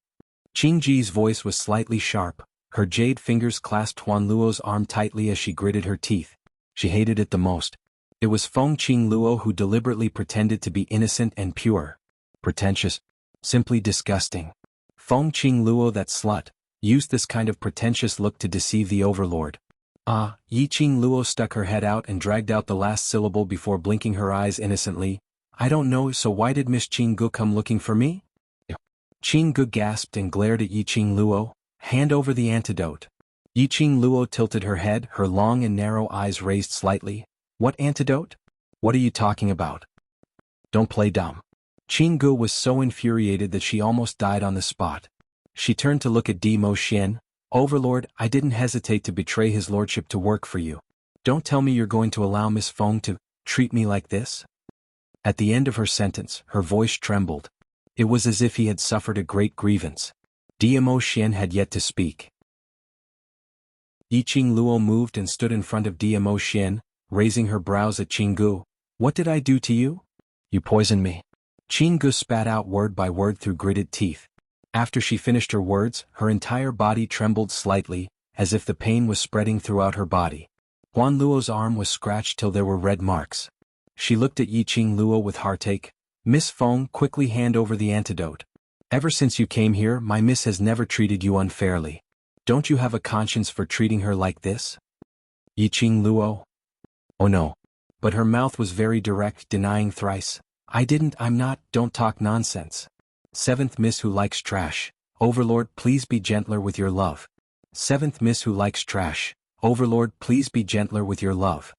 S1: Qing Ji's voice was slightly sharp. Her jade fingers clasped Huan Luo's arm tightly as she gritted her teeth. She hated it the most. It was Feng Qing Luo who deliberately pretended to be innocent and pure. Pretentious. Simply disgusting. Feng Qing Luo, that slut, used this kind of pretentious look to deceive the overlord. Yiqing Luo stuck her head out and dragged out the last syllable before blinking her eyes innocently. I don't know, so why did Miss Qing Gu come looking for me? Qing Gu gasped and glared at Yiqing Luo. Hand over the antidote. Yiqing Luo tilted her head, her long and narrow eyes raised slightly. What antidote? What are you talking about? Don't play dumb. Qing Gu was so infuriated that she almost died on the spot. She turned to look at Dmo Xian. Overlord, I didn't hesitate to betray his lordship to work for you. Don't tell me you're going to allow Miss Feng to treat me like this? At the end of her sentence, her voice trembled. It was as if he had suffered a great grievance. Dmo Xian had yet to speak. Yiqing Luo moved and stood in front of Dmo Xian, raising her brows at Qing Gu. What did I do to you? You poisoned me. Qing Gu spat out word by word through gritted teeth. After she finished her words, her entire body trembled slightly, as if the pain was spreading throughout her body. Huan Luo's arm was scratched till there were red marks. She looked at Yiqing Luo with heartache. Miss Feng, quickly hand over the antidote. Ever since you came here, my miss has never treated you unfairly. Don't you have a conscience for treating her like this? Yiqing Luo? Oh no. But her mouth was very direct, denying thrice. I'm not, don't talk nonsense. Seventh Miss who likes trash. Overlord, please be gentler with your love. Seventh Miss who likes trash. Overlord, please be gentler with your love.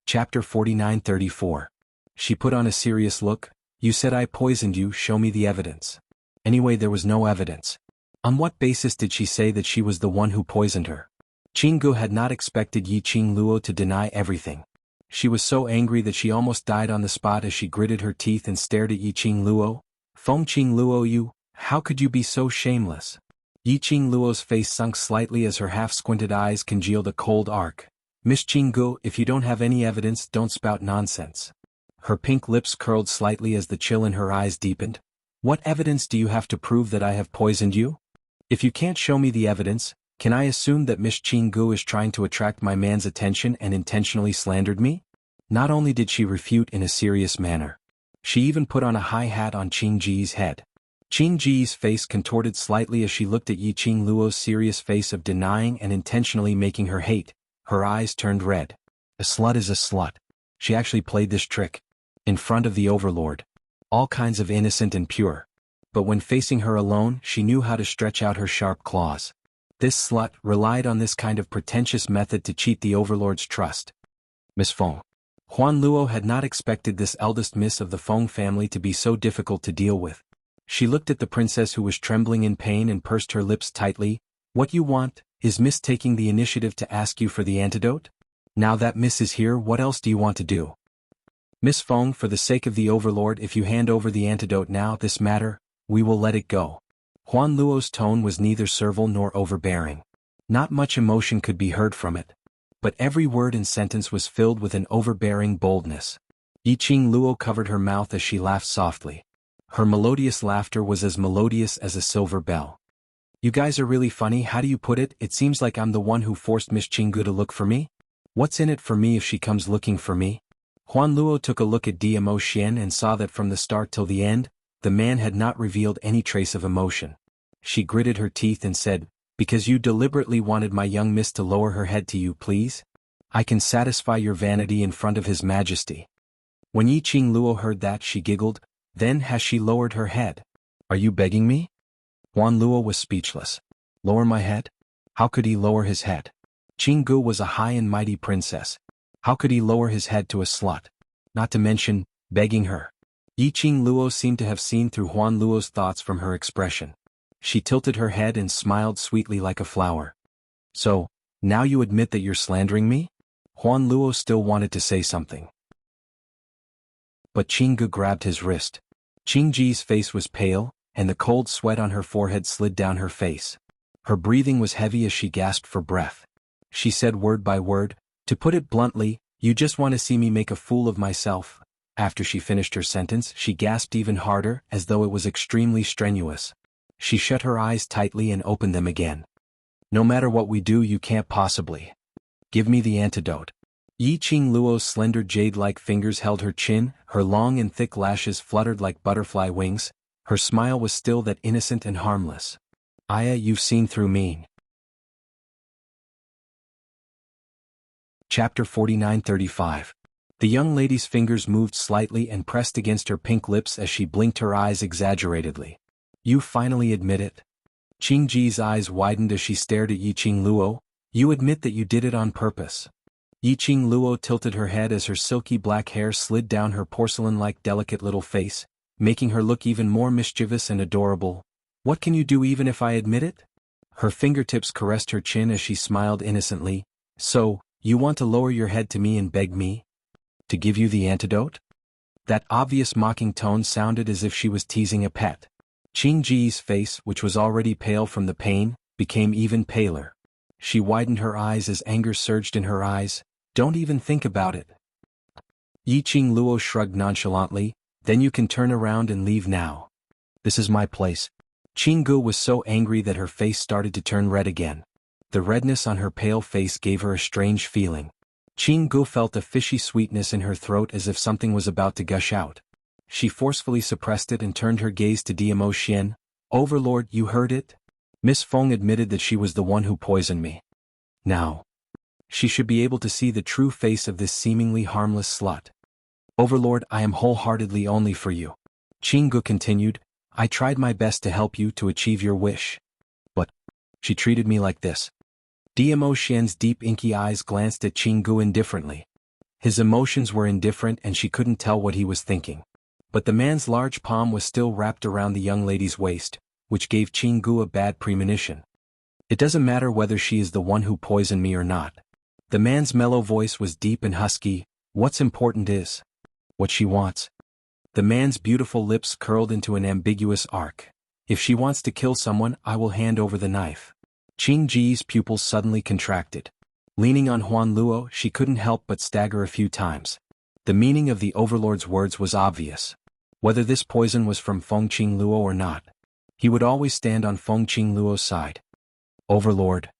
S1: Chapter 49-34. She put on a serious look. You said I poisoned you, show me the evidence. Anyway, there was no evidence. On what basis did she say that she was the one who poisoned her? Qing Gu had not expected Yiqing Luo to deny everything. She was so angry that she almost died on the spot as she gritted her teeth and stared at Yiqing Luo. Feng Qing Luo, how could you be so shameless? Yiqing Luo's face sunk slightly as her half-squinted eyes congealed a cold arc. Miss Qing Gu, if you don't have any evidence, don't spout nonsense. Her pink lips curled slightly as the chill in her eyes deepened. What evidence do you have to prove that I have poisoned you? If you can't show me the evidence, can I assume that Miss Qing Gu is trying to attract my man's attention and intentionally slandered me? Not only did she refute in a serious manner, she even put on a high hat on Qing Ji's head. Qing Ji's face contorted slightly as she looked at Yiqing Luo's serious face of denying and intentionally making her hate. Her eyes turned red. A slut is a slut. She actually played this trick. In front of the overlord. All kinds of innocent and pure. But when facing her alone, she knew how to stretch out her sharp claws. This slut relied on this kind of pretentious method to cheat the overlord's trust. Miss Feng. Huan Luo had not expected this eldest miss of the Feng family to be so difficult to deal with. She looked at the princess who was trembling in pain and pursed her lips tightly. What you want, is Miss taking the initiative to ask you for the antidote? Now that Miss is here, what else do you want to do? Miss Feng, for the sake of the overlord, if you hand over the antidote now, this matter, we will let it go. Huan Luo's tone was neither servile nor overbearing. Not much emotion could be heard from it. But every word and sentence was filled with an overbearing boldness. Yiqing Luo covered her mouth as she laughed softly. Her melodious laughter was as melodious as a silver bell. You guys are really funny. How do you put it? It seems like I'm the one who forced Miss Chingu to look for me? What's in it for me if she comes looking for me? Huan Luo took a look at Dmo Xian and saw that from the start till the end, the man had not revealed any trace of emotion. She gritted her teeth and said, "Because you deliberately wanted my young miss to lower her head to you, please? I can satisfy your vanity in front of His Majesty." When Yi Qing Luo heard that, she giggled. "Then has she lowered her head? Are you begging me?" Huan Luo was speechless. Lower my head? How could he lower his head? Qinggu was a high and mighty princess. How could he lower his head to a slut? Not to mention, begging her. Yi Qing Luo seemed to have seen through Huan Luo's thoughts from her expression. She tilted her head and smiled sweetly like a flower. "So, now you admit that you're slandering me?" Huan Luo still wanted to say something. But Qinggu grabbed his wrist. Qingji's face was pale, and the cold sweat on her forehead slid down her face. Her breathing was heavy as she gasped for breath. She said word by word, "To put it bluntly, you just want to see me make a fool of myself." After she finished her sentence, she gasped even harder, as though it was extremely strenuous. She shut her eyes tightly and opened them again. "No matter what we do, you can't possibly. Give me the antidote." Yi Qing Luo's slender jade-like fingers held her chin, her long and thick lashes fluttered like butterfly wings. Her smile was still that innocent and harmless. "Aya, you've seen through me." Chapter 49-35. The young lady's fingers moved slightly and pressed against her pink lips as she blinked her eyes exaggeratedly. "You finally admit it?" Qingji's eyes widened as she stared at Yi Qing Luo. "You admit that you did it on purpose?" Yi Qing Luo tilted her head as her silky black hair slid down her porcelain-like delicate little face, making her look even more mischievous and adorable. "What can you do even if I admit it?" Her fingertips caressed her chin as she smiled innocently. "So, you want to lower your head to me and beg me to give you the antidote?" That obvious mocking tone sounded as if she was teasing a pet. Qingji's face, which was already pale from the pain, became even paler. She widened her eyes as anger surged in her eyes. "Don't even think about it." Yi Qing Luo shrugged nonchalantly. "Then you can turn around and leave now. This is my place." Qinggu was so angry that her face started to turn red again. The redness on her pale face gave her a strange feeling. Qinggu felt a fishy sweetness in her throat as if something was about to gush out. She forcefully suppressed it and turned her gaze to Dmo Xian. "Overlord, you heard it? Miss Feng admitted that she was the one who poisoned me. Now, she should be able to see the true face of this seemingly harmless slut. Overlord, I am wholeheartedly only for you." Qinggu continued. "I tried my best to help you to achieve your wish. But she treated me like this." Dmo Xian's deep inky eyes glanced at Qinggu indifferently. His emotions were indifferent and she couldn't tell what he was thinking. But the man's large palm was still wrapped around the young lady's waist, which gave Qinggu a bad premonition. "It doesn't matter whether she is the one who poisoned me or not." The man's mellow voice was deep and husky. "What's important is what she wants." The man's beautiful lips curled into an ambiguous arc. "If she wants to kill someone, I will hand over the knife." Qingji's pupils suddenly contracted. Leaning on Huan Luo, she couldn't help but stagger a few times. The meaning of the overlord's words was obvious. Whether this poison was from Feng Qing Luo or not, he would always stand on Feng Qing Luo's side. "Overlord."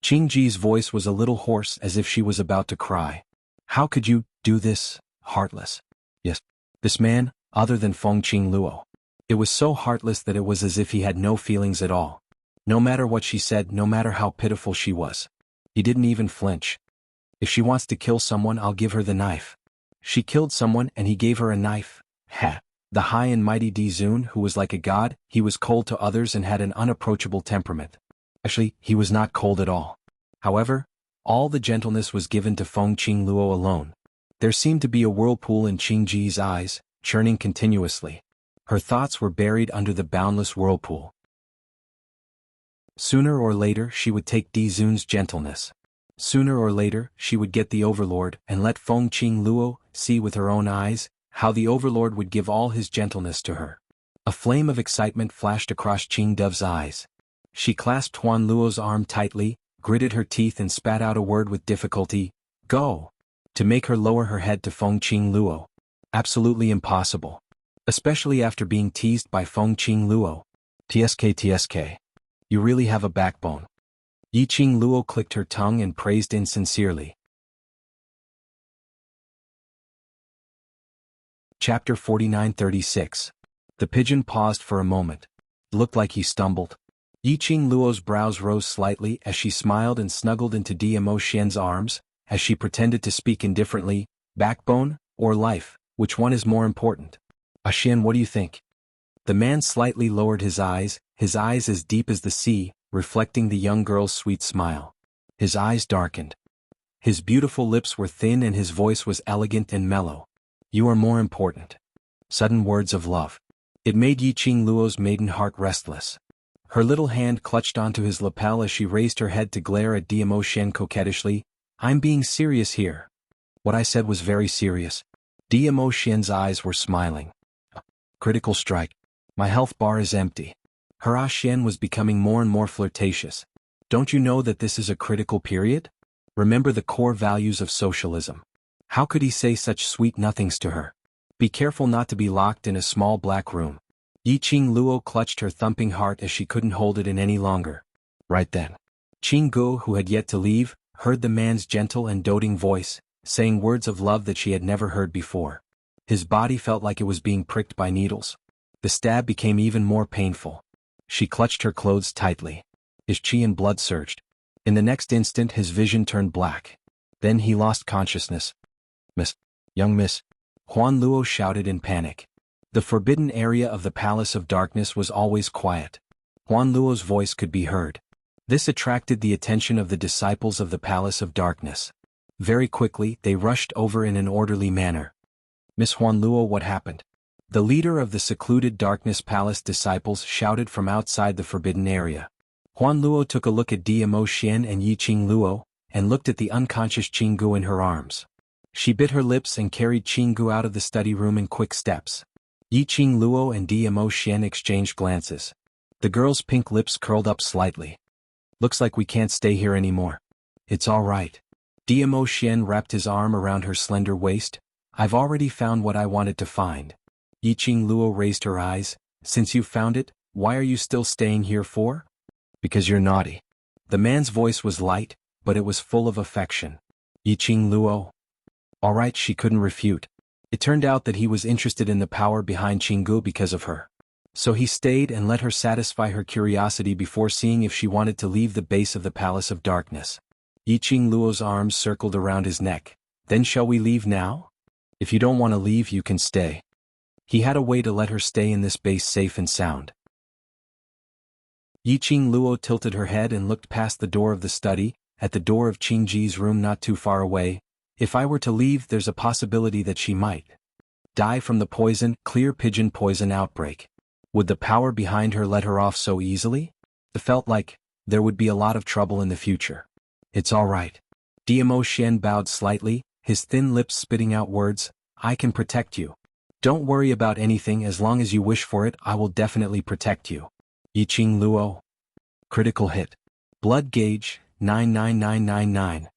S1: Qingji's voice was a little hoarse as if she was about to cry. "How could you do this, heartless?" Yes, this man, other than Feng Qing Luo. It was so heartless that it was as if he had no feelings at all. No matter what she said, no matter how pitiful she was, he didn't even flinch. "If she wants to kill someone, I'll give her the knife." She killed someone and he gave her a knife. Ha! The high and mighty Di Zun, who was like a god, he was cold to others and had an unapproachable temperament. Actually, he was not cold at all. However, all the gentleness was given to Feng Qing Luo alone. There seemed to be a whirlpool in Qingji's eyes, churning continuously. Her thoughts were buried under the boundless whirlpool. Sooner or later she would take Di Zun's gentleness. Sooner or later she would get the overlord and let Feng Qing Luo see with her own eyes how the overlord would give all his gentleness to her. A flame of excitement flashed across Qing Dove's eyes. She clasped Huan Luo's arm tightly, gritted her teeth and spat out a word with difficulty. "Go!" To make her lower her head to Feng Qing Luo. Absolutely impossible. Especially after being teased by Feng Qing Luo. TSK. You really have a backbone. Yiqing Luo clicked her tongue and praised insincerely. Chapter 49-36. The pigeon paused for a moment. It looked like he stumbled. Yiqing Luo's brows rose slightly as she smiled and snuggled into Dmo Xian's arms, as she pretended to speak indifferently. Backbone, or life, which one is more important? Xian, what do you think? The man slightly lowered his eyes as deep as the sea, reflecting the young girl's sweet smile. His eyes darkened. His beautiful lips were thin and his voice was elegant and mellow. You are more important. Sudden words of love. It made Yiqing Luo's maiden heart restless. Her little hand clutched onto his lapel as she raised her head to glare at Dmo Xian coquettishly. I'm being serious here. What I said was very serious. Dmo Xian's eyes were smiling. Critical strike. My health bar is empty. Her Xian was becoming more and more flirtatious. Don't you know that this is a critical period? Remember the core values of socialism. How could he say such sweet nothings to her? Be careful not to be locked in a small black room. Yiqing Luo clutched her thumping heart as she couldn't hold it in any longer. Right then, Qing Guo, who had yet to leave, heard the man's gentle and doting voice, saying words of love that she had never heard before. His body felt like it was being pricked by needles. The stab became even more painful. She clutched her clothes tightly. His qi and blood surged. In the next instant his vision turned black. Then he lost consciousness. Young miss. Huan Luo shouted in panic. The forbidden area of the Palace of Darkness was always quiet. Huan Luo's voice could be heard. This attracted the attention of the disciples of the Palace of Darkness. Very quickly, they rushed over in an orderly manner. Miss Huan Luo, what happened? The leader of the secluded Darkness Palace disciples shouted from outside the forbidden area. Huan Luo took a look at Dmo Xian and Yiqing Luo, and looked at the unconscious Qing Gu in her arms. She bit her lips and carried Qing Gu out of the study room in quick steps. Yiqing Luo and Dmo Xian exchanged glances. The girl's pink lips curled up slightly. Looks like we can't stay here anymore. It's all right. Dmo Xian wrapped his arm around her slender waist. I've already found what I wanted to find. Yiqing Luo raised her eyes. Since you found it, why are you still staying here for? Because you're naughty. The man's voice was light, but it was full of affection. Yiqing Luo. All right, she couldn't refute. It turned out that he was interested in the power behind Qinggu because of her. So he stayed and let her satisfy her curiosity before seeing if she wanted to leave the base of the Palace of Darkness. Yiqing Luo's arms circled around his neck. Then shall we leave now? If you don't want to leave, you can stay. He had a way to let her stay in this base safe and sound. Yiqing Luo tilted her head and looked past the door of the study, at the door of Qingji's room not too far away. If I were to leave, there's a possibility that she might die from the clear pigeon poison outbreak. Would the power behind her let her off so easily? It felt like there would be a lot of trouble in the future. It's all right. Dmo Xian bowed slightly, his thin lips spitting out words. I can protect you. Don't worry about anything. As long as you wish for it, I will definitely protect you. Yiqing Luo. Critical hit. Blood gauge, 99999.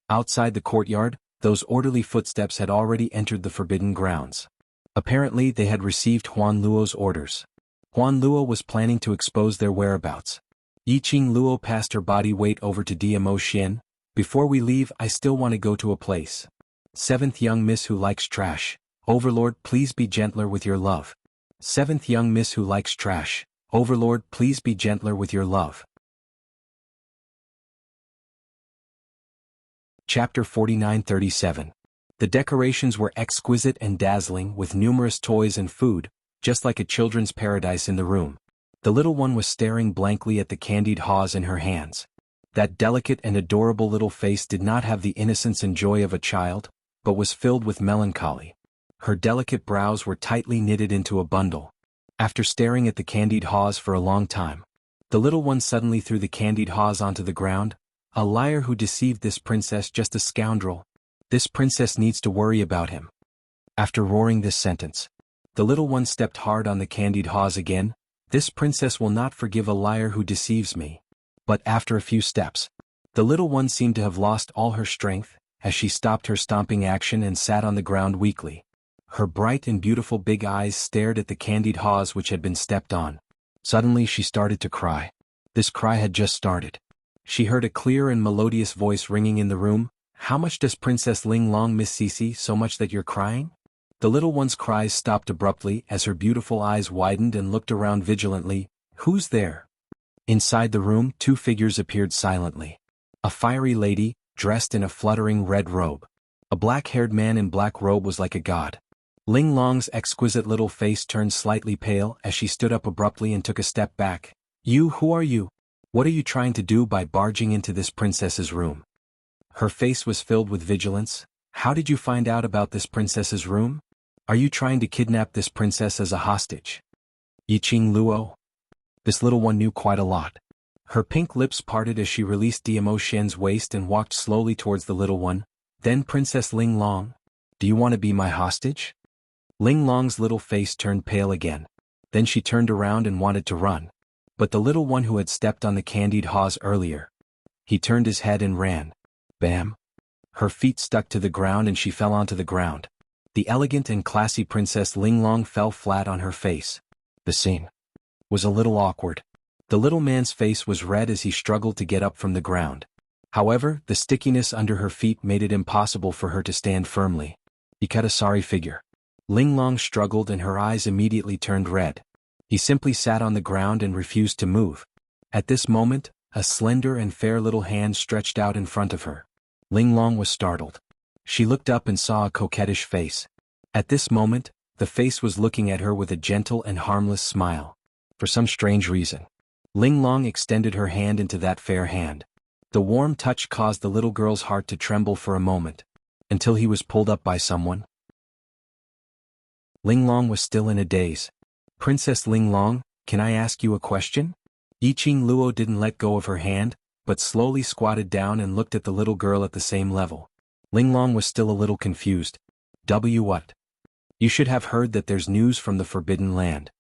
S1: Outside the courtyard, those orderly footsteps had already entered the forbidden grounds. Apparently they had received Huan Luo's orders. Huan Luo was planning to expose their whereabouts. Yiqing Luo passed her body weight over to Dmo Xian. Before we leave, I still want to go to a place. Seventh young miss who likes trash. Overlord, please be gentler with your love. Seventh young miss who likes trash. Overlord, please be gentler with your love. Chapter 49-37. The decorations were exquisite and dazzling with numerous toys and food, just like a children's paradise in the room. The little one was staring blankly at the candied haws in her hands. That delicate and adorable little face did not have the innocence and joy of a child, but was filled with melancholy. Her delicate brows were tightly knitted into a bundle. After staring at the candied haws for a long time, the little one suddenly threw the candied haws onto the ground. A liar who deceived this princess, just a scoundrel. This princess needs to worry about him. After roaring this sentence, the little one stepped hard on the candied haws again. This princess will not forgive a liar who deceives me. But after a few steps, the little one seemed to have lost all her strength, as she stopped her stomping action and sat on the ground weakly. Her bright and beautiful big eyes stared at the candied haws which had been stepped on. Suddenly she started to cry. This cry had just started. She heard a clear and melodious voice ringing in the room. How much does Princess Ling Long miss Cici, so much that you're crying? The little one's cries stopped abruptly as her beautiful eyes widened and looked around vigilantly. Who's there? Inside the room, two figures appeared silently. A fiery lady, dressed in a fluttering red robe. A black-haired man in black robe was like a god. Ling Long's exquisite little face turned slightly pale as she stood up abruptly and took a step back. Who are you? What are you trying to do by barging into this princess's room? Her face was filled with vigilance. How did you find out about this princess's room? Are you trying to kidnap this princess as a hostage? Yiqing Luo? This little one knew quite a lot. Her pink lips parted as she released Dmo Shen's waist and walked slowly towards the little one. Then Princess Ling Long, do you want to be my hostage? Ling Long's little face turned pale again. Then she turned around and wanted to run. But the little one who had stepped on the candied haws earlier. He turned his head and ran. Bam! Her feet stuck to the ground and she fell onto the ground. The elegant and classy Princess Ling Long fell flat on her face. The scene was a little awkward. The little man's face was red as he struggled to get up from the ground. However, the stickiness under her feet made it impossible for her to stand firmly. He cut a sorry figure. Ling Long struggled and her eyes immediately turned red. He simply sat on the ground and refused to move. At this moment, a slender and fair little hand stretched out in front of her. Ling Long was startled. She looked up and saw a coquettish face. At this moment, the face was looking at her with a gentle and harmless smile. For some strange reason, Ling Long extended her hand into that fair hand. The warm touch caused the little girl's heart to tremble for a moment, until he was pulled up by someone. Ling Long was still in a daze. Princess Ling Long, can I ask you a question? Yiqing Luo didn't let go of her hand, but slowly squatted down and looked at the little girl at the same level. Ling Long was still a little confused. What? You should have heard that there's news from the Forbidden Land.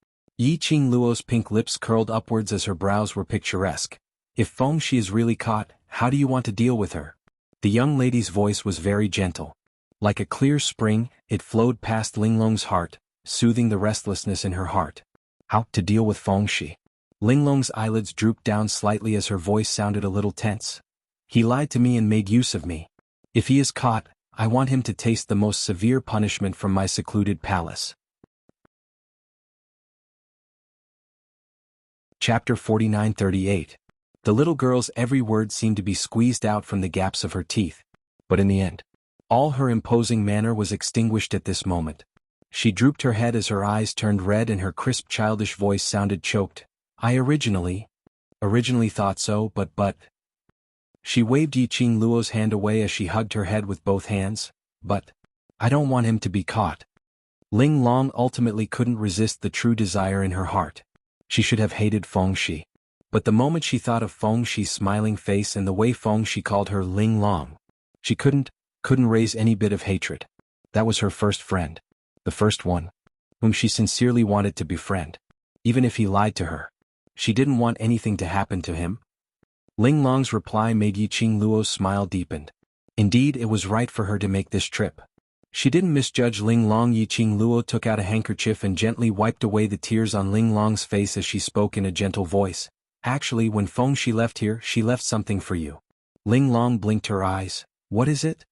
S1: Yiqing Luo's pink lips curled upwards as her brows were picturesque. If Fengxi is really caught, how do you want to deal with her? The young lady's voice was very gentle. Like a clear spring, it flowed past Ling Long's heart, soothing the restlessness in her heart. How to deal with Fengxi? Ling Long's eyelids drooped down slightly as her voice sounded a little tense. He lied to me and made use of me. If he is caught, I want him to taste the most severe punishment from my secluded palace. Chapter 49-38. The little girl's every word seemed to be squeezed out from the gaps of her teeth. But in the end, all her imposing manner was extinguished at this moment. She drooped her head as her eyes turned red and her crisp childish voice sounded choked. I originally thought so, but... She waved Yiqing Luo's hand away as she hugged her head with both hands. But I don't want him to be caught. Ling Long ultimately couldn't resist the true desire in her heart. She should have hated Fengxi. But the moment she thought of Fengxi's smiling face and the way Fengxi called her Ling Long, she couldn't raise any bit of hatred. That was her first friend. The first one, whom she sincerely wanted to befriend. Even if he lied to her, she didn't want anything to happen to him. Ling Long's reply made Yiqing Luo's smile deepened. Indeed, it was right for her to make this trip. She didn't misjudge Ling Long. Yiqing Luo took out a handkerchief and gently wiped away the tears on Ling Long's face as she spoke in a gentle voice. Actually, when Fengxi left here, she left something for you. Ling Long blinked her eyes. What is it?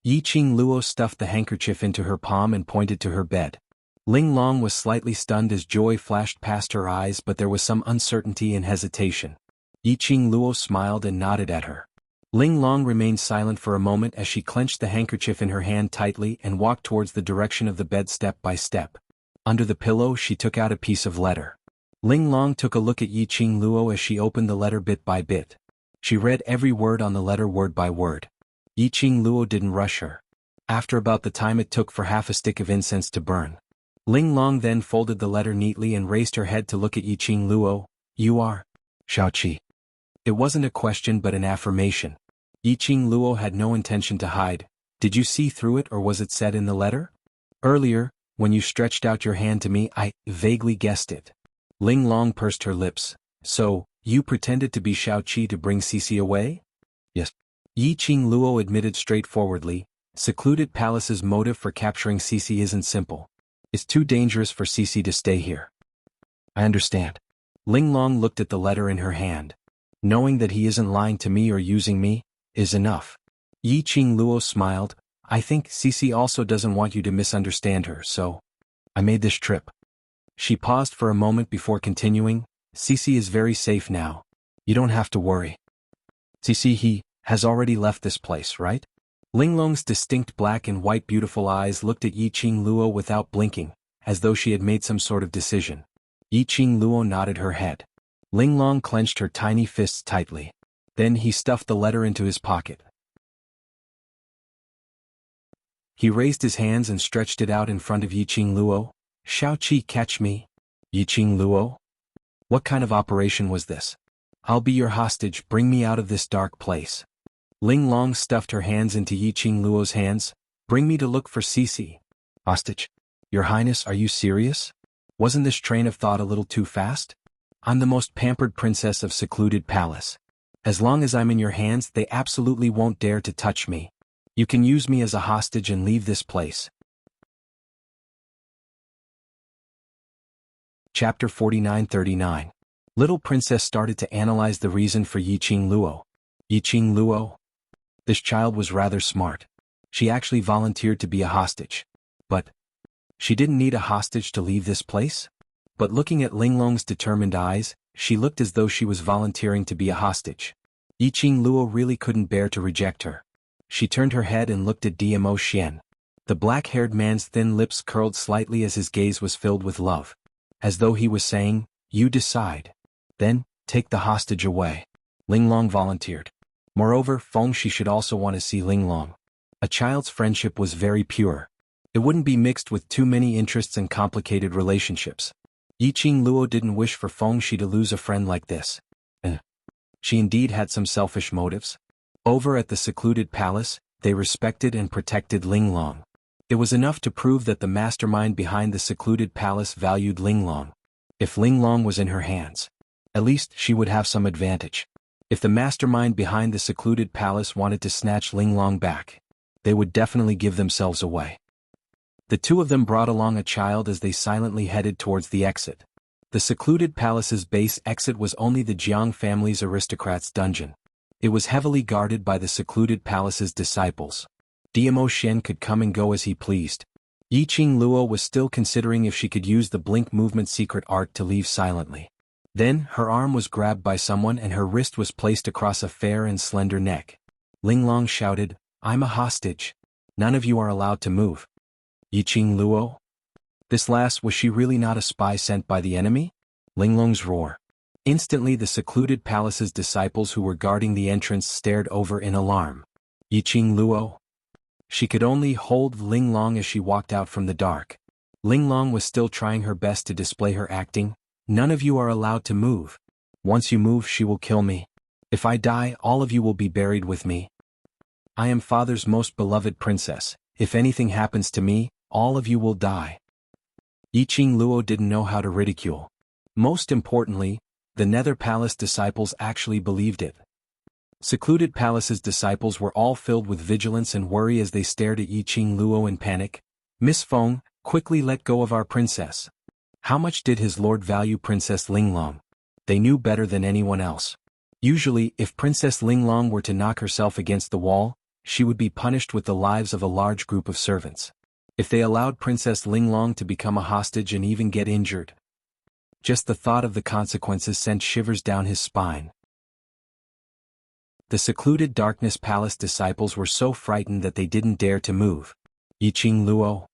S1: Yiqing Luo stuffed the handkerchief into her palm and pointed to her bed. Ling Long was slightly stunned as joy flashed past her eyes, but there was some uncertainty and hesitation. Yiqing Luo smiled and nodded at her. Ling Long remained silent for a moment as she clenched the handkerchief in her hand tightly and walked towards the direction of the bed step by step. Under the pillow she took out a piece of letter. Ling Long took a look at Yiqing Luo as she opened the letter bit by bit. She read every word on the letter word by word. Yiqing Luo didn't rush her. After about the time it took for half a stick of incense to burn. Ling Long then folded the letter neatly and raised her head to look at Yiqing Luo. You are Shaoqi. It wasn't a question but an affirmation. Yiqing Luo had no intention to hide. Did you see through it or was it said in the letter? Earlier, when you stretched out your hand to me, I vaguely guessed it. Ling Long pursed her lips. So, you pretended to be Shaoqi to bring Cici away? Yes. Yiqing Luo admitted straightforwardly. Secluded Palace's motive for capturing Cici isn't simple. It's too dangerous for Cici to stay here. I understand. Ling Long looked at the letter in her hand. Knowing that he isn't lying to me or using me is enough. Yi Qingluo smiled. I think Cici also doesn't want you to misunderstand her, so I made this trip. She paused for a moment before continuing. Cici is very safe now. You don't have to worry. Cici, he has already left this place, right? Linglong's distinct black and white beautiful eyes looked at Yi Qingluo without blinking, as though she had made some sort of decision. Yi Qingluo nodded her head. Linglong clenched her tiny fists tightly. Then he stuffed the letter into his pocket. He raised his hands and stretched it out in front of Yi Qingluo. Xiaoqi, catch me. Yi Qingluo? What kind of operation was this? I'll be your hostage, bring me out of this dark place. Linglong stuffed her hands into Yi Qingluo's hands. Bring me to look for Cici. Hostage? Your Highness, are you serious? Wasn't this train of thought a little too fast? I'm the most pampered princess of secluded palace. As long as I'm in your hands, they absolutely won't dare to touch me. You can use me as a hostage and leave this place. Chapter 49-39. Little Princess started to analyze the reason for Yi Qingluo. Yi Qingluo? This child was rather smart. She actually volunteered to be a hostage. But she didn't need a hostage to leave this place? But looking at Linglong's determined eyes, she looked as though she was volunteering to be a hostage. Yi Qingluo really couldn't bear to reject her. She turned her head and looked at Dmo Xian. The black-haired man's thin lips curled slightly as his gaze was filled with love. As though he was saying, you decide. Then, take the hostage away. Linglong volunteered. Moreover, Fengxi should also want to see Linglong. A child's friendship was very pure. It wouldn't be mixed with too many interests and complicated relationships. Yi Qingluo didn't wish for Fengxi to lose a friend like this. She indeed had some selfish motives. Over at the secluded palace, they respected and protected Linglong. It was enough to prove that the mastermind behind the secluded palace valued Linglong. If Linglong was in her hands, at least she would have some advantage. If the mastermind behind the secluded palace wanted to snatch Linglong back, they would definitely give themselves away. The two of them brought along a child as they silently headed towards the exit. The secluded palace's base exit was only the Jiang family's aristocrats' dungeon. It was heavily guarded by the secluded palace's disciples. Dmo Xian could come and go as he pleased. Yi Qingluo was still considering if she could use the blink movement secret art to leave silently. Then, her arm was grabbed by someone and her wrist was placed across a fair and slender neck. Linglong shouted, I'm a hostage. None of you are allowed to move. Yi Qingluo? This lass, was she really not a spy sent by the enemy? Linglong's roar. Instantly the secluded palace's disciples who were guarding the entrance stared over in alarm. Yi Qingluo? She could only hold Linglong as she walked out from the dark. Linglong was still trying her best to display her acting. None of you are allowed to move. Once you move, she will kill me. If I die, all of you will be buried with me. I am father's most beloved princess. If anything happens to me, all of you will die. Yi Qingluo didn't know how to ridicule. Most importantly, the Nether Palace disciples actually believed it. Secluded Palace's disciples were all filled with vigilance and worry as they stared at Yi Qingluo in panic. Miss Feng, quickly let go of our princess. How much did his lord value Princess Linglong? They knew better than anyone else. Usually, if Princess Linglong were to knock herself against the wall, she would be punished with the lives of a large group of servants. If they allowed Princess Linglong to become a hostage and even get injured, just the thought of the consequences sent shivers down his spine. The secluded Darkness Palace disciples were so frightened that they didn't dare to move. Yi Qingluo?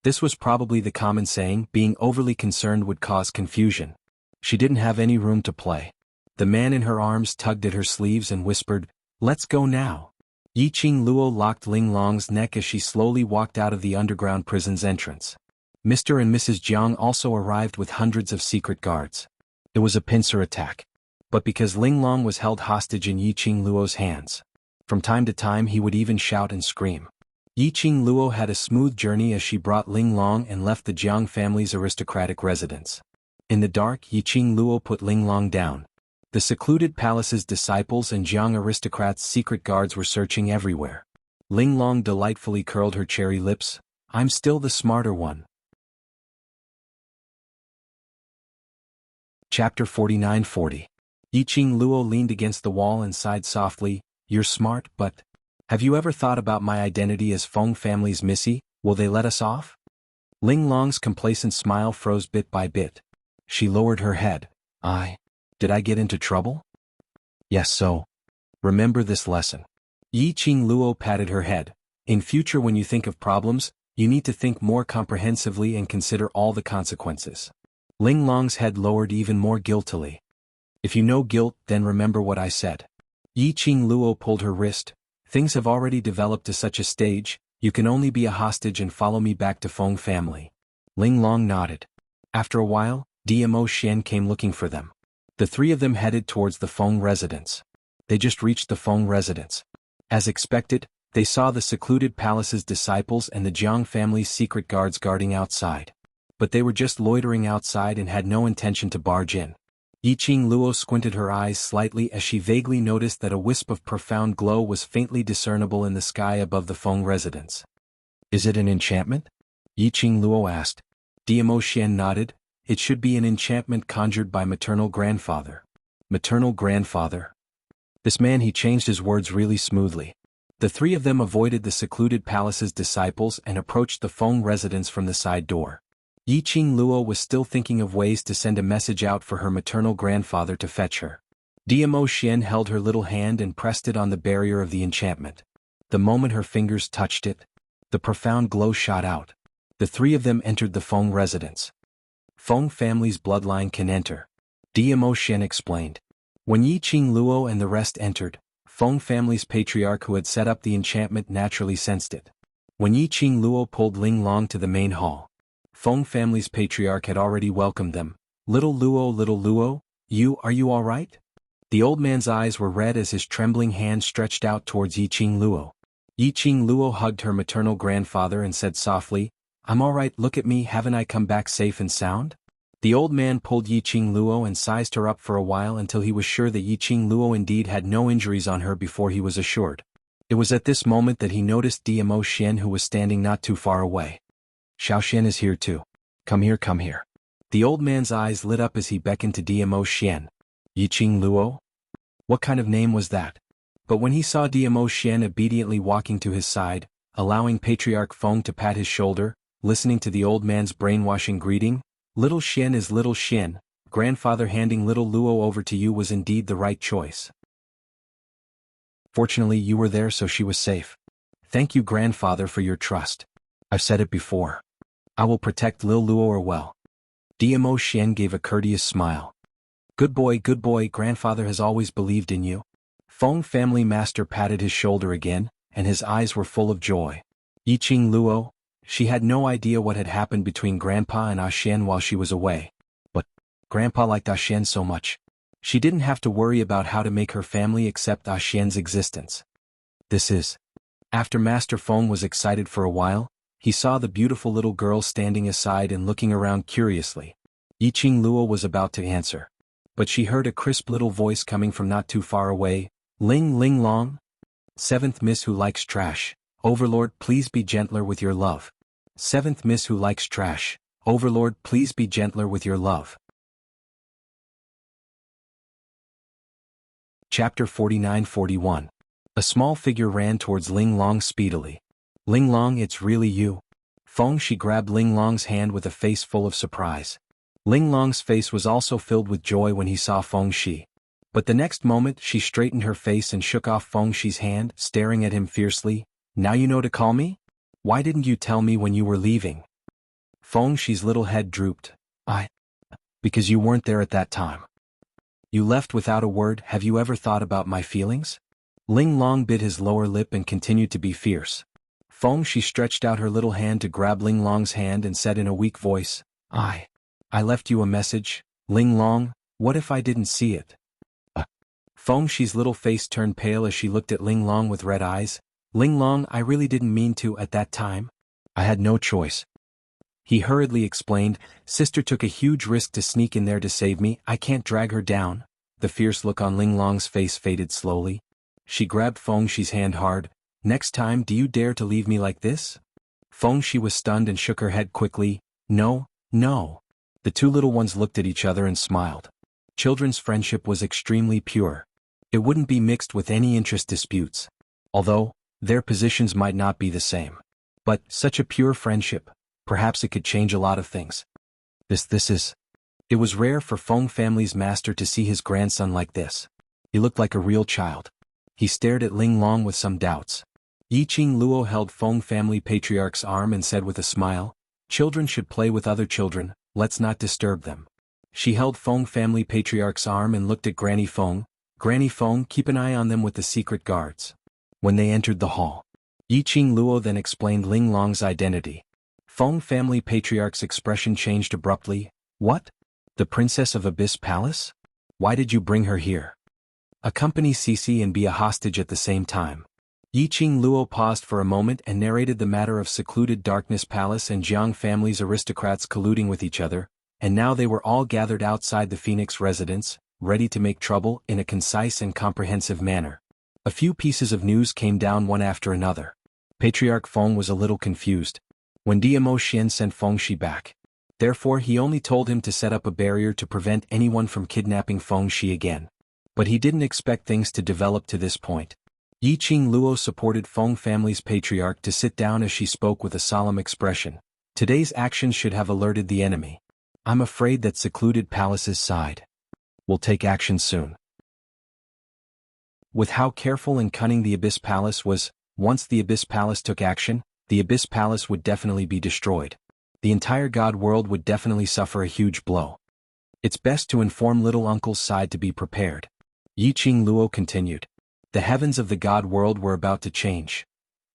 S1: This was probably the common saying, being overly concerned would cause confusion. She didn't have any room to play. The man in her arms tugged at her sleeves and whispered, let's go now. Yi Qingluo locked Linglong's neck as she slowly walked out of the underground prison's entrance. Mr. and Mrs. Jiang also arrived with hundreds of secret guards. It was a pincer attack. But because Linglong was held hostage in Yi Qingluo's hands, from time to time he would even shout and scream. Yi Qingluo had a smooth journey as she brought Linglong and left the Jiang family's aristocratic residence. In the dark, Yi Qingluo put Linglong down. The secluded palace's disciples and Jiang aristocrats' secret guards were searching everywhere. Linglong delightfully curled her cherry lips. I'm still the smarter one. Chapter 49-40. Yiqing Luo leaned against the wall and sighed softly, "You're smart, but have you ever thought about my identity as Feng family's Missy? Will they let us off?" Ling Long's complacent smile froze bit by bit. She lowered her head. Did I get into trouble?" "Yes, so. Remember this lesson." Yiqing Luo patted her head. "In future when you think of problems, you need to think more comprehensively and consider all the consequences." Ling Long's head lowered even more guiltily. "If you know guilt, then remember what I said." Yiqing Luo pulled her wrist. "Things have already developed to such a stage, you can only be a hostage and follow me back to Feng family." Ling Long nodded. After a while, DMO Xian came looking for them. The three of them headed towards the Feng residence. They just reached the Feng residence. As expected, they saw the secluded palace's disciples and the Jiang family's secret guards guarding outside. But they were just loitering outside and had no intention to barge in. Yiqing Luo squinted her eyes slightly as she vaguely noticed that a wisp of profound glow was faintly discernible in the sky above the Feng residence. "Is it an enchantment?" Yiqing Luo asked. DMO Xian nodded. "It should be an enchantment conjured by maternal grandfather." Maternal grandfather? This man, he changed his words really smoothly. The three of them avoided the secluded palace's disciples and approached the Feng residence from the side door. Yiqing Luo was still thinking of ways to send a message out for her maternal grandfather to fetch her. DMO Xian held her little hand and pressed it on the barrier of the enchantment. The moment her fingers touched it, the profound glow shot out. The three of them entered the Feng residence. "Feng family's bloodline can enter," DMO Xian explained. When Yiqing Luo and the rest entered, Feng family's patriarch who had set up the enchantment naturally sensed it. When Yiqing Luo pulled Ling Long to the main hall, Feng family's patriarch had already welcomed them. Little Luo, are you all right?" The old man's eyes were red as his trembling hand stretched out towards Yiqing Luo. Yiqing Luo hugged her maternal grandfather and said softly, "I'm all right, look at me, haven't I come back safe and sound?" The old man pulled Yiqing Luo and sized her up for a while until he was sure that Yiqing Luo indeed had no injuries on her before he was assured. It was at this moment that he noticed DMO Xian who was standing not too far away. "Xiao Xian is here too. Come here, come here." The old man's eyes lit up as he beckoned to DMO Xian. "Yiqing Luo? What kind of name was that?" But when he saw DMO Xian obediently walking to his side, allowing Patriarch Feng to pat his shoulder, listening to the old man's brainwashing greeting, "Little Xian is little Xian, grandfather handing little Luo over to you was indeed the right choice. Fortunately you were there so she was safe. Thank you grandfather for your trust. I've said it before. I will protect Lil Luo well." DMO Xian gave a courteous smile. Good boy, grandfather has always believed in you." Feng family master patted his shoulder again, and his eyes were full of joy. Yiqing Luo, she had no idea what had happened between Grandpa and Xian while she was away. But Grandpa liked Xian so much. She didn't have to worry about how to make her family accept Xian's existence. After Master Feng was excited for a while, he saw the beautiful little girl standing aside and looking around curiously. Yiqing Luo was about to answer. But she heard a crisp little voice coming from not too far away. "Ling Long? Seventh Miss who likes trash. Overlord, please be gentler with your love. Seventh Miss who likes trash. Overlord, please be gentler with your love." Chapter 49-41. A small figure ran towards Ling Long speedily. "Ling Long, it's really you." Feng, she grabbed Ling Long's hand with a face full of surprise. Ling Long's face was also filled with joy when he saw Feng Shi. But the next moment she straightened her face and shook off Feng Shi's hand, staring at him fiercely. "Now you know to call me? Why didn't you tell me when you were leaving?" Feng Shi's little head drooped. Because you weren't there at that time. You left without a word. Have you ever thought about my feelings?" Ling Long bit his lower lip and continued to be fierce. Feng Shi stretched out her little hand to grab Ling Long's hand and said in a weak voice, I left you a message, Ling Long, what if I didn't see it?" Feng Shi's little face turned pale as she looked at Ling Long with red eyes. "Ling Long, I really didn't mean to at that time. I had no choice." He hurriedly explained, "Sister took a huge risk to sneak in there to save me. I can't drag her down." The fierce look on Ling Long's face faded slowly. She grabbed Feng Shi's hand hard. "Next time, do you dare to leave me like this?" Feng Shi was stunned and shook her head quickly. No. The two little ones looked at each other and smiled. Children's friendship was extremely pure. It wouldn't be mixed with any interest disputes. Although, their positions might not be the same. But, such a pure friendship, perhaps it could change a lot of things. It was rare for Feng family's master to see his grandson like this. He looked like a real child. He stared at Ling Long with some doubts. Yiqing Luo held Feng family patriarch's arm and said with a smile, "Children should play with other children, let's not disturb them." She held Feng family patriarch's arm and looked at Granny Feng. "Granny Feng, keep an eye on them with the secret guards." When they entered the hall, Yiqing Luo then explained Ling Long's identity. Feng family patriarch's expression changed abruptly. "What? The Princess of Abyss Palace? Why did you bring her here? Accompany Cece and be a hostage at the same time." Yiqing Luo paused for a moment and narrated the matter of secluded Darkness Palace and Jiang family's aristocrats colluding with each other, and now they were all gathered outside the Phoenix residence, ready to make trouble in a concise and comprehensive manner. A few pieces of news came down one after another. Patriarch Feng was a little confused. When Diamo Xian sent Feng Shi back. Therefore he only told him to set up a barrier to prevent anyone from kidnapping Feng Shi again. But he didn't expect things to develop to this point. Yiqing Luo supported Feng family's patriarch to sit down as she spoke with a solemn expression. "Today's actions should have alerted the enemy. I'm afraid that secluded palace's side will take action soon." With how careful and cunning the Abyss Palace was, once the Abyss Palace took action, the Abyss Palace would definitely be destroyed. The entire God world would definitely suffer a huge blow. It's best to inform little uncle's side to be prepared. Yiqing Luo continued. The heavens of the God world were about to change.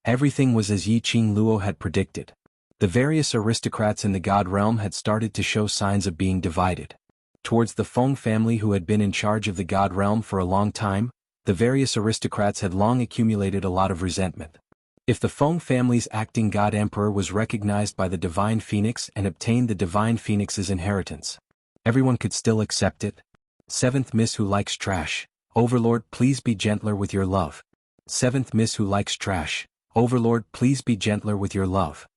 S1: Everything was as Yiqing Luo had predicted. The various aristocrats in the God realm had started to show signs of being divided. Towards the Feng family who had been in charge of the God realm for a long time, the various aristocrats had long accumulated a lot of resentment. If the Feng family's acting God Emperor was recognized by the Divine Phoenix and obtained the Divine Phoenix's inheritance, everyone could still accept it. Seventh Miss who likes trash. Overlord, please be gentler with your love. Seventh Miss who likes trash. Overlord, please be gentler with your love.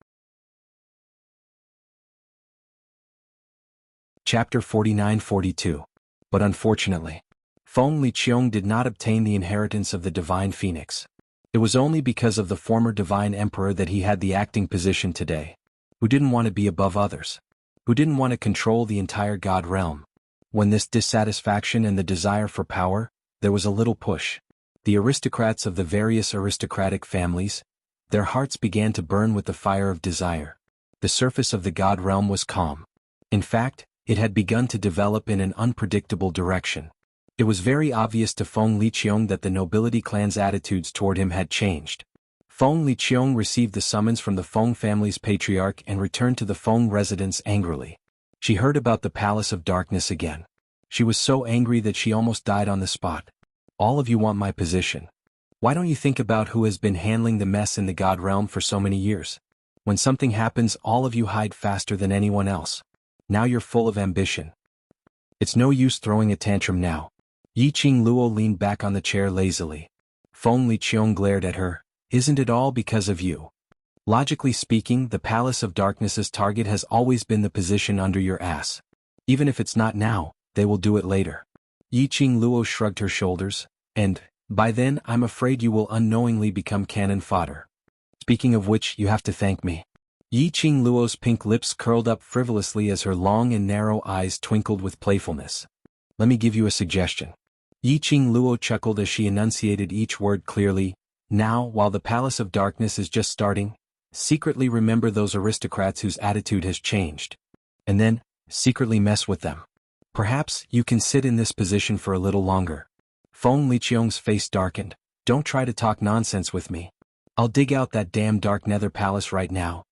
S1: Chapter 49-42. But unfortunately, Feng Liqiong did not obtain the inheritance of the Divine Phoenix. It was only because of the former Divine Emperor that he had the acting position today, who didn't want to be above others, who didn't want to control the entire God realm. When this dissatisfaction and the desire for power, there was a little push. The aristocrats of the various aristocratic families, their hearts began to burn with the fire of desire. The surface of the God realm was calm. In fact, it had begun to develop in an unpredictable direction. It was very obvious to Feng Liqiong that the nobility clan's attitudes toward him had changed. Feng Liqiong received the summons from the Feng family's patriarch and returned to the Feng residence angrily. She heard about the Palace of Darkness again. She was so angry that she almost died on the spot. "All of you want my position. Why don't you think about who has been handling the mess in the God realm for so many years? When something happens, all of you hide faster than anyone else. Now you're full of ambition. It's no use throwing a tantrum now." Yiqing Luo leaned back on the chair lazily. Feng Liqiong glared at her. "Isn't it all because of you? Logically speaking, the Palace of Darkness's target has always been the position under your ass. Even if it's not now, they will do it later." Yiqing Luo shrugged her shoulders, "And, by then I'm afraid you will unknowingly become cannon fodder. Speaking of which, you have to thank me." Yiqing Luo's pink lips curled up frivolously as her long and narrow eyes twinkled with playfulness. "Let me give you a suggestion." Yiqing Luo chuckled as she enunciated each word clearly. "Now, while the Palace of Darkness is just starting, secretly remember those aristocrats whose attitude has changed. And then, secretly mess with them. Perhaps you can sit in this position for a little longer." Feng Liqiong's face darkened. "Don't try to talk nonsense with me. I'll dig out that damn dark nether palace right now.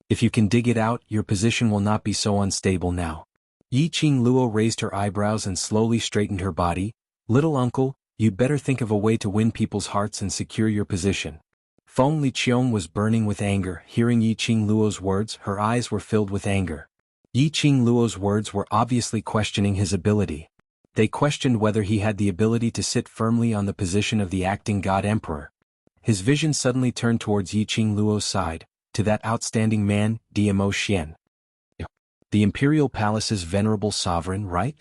S1: If you can dig it out, your position will not be so unstable now." Yiqing Luo raised her eyebrows and slowly straightened her body. "Little uncle, you'd better think of a way to win people's hearts and secure your position." Feng Liqiong was burning with anger. Hearing Yiqing Luo's words, her eyes were filled with anger. Yiqing Luo's words were obviously questioning his ability. They questioned whether he had the ability to sit firmly on the position of the acting God Emperor. His vision suddenly turned towards Yiqing Luo's side, to that outstanding man, Diamo Xian. The Imperial Palace's venerable sovereign, right?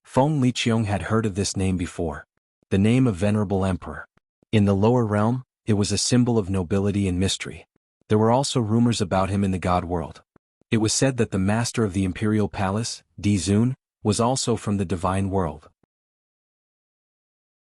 S1: Feng Liqiong had heard of this name before. The name of Venerable Emperor. In the lower realm, it was a symbol of nobility and mystery. There were also rumors about him in the god world. It was said that the master of the imperial palace, Di Zun, was also from the divine world.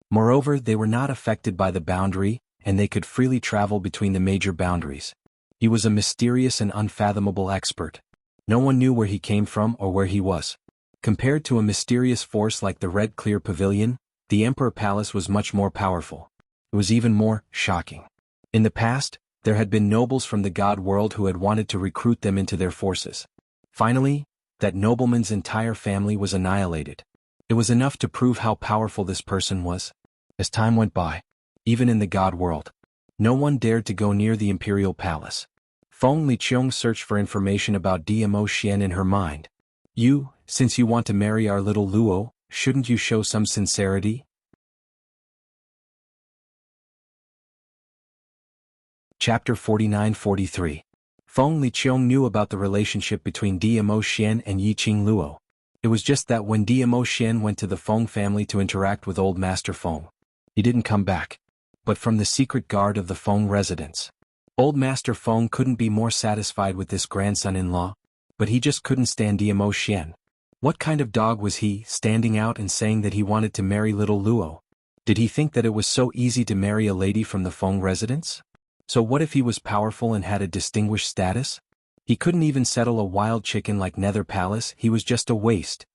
S1: Moreover, they were not affected by the boundary, and they could freely travel between the major boundaries. He was a mysterious and unfathomable expert. No one knew where he came from or where he was. Compared to a mysterious force like the Red Clear Pavilion, the Emperor Palace was much more powerful. It was even more shocking. In the past, there had been nobles from the god world who had wanted to recruit them into their forces. Finally, that nobleman's entire family was annihilated. It was enough to prove how powerful this person was. As time went by, even in the god world, no one dared to go near the imperial palace. Feng Liqiong searched for information about Dmo Xian in her mind. Since you want to marry our little Luo, shouldn't you show some sincerity? Chapter 49-43. Feng Liqiong knew about the relationship between Dmo Xian and Yiqing Luo. It was just that when Dmo Xian went to the Feng family to interact with old Master Feng, he didn't come back, but from the secret guard of the Feng residence. Old Master Feng couldn't be more satisfied with this grandson-in-law, but he just couldn't stand Dmo Xian. What kind of dog was he, standing out and saying that he wanted to marry little Luo? Did he think that it was so easy to marry a lady from the Feng residence? So what if he was powerful and had a distinguished status? He couldn't even settle a wild chicken like Nether Palace, he was just a waste.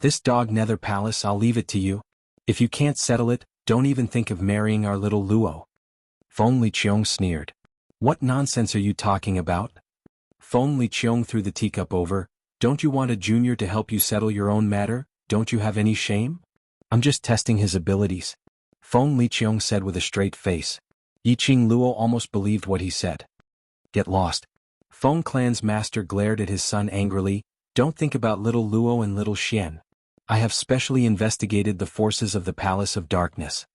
S1: This dog Nether Palace, I'll leave it to you. If you can't settle it, don't even think of marrying our little Luo. Feng Liqiong sneered. What nonsense are you talking about? Feng Liqiong threw the teacup over. Don't you want a junior to help you settle your own matter? Don't you have any shame? I'm just testing his abilities. Feng Liqiong said with a straight face. Yiqing Luo almost believed what he said. Get lost. Feng Clan's master glared at his son angrily. Don't think about little Luo and little Xian. I have specially investigated the forces of the Palace of Darkness.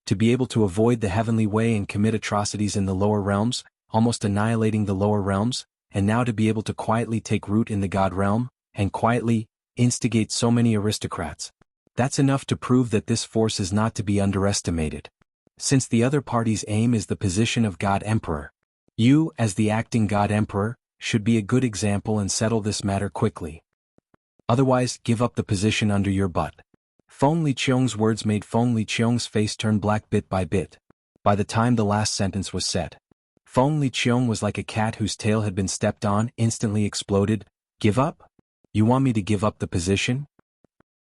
S1: To be able to avoid the heavenly way and commit atrocities in the lower realms, almost annihilating the lower realms, and now to be able to quietly take root in the god realm, and quietly instigate so many aristocrats. That's enough to prove that this force is not to be underestimated. Since the other party's aim is the position of God Emperor, you, as the acting God Emperor, should be a good example and settle this matter quickly. Otherwise, give up the position under your butt. Feng Liqiong's words made Feng Liqiong's face turn black bit by bit. By the time the last sentence was said, Feng Liqiong was like a cat whose tail had been stepped on, instantly exploded. Give up? You want me to give up the position?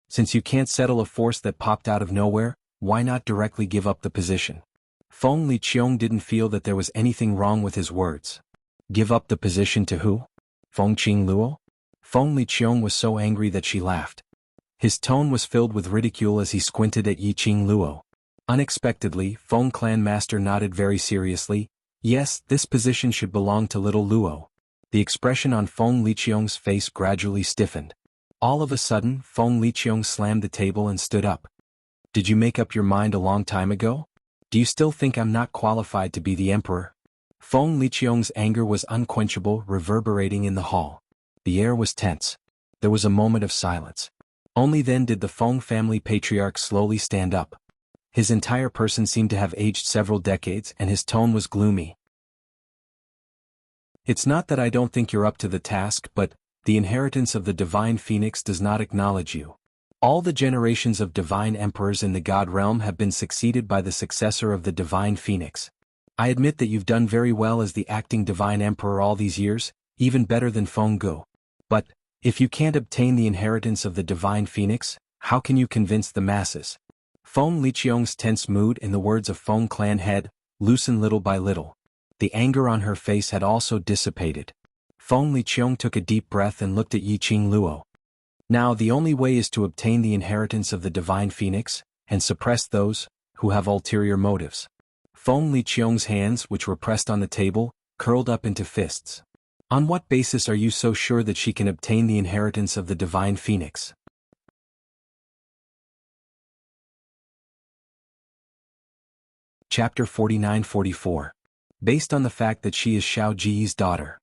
S1: Since you can't settle a force that popped out of nowhere, why not directly give up the position? Feng Liqiong didn't feel that there was anything wrong with his words. Give up the position to who? Feng Qing Luo? Feng Liqiong was so angry that she laughed. His tone was filled with ridicule as he squinted at Yiqing Luo. Unexpectedly, Feng Clan Master nodded very seriously. Yes, this position should belong to little Luo. The expression on Feng Liqiong's face gradually stiffened. All of a sudden, Feng Liqiong slammed the table and stood up. Did you make up your mind a long time ago? Do you still think I'm not qualified to be the emperor? Feng Liqiong's anger was unquenchable, reverberating in the hall. The air was tense. There was a moment of silence. Only then did the Feng family patriarch slowly stand up. His entire person seemed to have aged several decades and his tone was gloomy. It's not that I don't think you're up to the task, but the inheritance of the divine phoenix does not acknowledge you. All the generations of divine emperors in the god realm have been succeeded by the successor of the divine phoenix. I admit that you've done very well as the acting divine emperor all these years, even better than Feng Gu. But, if you can't obtain the inheritance of the divine phoenix, how can you convince the masses? Feng Liqiong's tense mood and the words of Feng Clan had loosened little by little. The anger on her face had also dissipated. Feng Liqiong took a deep breath and looked at Yiqing Luo. Now the only way is to obtain the inheritance of the divine phoenix, and suppress those who have ulterior motives. Feng Liqiong's hands, which were pressed on the table, curled up into fists. On what basis are you so sure that she can obtain the inheritance of the divine phoenix? Chapter 49-44. Based on the fact that she is Xiao Ji's daughter.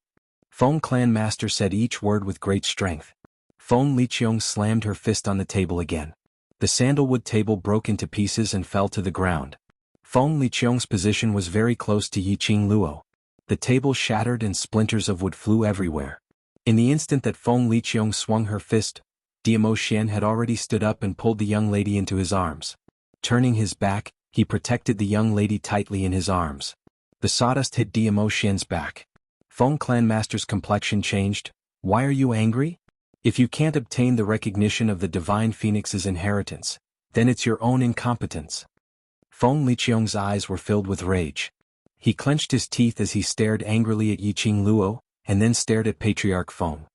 S1: Feng Clan Master said each word with great strength. Feng Liqiong slammed her fist on the table again. The sandalwood table broke into pieces and fell to the ground. Feng Liqiong's position was very close to Yiqing Luo. The table shattered and splinters of wood flew everywhere. In the instant that Feng Liqiong swung her fist, Diamo Xian had already stood up and pulled the young lady into his arms. Turning his back, he protected the young lady tightly in his arms. The sawdust hit Diamo Xian's back. Feng Clan Master's complexion changed. Why are you angry? If you can't obtain the recognition of the Divine Phoenix's inheritance, then it's your own incompetence. Feng Liqiong's eyes were filled with rage. He clenched his teeth as he stared angrily at Yiqing Luo, and then stared at Patriarch Feng.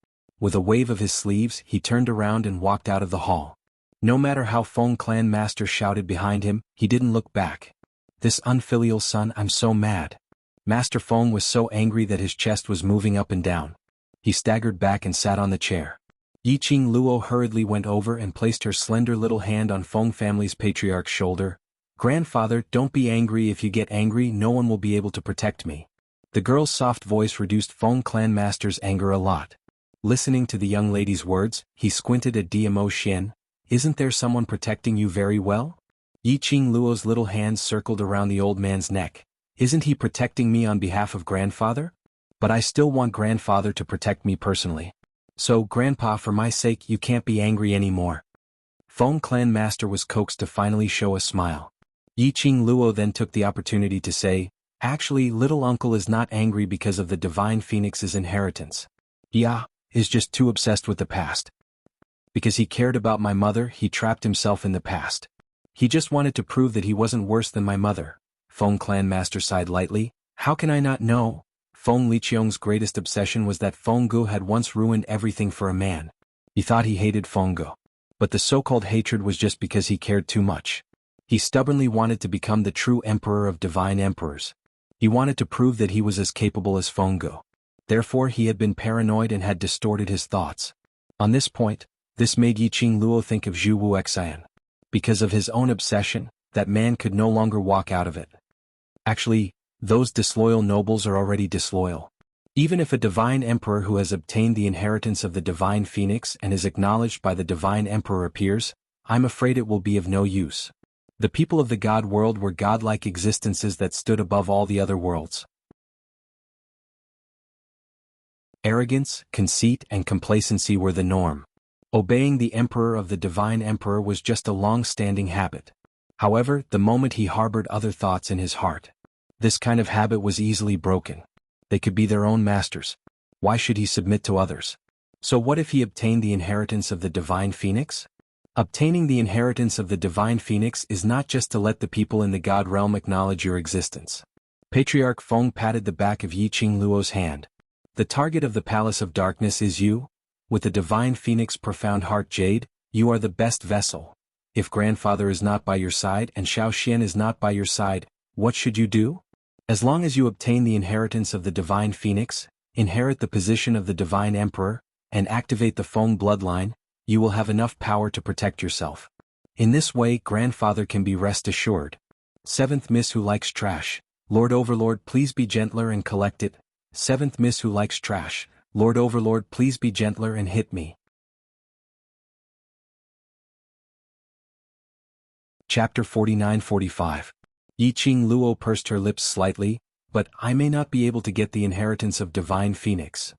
S1: With a wave of his sleeves, he turned around and walked out of the hall. No matter how Feng Clan Master shouted behind him, he didn't look back. This unfilial son, I'm so mad. Master Feng was so angry that his chest was moving up and down. He staggered back and sat on the chair. Yiqing Luo hurriedly went over and placed her slender little hand on Feng family's patriarch's shoulder. Grandfather, don't be angry. If you get angry, no one will be able to protect me. The girl's soft voice reduced Feng Clan Master's anger a lot. Listening to the young lady's words, he squinted at Diamo Xian. Isn't there someone protecting you very well? Yiqing Luo's little hands circled around the old man's neck. Isn't he protecting me on behalf of grandfather? But I still want grandfather to protect me personally. So, Grandpa, for my sake, you can't be angry anymore. Feng Clan Master was coaxed to finally show a smile. Yiqing Luo then took the opportunity to say, actually, little uncle is not angry because of the Divine Phoenix's inheritance. Is just too obsessed with the past. Because he cared about my mother, he trapped himself in the past. He just wanted to prove that he wasn't worse than my mother. Feng Clan Master sighed lightly. How can I not know? Feng Liqiong's greatest obsession was that Feng Gu had once ruined everything for a man. He thought he hated Feng Gu. But the so-called hatred was just because he cared too much. He stubbornly wanted to become the true emperor of divine emperors. He wanted to prove that he was as capable as Feng Gu. Therefore he had been paranoid and had distorted his thoughts. On this point, this made Yiqing Luo think of Zhu Wuxian. Because of his own obsession, that man could no longer walk out of it. Actually, those disloyal nobles are already disloyal. Even if a divine emperor who has obtained the inheritance of the divine phoenix and is acknowledged by the divine emperor appears, I'm afraid it will be of no use. The people of the god world were godlike existences that stood above all the other worlds. Arrogance, conceit, and complacency were the norm. Obeying the emperor of the divine emperor was just a long-standing habit. However, the moment he harbored other thoughts in his heart, this kind of habit was easily broken. They could be their own masters. Why should he submit to others? So what if he obtained the inheritance of the divine phoenix? Obtaining the inheritance of the divine phoenix is not just to let the people in the god realm acknowledge your existence. Patriarch Feng patted the back of Yiqing Luo's hand. The target of the Palace of Darkness is you. With the divine phoenix profound heart jade, you are the best vessel. If grandfather is not by your side and Xiao Xian is not by your side, what should you do? As long as you obtain the inheritance of the divine phoenix, inherit the position of the divine emperor, and activate the Feng bloodline, you will have enough power to protect yourself. In this way, grandfather can be rest assured. 7th Miss Who Likes Trash. Lord Overlord, please be gentler and collect it. 7th Miss Who Likes Trash. Lord Overlord, please be gentler and hit me. Chapter 49-45. Yiqing Luo pursed her lips slightly, but I may not be able to get the inheritance of divine phoenix.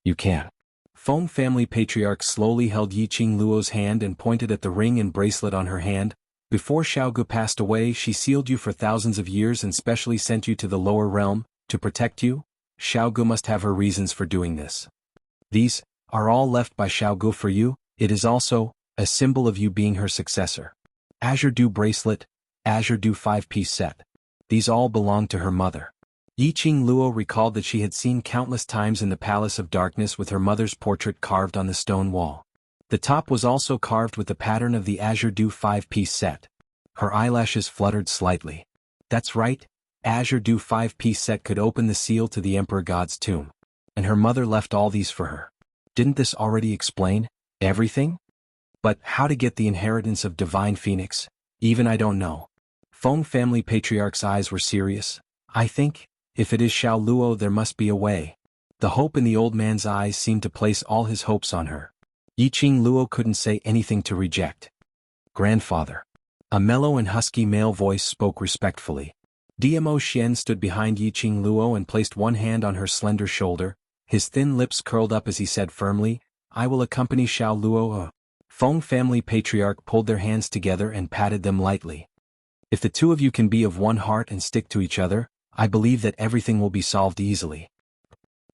S1: You can. Feng family patriarch slowly held Yiqing Luo's hand and pointed at the ring and bracelet on her hand. Before Xiaogu passed away, she sealed you for thousands of years and specially sent you to the lower realm, to protect you. Xiaogu must have her reasons for doing this. These are all left by Xiaogu for you. It is also a symbol of you being her successor. Azure Dew bracelet, Azure Dew 5-piece set. These all belong to her mother. Yiqing Luo recalled that she had seen countless times in the Palace of Darkness with her mother's portrait carved on the stone wall. The top was also carved with the pattern of the Azure Dew 5-piece set. Her eyelashes fluttered slightly. That's right, Azure Dew 5-piece set could open the seal to the Emperor God's tomb. And her mother left all these for her. Didn't this already explain everything? But how to get the inheritance of Divine Phoenix? Even I don't know. Feng family patriarch's eyes were serious. I think, if it is Xiao Luo, there must be a way. The hope in the old man's eyes seemed to place all his hopes on her. Yiqing Luo couldn't say anything to reject. Grandfather. A mellow and husky male voice spoke respectfully. Dmo Xian stood behind Yiqing Luo and placed one hand on her slender shoulder. His thin lips curled up as he said firmly, "I will accompany Xiao Luo." Feng family patriarch pulled their hands together and patted them lightly. "If the two of you can be of one heart and stick to each other, I believe that everything will be solved easily."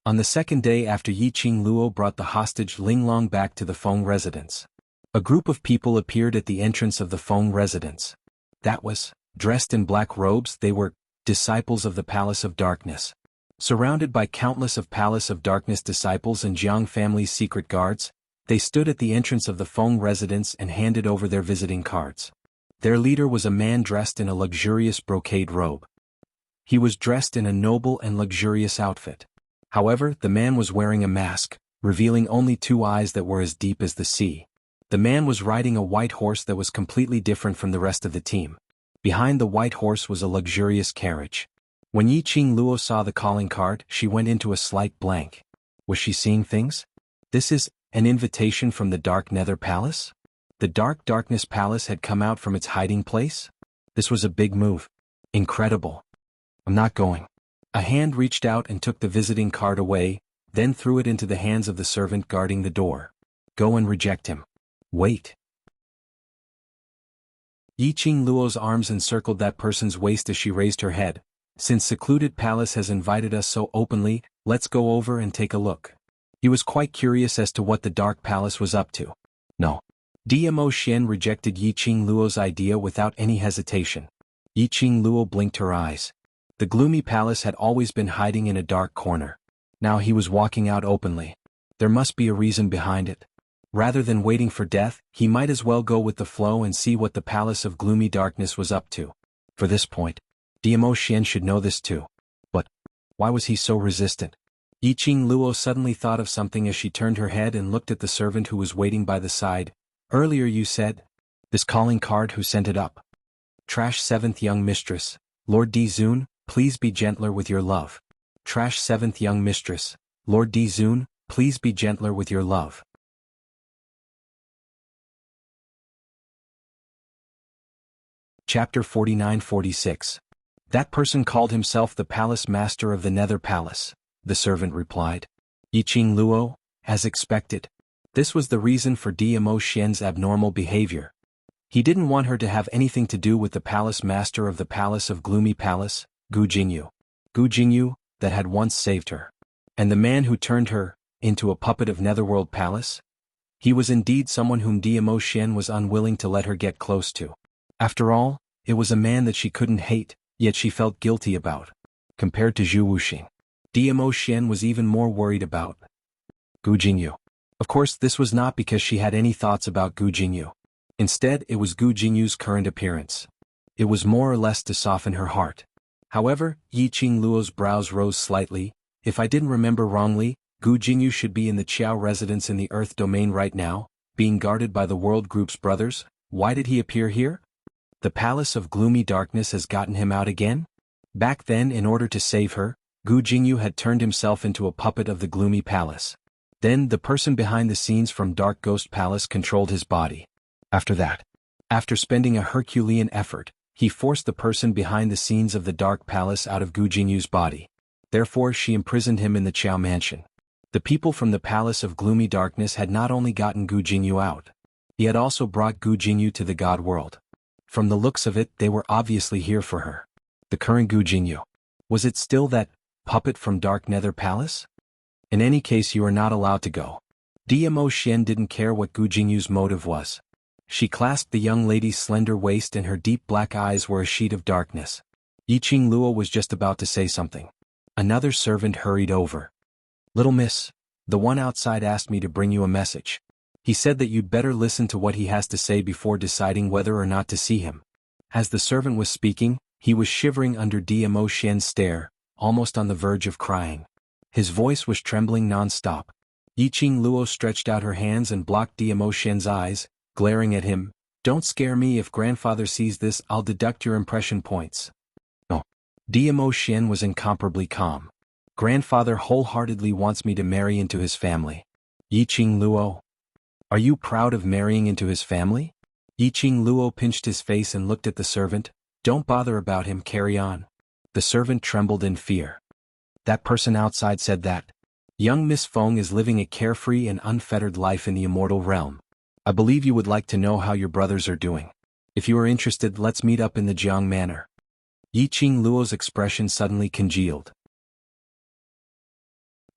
S1: On the second day after Yiqing Luo brought the hostage Linglong back to the Feng residence, a group of people appeared at the entrance of the Feng residence. That was, dressed in black robes, they were disciples of the Palace of Darkness. Surrounded by countless of Palace of Darkness disciples and Jiang family's secret guards, they stood at the entrance of the Feng residence and handed over their visiting cards. Their leader was a man dressed in a luxurious brocade robe. He was dressed in a noble and luxurious outfit. However, the man was wearing a mask, revealing only two eyes that were as deep as the sea. The man was riding a white horse that was completely different from the rest of the team. Behind the white horse was a luxurious carriage. When Yiqing Luo saw the calling card, she went into a slight blank. Was she seeing things? This is an invitation from the Dark Nether Palace? The Dark Darkness Palace had come out from its hiding place? This was a big move. Incredible. I'm not going. A hand reached out and took the visiting card away, then threw it into the hands of the servant guarding the door. Go and reject him. Wait. Yiqing Luo's arms encircled that person's waist as she raised her head. Since Secluded Palace has invited us so openly, let's go over and take a look. He was quite curious as to what the Dark Palace was up to. No. Dmo Xian rejected Yiqing Luo's idea without any hesitation. Yiqing Luo blinked her eyes. The gloomy palace had always been hiding in a dark corner. Now he was walking out openly. There must be a reason behind it. Rather than waiting for death, he might as well go with the flow and see what the Palace of Gloomy Darkness was up to. For this point, Dmo Xian should know this too. But why was he so resistant? Yiqing Luo suddenly thought of something as she turned her head and looked at the servant who was waiting by the side. Earlier you said, this calling card, who sent it up? Trash 7th young mistress, Lord Di Zun, please be gentler with your love. Trash 7th young mistress, Lord Di Zun, please be gentler with your love. Chapter 49-46. That person called himself the Palace Master of the Nether Palace, the servant replied. Yiqing Luo, as expected. This was the reason for Dmo Xian's abnormal behavior. He didn't want her to have anything to do with the Palace Master of the Palace of Gloomy Palace, Gu Jingyu. Gu Jingyu, that had once saved her. And the man who turned her into a puppet of Netherworld Palace? He was indeed someone whom Dmo Xian was unwilling to let her get close to. After all, it was a man that she couldn't hate, yet she felt guilty about. Compared to Zhu Wuxing, Dmo Xian was even more worried about Gu Jingyu. Of course, this was not because she had any thoughts about Gu Jingyu. Instead, it was Gu Jingyu's current appearance. It was more or less to soften her heart. However, Yiqing Luo's brows rose slightly. If I didn't remember wrongly, Gu Jingyu should be in the Qiao residence in the Earth domain right now, being guarded by the World Group's brothers. Why did he appear here? The Palace of Gloomy Darkness has gotten him out again? Back then, in order to save her, Gu Jingyu had turned himself into a puppet of the Gloomy Palace. Then, the person behind the scenes from Dark Ghost Palace controlled his body. After that, after spending a Herculean effort, he forced the person behind the scenes of the Dark Palace out of Gu Jingyu's body. Therefore, she imprisoned him in the Qiao Mansion. The people from the Palace of Gloomy Darkness had not only gotten Gu Jingyu out, he had also brought Gu Jingyu to the God world. From the looks of it, they were obviously here for her. The current Gu Jingyu. Was it still that puppet from Dark Nether Palace? In any case, you are not allowed to go. Dmo Xian didn't care what Gu Jingyu's motive was. She clasped the young lady's slender waist and her deep black eyes were a sheet of darkness. Yiqing Luo was just about to say something. Another servant hurried over. Little miss, the one outside asked me to bring you a message. He said that you'd better listen to what he has to say before deciding whether or not to see him. As the servant was speaking, he was shivering under Dmo Xian's stare, almost on the verge of crying. His voice was trembling non-stop. Yiqing Luo stretched out her hands and blocked Dmo Xian's eyes, glaring at him. Don't scare me. If grandfather sees this, I'll deduct your impression points. No. Dmo Xian was incomparably calm. Grandfather wholeheartedly wants me to marry into his family. Yiqing Luo. Are you proud of marrying into his family? Yiqing Luo pinched his face and looked at the servant. Don't bother about him, carry on. The servant trembled in fear. That person outside said that young Miss Feng is living a carefree and unfettered life in the immortal realm. I believe you would like to know how your brothers are doing. If you are interested, let's meet up in the Jiang Manor. Yiqing Luo's expression suddenly congealed.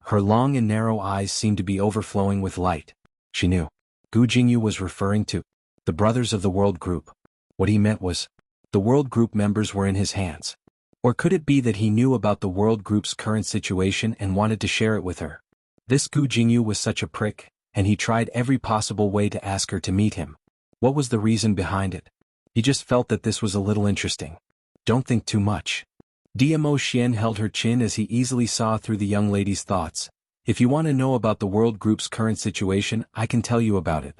S1: Her long and narrow eyes seemed to be overflowing with light. She knew Gu Jingyu was referring to the brothers of the World Group. What he meant was, the World Group members were in his hands. Or could it be that he knew about the World Group's current situation and wanted to share it with her? This Gu Jingyu was such a prick, and he tried every possible way to ask her to meet him. What was the reason behind it? He just felt that this was a little interesting. Don't think too much. DMO Xian held her chin as he easily saw through the young lady's thoughts. If you want to know about the World Group's current situation, I can tell you about it.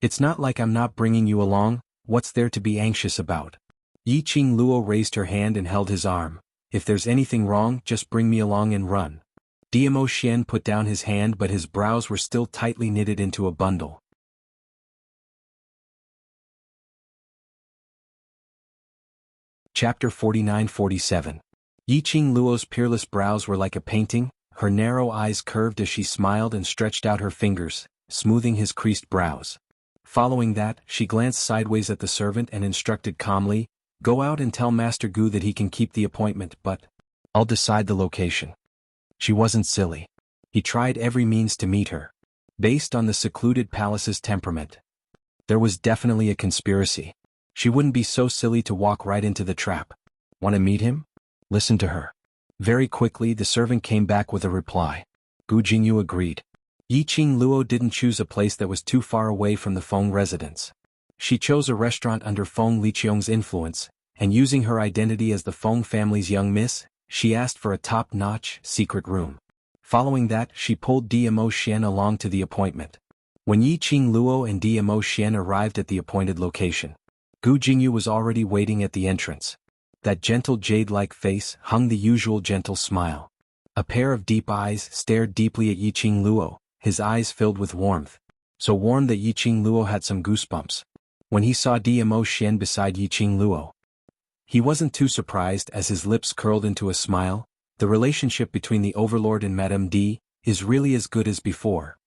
S1: It's not like I'm not bringing you along. What's there to be anxious about? Yiqing Luo raised her hand and held his arm. If there's anything wrong, just bring me along and run. DMO Xian put down his hand, but his brows were still tightly knitted into a bundle. Chapter 49-47. Yiqing Luo's peerless brows were like a painting, her narrow eyes curved as she smiled and stretched out her fingers, smoothing his creased brows. Following that, she glanced sideways at the servant and instructed calmly, "Go out and tell Master Gu that he can keep the appointment, but I'll decide the location." She wasn't silly. He tried every means to meet her. Based on the secluded palace's temperament, there was definitely a conspiracy. She wouldn't be so silly to walk right into the trap. Want to meet him? Listen to her. Very quickly the servant came back with a reply. Gu Jingyu agreed. Yiqing Luo didn't choose a place that was too far away from the Feng residence. She chose a restaurant under Feng Liqiong's influence, and using her identity as the Feng family's young miss, she asked for a top-notch, secret room. Following that, she pulled DMO Xian along to the appointment. When Yiqing Luo and DMO Xian arrived at the appointed location, Gu Jingyu was already waiting at the entrance. That gentle jade-like face hung the usual gentle smile. A pair of deep eyes stared deeply at Yiqing Luo, his eyes filled with warmth. So warm that Yiqing Luo had some goosebumps. When he saw DMO Xian beside Yiqing Luo, he wasn't too surprised as his lips curled into a smile. The relationship between the Overlord and Madame D is really as good as before.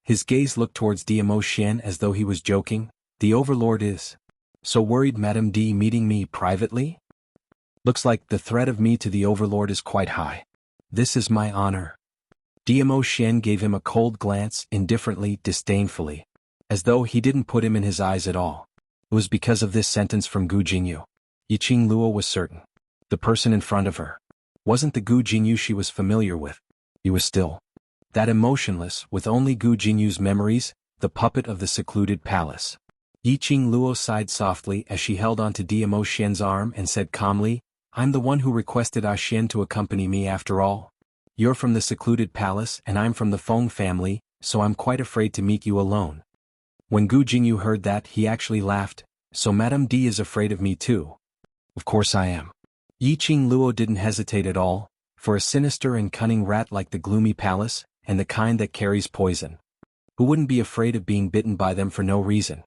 S1: His gaze looked towards DMO Xian as though he was joking. The Overlord is so worried Madame D meeting me privately? Looks like the threat of me to the Overlord is quite high. This is my honor. DMO Xian gave him a cold glance, indifferently, disdainfully, as though he didn't put him in his eyes at all. It was because of this sentence from Gu Jingyu. Yiqing Luo was certain. The person in front of her wasn't the Gu Jingyu she was familiar with. He was still that emotionless, with only Gu Jingyu's memories, the puppet of the secluded palace. Yiqing Luo sighed softly as she held onto DMO Xian's arm and said calmly, "I'm the one who requested Xian to accompany me after all. You're from the secluded palace and I'm from the Feng family, so I'm quite afraid to meet you alone." When Gu Jingyu heard that, he actually laughed. "So Madame D is afraid of me too?" "Of course I am." Yiqing Luo didn't hesitate at all. For a sinister and cunning rat like the gloomy palace, and the kind that carries poison, who wouldn't be afraid of being bitten by them for no reason?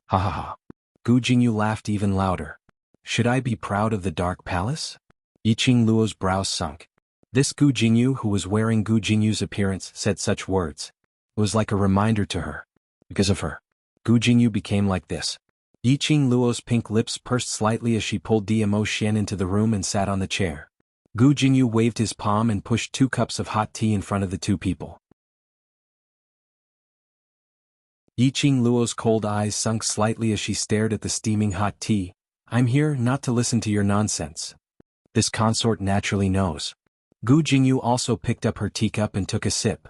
S1: Ha ha ha. Gu Jingyu laughed even louder. Should I be proud of the Dark Palace? Yiqing Luo's brows sunk. This Gu Jingyu who was wearing Gu Jingyu's appearance said such words. It was like a reminder to her. Because of her, Gu Jingyu became like this. Yiqing Luo's pink lips pursed slightly as she pulled DMO Xian into the room and sat on the chair. Gu Jingyu waved his palm and pushed 2 cups of hot tea in front of the 2 people. Yiqing Luo's cold eyes sunk slightly as she stared at the steaming hot tea. I'm here not to listen to your nonsense. This consort naturally knows. Gu Jingyu also picked up her teacup and took a sip.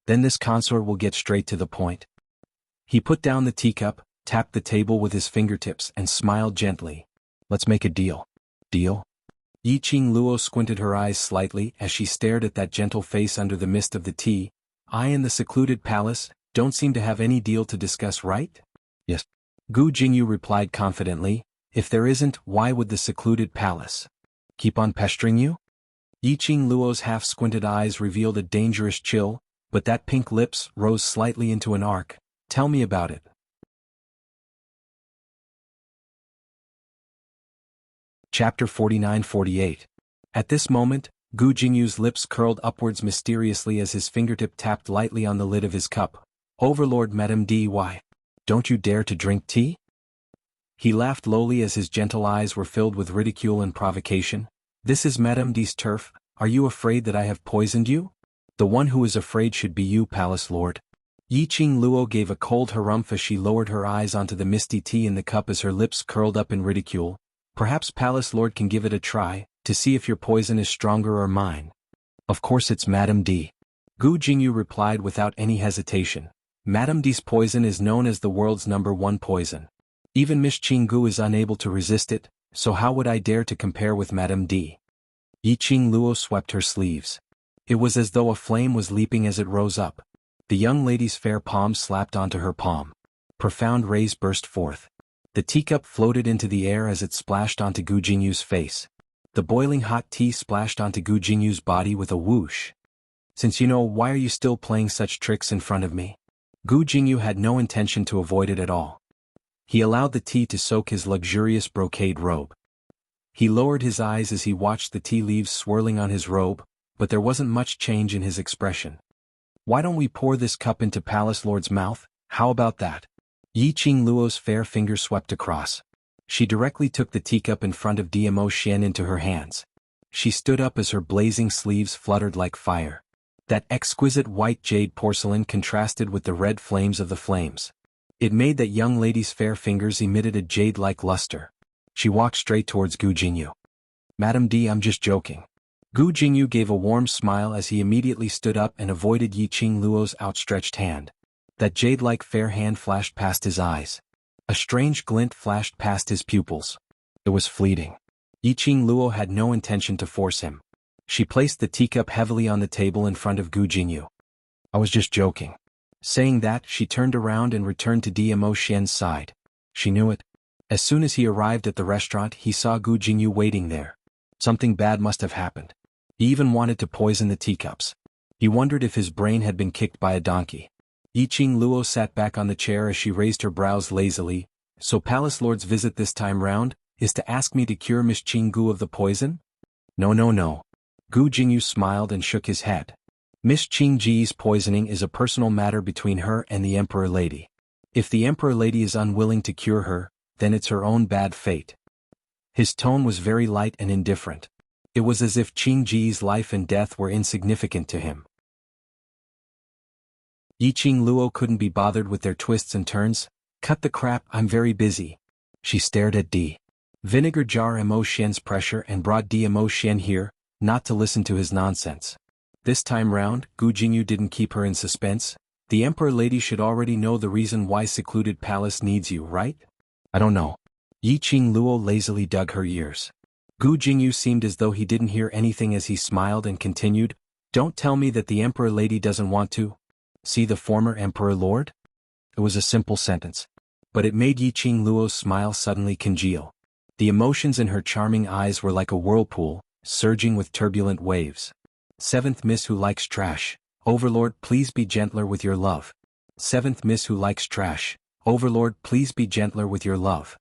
S1: Then this consort will get straight to the point. He put down the teacup, tapped the table with his fingertips and smiled gently. Let's make a deal. Deal? Yiqing Luo squinted her eyes slightly as she stared at that gentle face under the mist of the tea. I and the secluded palace don't seem to have any deal to discuss, right? Yes. Gu Jingyu replied confidently. If there isn't, why would the secluded palace keep on pestering you? Yiqing Luo's half-squinted eyes revealed a dangerous chill, but that pink lips rose slightly into an arc. Tell me about it. Chapter 49-48. At this moment, Gu Jingyu's lips curled upwards mysteriously as his fingertip tapped lightly on the lid of his cup. "Overlord Madame D. Why? Don't you dare to drink tea?" He laughed lowly as his gentle eyes were filled with ridicule and provocation. "This is Madame D's turf. Are you afraid that I have poisoned you? The one who is afraid should be you, Palace Lord." Yiqing Luo gave a cold harumph as she lowered her eyes onto the misty tea in the cup as her lips curled up in ridicule. "Perhaps Palace Lord can give it a try, to see if your poison is stronger or mine." "Of course it's Madame D." Gu Jingyu replied without any hesitation. "Madame D's poison is known as the world's #1 poison. Even Miss Qinggu is unable to resist it, so how would I dare to compare with Madame D?" Yiqing Luo swept her sleeves. It was as though a flame was leaping as it rose up. The young lady's fair palm slapped onto her palm. Profound rays burst forth. The teacup floated into the air as it splashed onto Gu Jingyu's face. The boiling hot tea splashed onto Gu Jingyu's body with a whoosh. "Since you know, why are you still playing such tricks in front of me?" Gu Jingyu had no intention to avoid it at all. He allowed the tea to soak his luxurious brocade robe. He lowered his eyes as he watched the tea leaves swirling on his robe, but there wasn't much change in his expression. "Why don't we pour this cup into Palace Lord's mouth? How about that?" Yiqing Luo's fair finger swept across. She directly took the teacup in front of Dmo Xian into her hands. She stood up as her blazing sleeves fluttered like fire. That exquisite white jade porcelain contrasted with the red flames of the flames. It made that young lady's fair fingers emitted a jade-like luster. She walked straight towards Gu Jingyu. "Madame D, I'm just joking." Gu Jingyu gave a warm smile as he immediately stood up and avoided Yiqing Luo's outstretched hand. That jade-like fair hand flashed past his eyes. A strange glint flashed past his pupils. It was fleeting. Yiqing Luo had no intention to force him. She placed the teacup heavily on the table in front of Gu Jingyu. "I was just joking." Saying that, she turned around and returned to Dmo Xian's side. She knew it. As soon as he arrived at the restaurant, he saw Gu Jingyu waiting there. Something bad must have happened. He even wanted to poison the teacups. He wondered if his brain had been kicked by a donkey. Yiqing Luo sat back on the chair as she raised her brows lazily. "So Palace Lord's visit this time round is to ask me to cure Miss Qinggu of the poison?" "No, no, no." Gu Jingyu smiled and shook his head. "Miss Qingji's poisoning is a personal matter between her and the Emperor Lady. If the Emperor Lady is unwilling to cure her, then it's her own bad fate." His tone was very light and indifferent. It was as if Qingji's life and death were insignificant to him. Yiqing Luo couldn't be bothered with their twists and turns. "Cut the crap, I'm very busy." She stared at D. Vinegar jar Mo Xian's pressure and brought Dmo Xian here, not to listen to his nonsense. This time round, Gu Jingyu didn't keep her in suspense. "The Emperor Lady should already know the reason why secluded palace needs you, right?" "I don't know." Yiqing Luo lazily dug her ears. Gu Jingyu seemed as though he didn't hear anything as he smiled and continued, "Don't tell me that the Emperor Lady doesn't want to see the former Emperor Lord?" It was a simple sentence. But it made Yiqing Luo's smile suddenly congeal. The emotions in her charming eyes were like a whirlpool, surging with turbulent waves. "Seventh Miss who likes trash. Overlord, please be gentler with your love." "Seventh Miss who likes trash. Overlord, please be gentler with your love."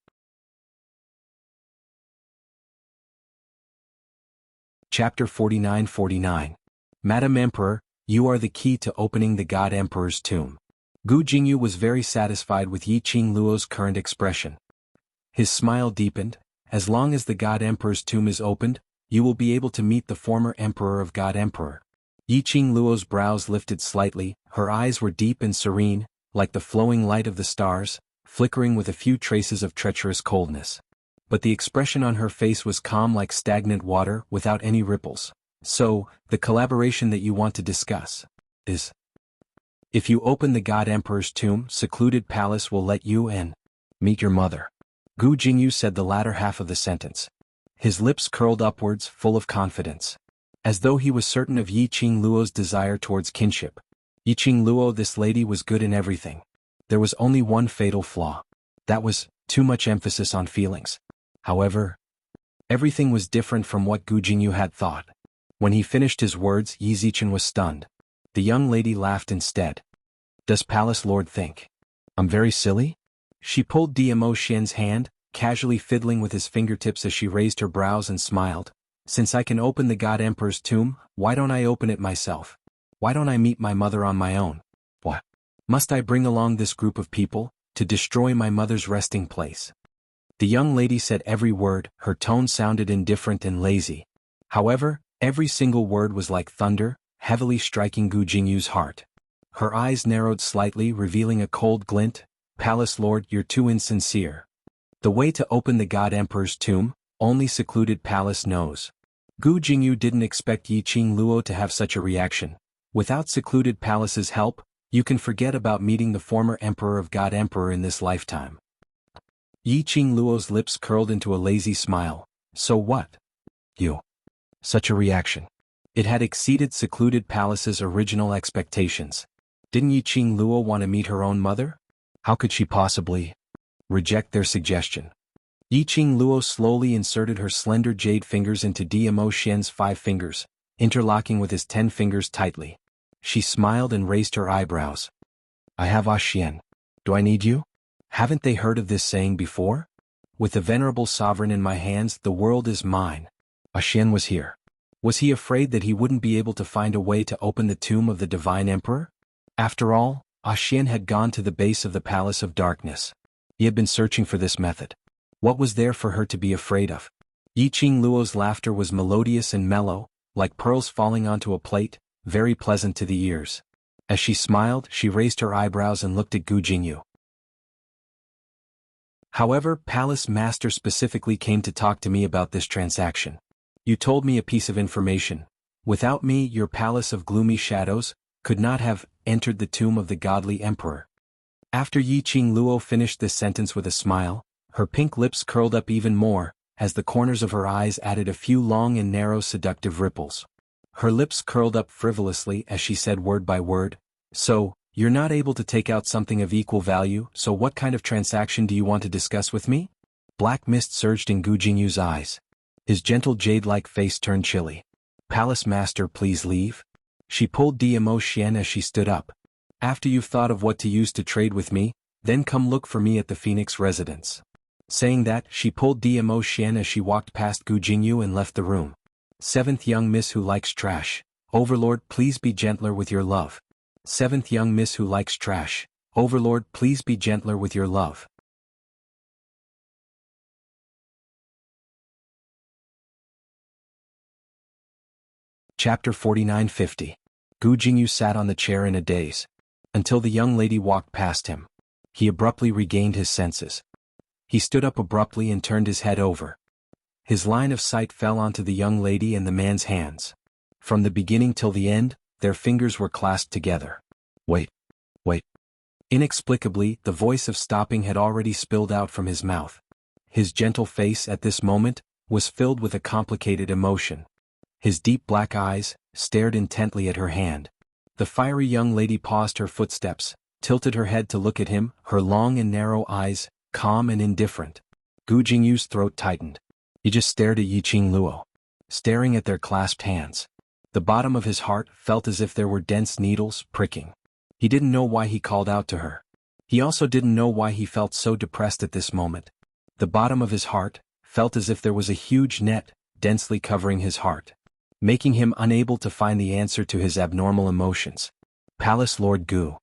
S1: Chapter 49-49. "Madam Emperor, you are the key to opening the God Emperor's tomb." Gu Jingyu was very satisfied with Yiqing Luo's current expression. His smile deepened. "As long as the God Emperor's tomb is opened, you will be able to meet the former Emperor of God Emperor." Yiqing Luo's brows lifted slightly, her eyes were deep and serene, like the flowing light of the stars, flickering with a few traces of treacherous coldness. But the expression on her face was calm like stagnant water without any ripples. "So, the collaboration that you want to discuss is, if you open the God Emperor's tomb, secluded palace will let you in. Meet your mother." Gu Jingyu said the latter half of the sentence. His lips curled upwards, full of confidence. As though he was certain of Yiqing Luo's desire towards kinship. Yiqing Luo, this lady was good in everything. There was only one fatal flaw. That was, too much emphasis on feelings. However, everything was different from what Gu Jingyu had thought. When he finished his words, Yi Zichen was stunned. The young lady laughed instead. "Does Palace Lord think I'm very silly?" She pulled Dmo Xian's hand, casually fiddling with his fingertips as she raised her brows and smiled. Since I can open the God Emperor's tomb, why don't I open it myself? Why don't I meet my mother on my own? What? Must I bring along this group of people to destroy my mother's resting place? The young lady said every word. Her tone sounded indifferent and lazy. However, every single word was like thunder, heavily striking Gu Jingyu's heart. Her eyes narrowed slightly, revealing a cold glint. Palace Lord, you're too insincere. The way to open the God Emperor's tomb, only secluded palace knows. Gu Jingyu didn't expect Yi Qing Luo to have such a reaction. Without secluded palace's help, you can forget about meeting the former emperor of God Emperor in this lifetime. Yi Qing Luo's lips curled into a lazy smile. So what? You. Such a reaction. It had exceeded secluded palace's original expectations. Didn't Yi Qing Luo want to meet her own mother? How could she possibly reject their suggestion? Yi Qing Luo slowly inserted her slender jade fingers into Dmo Xian's 5 fingers, interlocking with his 10 fingers tightly. She smiled and raised her eyebrows. I have Xian. Do I need you? Haven't they heard of this saying before? With the venerable sovereign in my hands, the world is mine. Xian was here. Was he afraid that he wouldn't be able to find a way to open the tomb of the divine emperor? After all, Xian had gone to the base of the Palace of Darkness. He had been searching for this method. What was there for her to be afraid of? Yi Qing Luo's laughter was melodious and mellow, like pearls falling onto a plate, very pleasant to the ears. As she smiled, she raised her eyebrows and looked at Gu Jingyu. However, Palace Master specifically came to talk to me about this transaction. You told me a piece of information. Without me, your Palace of Gloomy Shadows could not have entered the tomb of the godly emperor. After Yi Qing Luo finished this sentence with a smile, her pink lips curled up even more, as the corners of her eyes added a few long and narrow seductive ripples. Her lips curled up frivolously as she said word by word, So, you're not able to take out something of equal value, so what kind of transaction do you want to discuss with me? Black mist surged in Gu Jingyu's eyes. His gentle jade-like face turned chilly. Palace Master, please leave. She pulled Dmo Xian as she stood up. After you've thought of what to use to trade with me, then come look for me at the Phoenix residence. Saying that, she pulled Dmo Xian as she walked past Gu Jingyu and left the room. 7th young miss who likes trash. Overlord, please be gentler with your love. 7th young miss who likes trash. Overlord, please be gentler with your love. Chapter 4950. Gu Jingyu sat on the chair in a daze. Until the young lady walked past him. He abruptly regained his senses. He stood up abruptly and turned his head over. His line of sight fell onto the young lady and the man's hands. From the beginning till the end, their fingers were clasped together. Wait. Inexplicably, the voice of stopping had already spilled out from his mouth. His gentle face at this moment was filled with a complicated emotion. His deep black eyes stared intently at her hand. The fiery young lady paused her footsteps, tilted her head to look at him, her long and narrow eyes, calm and indifferent. Gu Jingyu's throat tightened. He just stared at Yi Qing Luo. Staring at their clasped hands. The bottom of his heart felt as if there were dense needles pricking. He didn't know why he called out to her. He also didn't know why he felt so depressed at this moment. The bottom of his heart felt as if there was a huge net densely covering his heart, making him unable to find the answer to his abnormal emotions. Palace Lord Gu.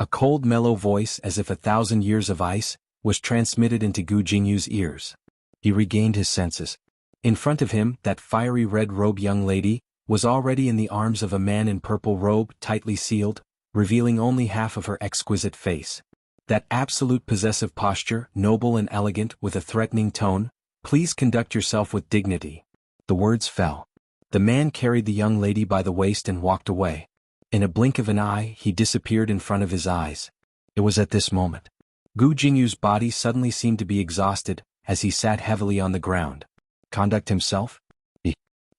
S1: A cold mellow voice as if 1,000 years of ice was transmitted into Gu Jingyu's ears. He regained his senses. In front of him, that fiery red-robed young lady was already in the arms of a man in purple robe, tightly sealed, revealing only half of her exquisite face. That absolute possessive posture, noble and elegant with a threatening tone, "Please conduct yourself with dignity." The words fell. The man carried the young lady by the waist and walked away. In a blink of an eye, he disappeared in front of his eyes. It was at this moment. Gu Jingyu's body suddenly seemed to be exhausted, as he sat heavily on the ground. Conduct himself?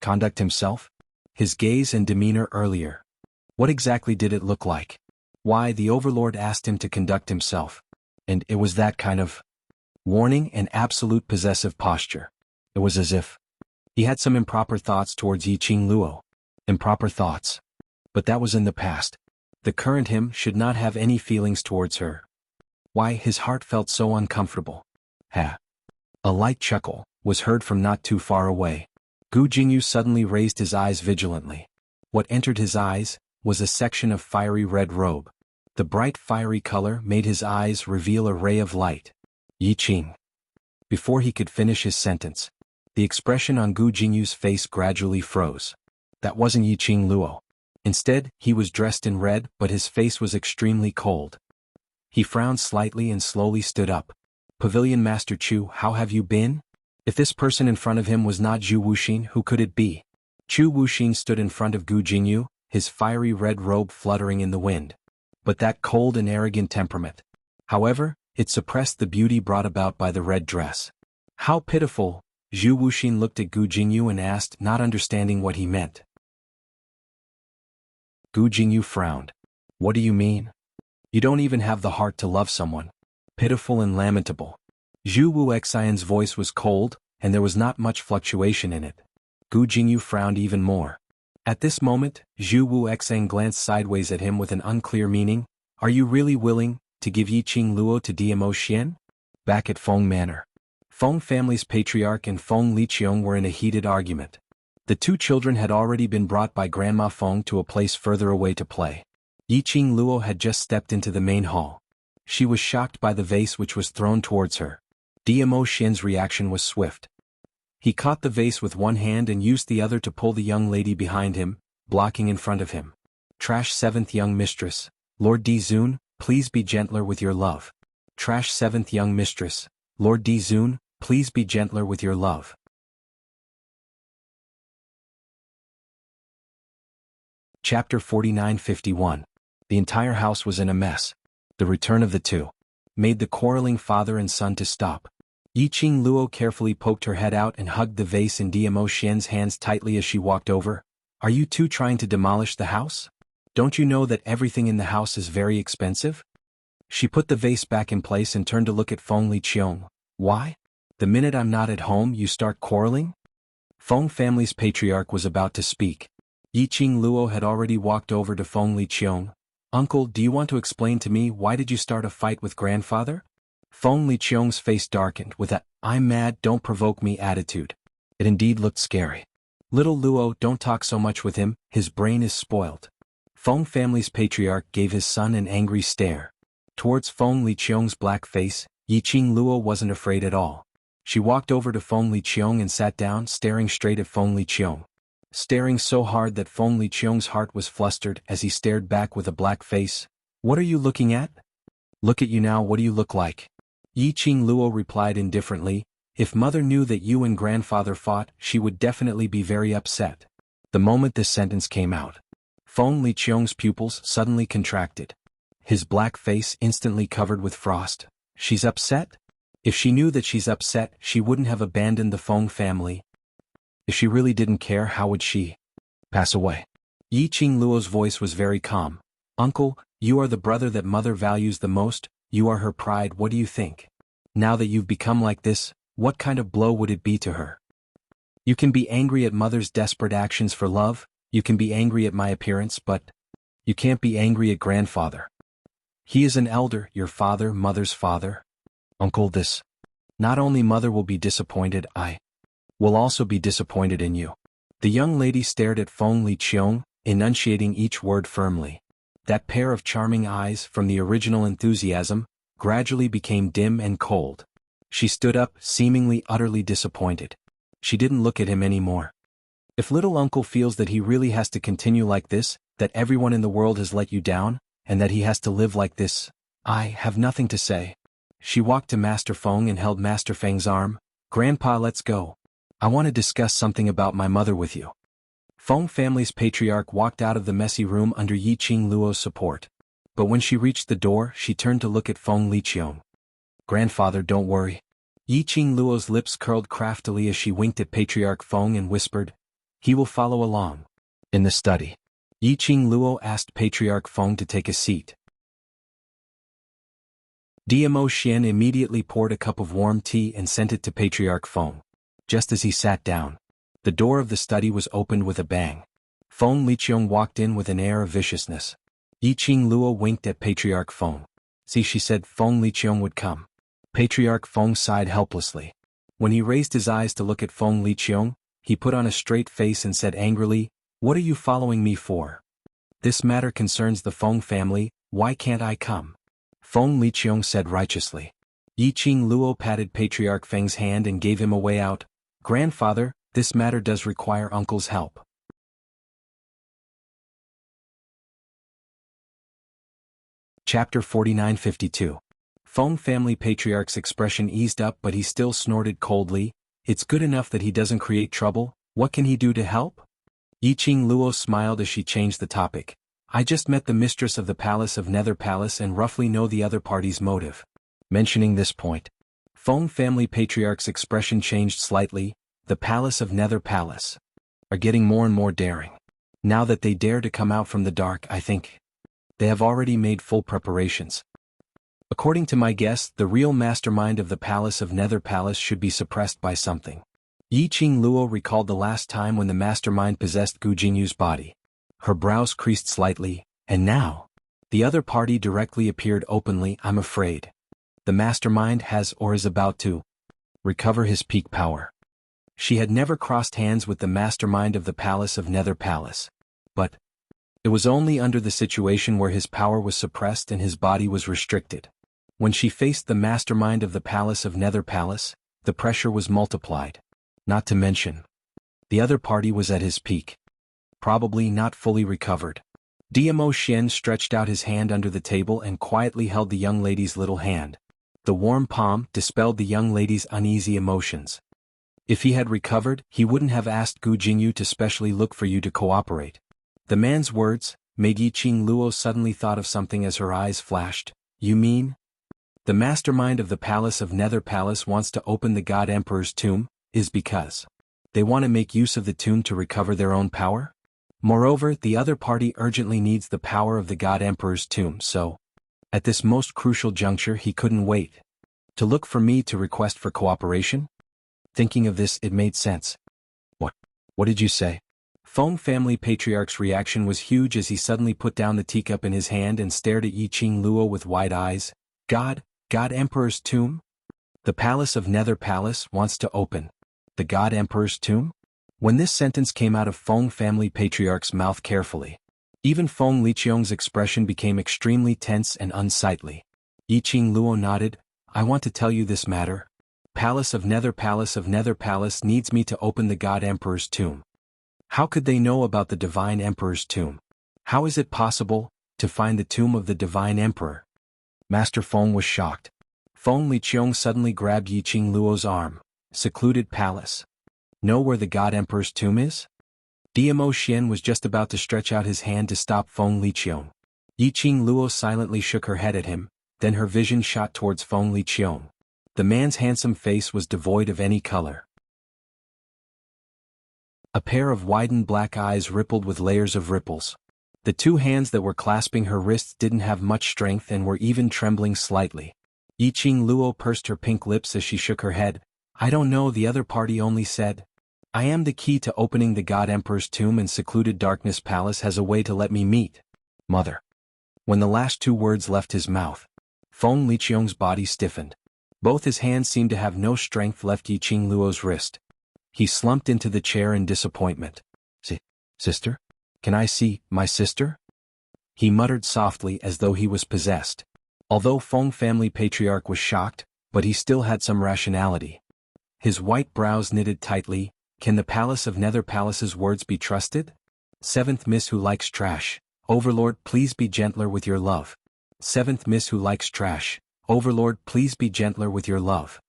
S1: Conduct himself? His gaze and demeanor earlier. What exactly did it look like? Why, the Overlord asked him to conduct himself. And it was that kind of warning and absolute possessive posture. It was as if he had some improper thoughts towards Yi Qing Luo. Improper thoughts. But that was in the past. The current him should not have any feelings towards her. Why, his heart felt so uncomfortable. A light chuckle was heard from not too far away. Gu Jingyu suddenly raised his eyes vigilantly. What entered his eyes was a section of fiery red robe. The bright fiery color made his eyes reveal a ray of light. Yi Qing. Before he could finish his sentence, the expression on Gu Jingyu's face gradually froze. That wasn't Yi Qing Luo. Instead, he was dressed in red, but his face was extremely cold. He frowned slightly and slowly stood up. Pavilion Master Chu, how have you been? If this person in front of him was not Zhu Wuxin, who could it be? Chu Wuxin stood in front of Gu Jingyu, his fiery red robe fluttering in the wind. But that cold and arrogant temperament. However, it suppressed the beauty brought about by the red dress. How pitiful! Zhu Wuxin looked at Gu Jingyu and asked, not understanding what he meant. Gu Jingyu frowned. What do you mean? You don't even have the heart to love someone. Pitiful and lamentable. Zhu Wuxian's voice was cold, and there was not much fluctuation in it. Gu Jingyu frowned even more. At this moment, Zhu Wuxian glanced sideways at him with an unclear meaning. Are you really willing to give Yi Qing Luo to Diamo Xian? Back at Feng Manor, Feng family's patriarch and Feng Liqiong were in a heated argument. The two children had already been brought by Grandma Feng to a place further away to play. Yi Qing Luo had just stepped into the main hall. She was shocked by the vase which was thrown towards her. Diamo Xian's reaction was swift. He caught the vase with one hand and used the other to pull the young lady behind him, blocking in front of him. Trash seventh young mistress. Lord Di Zun, please be gentler with your love. Trash seventh young mistress. Lord Di Zun, please be gentler with your love. Chapter 49-51. The entire house was in a mess. The return of the two made the quarreling father and son to stop. Yi Qing Luo carefully poked her head out and hugged the vase in Diamo Xian's hands tightly as she walked over. Are you two trying to demolish the house? Don't you know that everything in the house is very expensive? She put the vase back in place and turned to look at Feng Liqiong. Why? The minute I'm not at home you start quarreling? Feng family's patriarch was about to speak. Yi Qing Luo had already walked over to Feng Liqiong. Uncle, do you want to explain to me why did you start a fight with grandfather? Feng Liqiong's face darkened with a, I'm mad, don't provoke me attitude. It indeed looked scary. Little Luo, don't talk so much with him, his brain is spoiled. Feng family's patriarch gave his son an angry stare. Towards Feng Liqiong's black face, Yi Qing Luo wasn't afraid at all. She walked over to Feng Liqiong and sat down, staring straight at Feng Liqiong. Staring so hard that Feng Liqiong's heart was flustered as he stared back with a black face. What are you looking at? Look at you now, what do you look like? Yi Qing Luo replied indifferently, if mother knew that you and grandfather fought, she would definitely be very upset. The moment this sentence came out, Feng Liqiong's pupils suddenly contracted. His black face instantly covered with frost. She's upset? If she knew that she's upset, she wouldn't have abandoned the Feng family. If she really didn't care, how would she pass away? Yi Qing Luo's voice was very calm. Uncle, you are the brother that mother values the most, you are her pride, what do you think? Now that you've become like this, what kind of blow would it be to her? You can be angry at mother's desperate actions for love, you can be angry at my appearance, but you can't be angry at grandfather. He is an elder, your father, mother's father. Uncle, this. Not only mother will be disappointed, I will also be disappointed in you. The young lady stared at Feng Liqiong, enunciating each word firmly. That pair of charming eyes, from the original enthusiasm, gradually became dim and cold. She stood up, seemingly utterly disappointed. She didn't look at him anymore. If little uncle feels that he really has to continue like this, that everyone in the world has let you down, and that he has to live like this, I have nothing to say. She walked to Master Feng and held Master Feng's arm. Grandpa, let's go. I want to discuss something about my mother with you. Feng family's patriarch walked out of the messy room under Yi Qing Luo's support. But when she reached the door, she turned to look at Feng Liqiong. Grandfather, don't worry. Yi Qing Luo's lips curled craftily as she winked at Patriarch Feng and whispered, he will follow along. In the study, Yi Qing Luo asked Patriarch Feng to take a seat. Diamo Xian immediately poured a cup of warm tea and sent it to Patriarch Feng. Just as he sat down, the door of the study was opened with a bang. Feng Liqiong walked in with an air of viciousness. Yi Qing Luo winked at Patriarch Feng. See, she said Feng Liqiong would come. Patriarch Feng sighed helplessly. When he raised his eyes to look at Feng Liqiong, he put on a straight face and said angrily, "What are you following me for? This matter concerns the Feng family, why can't I come?" Feng Liqiong said righteously. Yiqing Luo patted Patriarch Feng's hand and gave him a way out. "Grandfather, this matter does require uncle's help." Chapter 4952. Feng family patriarch's expression eased up, but he still snorted coldly. "It's good enough that he doesn't create trouble, what can he do to help?" Yiqing Luo smiled as she changed the topic. "I just met the mistress of the Palace of Nether Palace and roughly know the other party's motive." Mentioning this point, Feng family patriarch's expression changed slightly. "The Palace of Nether Palace are getting more and more daring. Now that they dare to come out from the dark, I think they have already made full preparations. According to my guess, the real mastermind of the Palace of Nether Palace should be suppressed by something." Yiqing Luo recalled the last time when the mastermind possessed Gu Jingyu's body. Her brows creased slightly, and now the other party directly appeared openly. "I'm afraid the mastermind has or is about to recover his peak power." She had never crossed hands with the mastermind of the Palace of Nether Palace, but it was only under the situation where his power was suppressed and his body was restricted. When she faced the mastermind of the Palace of Nether Palace, the pressure was multiplied. Not to mention, the other party was at his peak, probably not fully recovered. DMO Xian stretched out his hand under the table and quietly held the young lady's little hand. The warm palm dispelled the young lady's uneasy emotions. If he had recovered, he wouldn't have asked Gu Jingyu to specially look for you to cooperate. The man's words made Yiqing Luo suddenly thought of something as her eyes flashed. "You mean the mastermind of the Palace of Nether Palace wants to open the God Emperor's tomb, is because they want to make use of the tomb to recover their own power? Moreover, the other party urgently needs the power of the God Emperor's tomb, so at this most crucial juncture he couldn't wait to look for me to request for cooperation?" Thinking of this, it made sense. What did you say?" Feng family patriarch's reaction was huge as he suddenly put down the teacup in his hand and stared at Yiqing Luo with wide eyes. God Emperor's tomb? The Palace of Nether Palace wants to open the God Emperor's tomb? When this sentence came out of Feng family patriarch's mouth carefully, even Feng Liqiong's expression became extremely tense and unsightly. Yiqing Luo nodded. "I want to tell you this matter. Palace of Nether Palace needs me to open the God Emperor's tomb." How could they know about the Divine Emperor's tomb? How is it possible to find the tomb of the Divine Emperor? Master Feng was shocked. Feng Liqiong suddenly grabbed Yiqing Luo's arm. "Secluded palace. Know where the God Emperor's tomb is?" DMO Xian was just about to stretch out his hand to stop Feng Liqiong. Yiqing Luo silently shook her head at him, then her vision shot towards Feng Liqiong. The man's handsome face was devoid of any color. A pair of widened black eyes rippled with layers of ripples. The two hands that were clasping her wrists didn't have much strength and were even trembling slightly. Yiqing Luo pursed her pink lips as she shook her head. "I don't know, the other party only said I am the key to opening the God Emperor's tomb, and Secluded Darkness Palace has a way to let me meet Mother." When the last two words left his mouth, Feng Liqiong's body stiffened. Both his hands seemed to have no strength left. Yiqing Luo's wrist. He slumped into the chair in disappointment. Sister? Can I see my sister?" He muttered softly as though he was possessed. Although Feng family patriarch was shocked, but he still had some rationality. His white brows knitted tightly. Can the Palace of Nether Palace's words be trusted? Seventh Miss who likes trash. Overlord, please be gentler with your love. Seventh Miss who likes trash. Overlord, please be gentler with your love.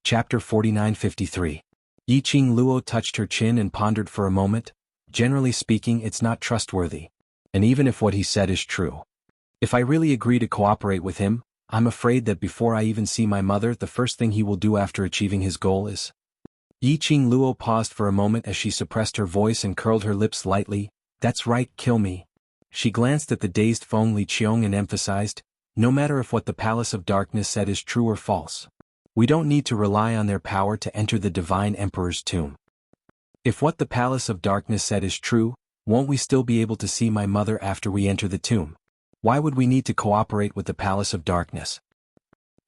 S1: Chapter 4953. Yiqing Luo touched her chin and pondered for a moment. Generally speaking, it's not trustworthy. And even if what he said is true, if I really agree to cooperate with him, I'm afraid that before I even see my mother, the first thing he will do after achieving his goal is... Yiqing Luo paused for a moment as she suppressed her voice and curled her lips lightly. "That's right, kill me." She glanced at the dazed Feng Liqiong and emphasized, "No matter if what the Palace of Darkness said is true or false, we don't need to rely on their power to enter the Divine Emperor's tomb. If what the Palace of Darkness said is true, won't we still be able to see my mother after we enter the tomb? Why would we need to cooperate with the Palace of Darkness?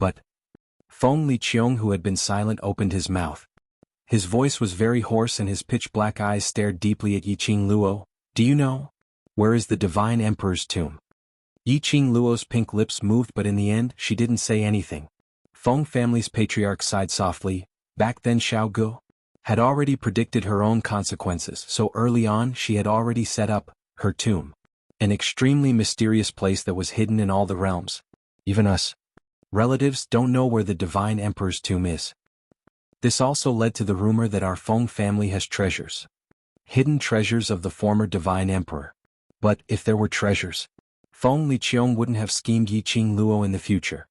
S1: But Feng Liqiong, who had been silent, opened his mouth. His voice was very hoarse and his pitch-black eyes stared deeply at Yiqing Luo. Do you know? Where is the Divine Emperor's tomb? Yiqing Luo's pink lips moved, but in the end she didn't say anything. Feng family's patriarch sighed softly. Back then Xiao Gu had already predicted her own consequences, so early on she had already set up her tomb. An extremely mysterious place that was hidden in all the realms. Even us relatives don't know where the Divine Emperor's tomb is. This also led to the rumor that our Feng family has treasures. Hidden treasures of the former Divine Emperor. But if there were treasures, Feng Liqiong wouldn't have schemed Yiqing Luo in the future.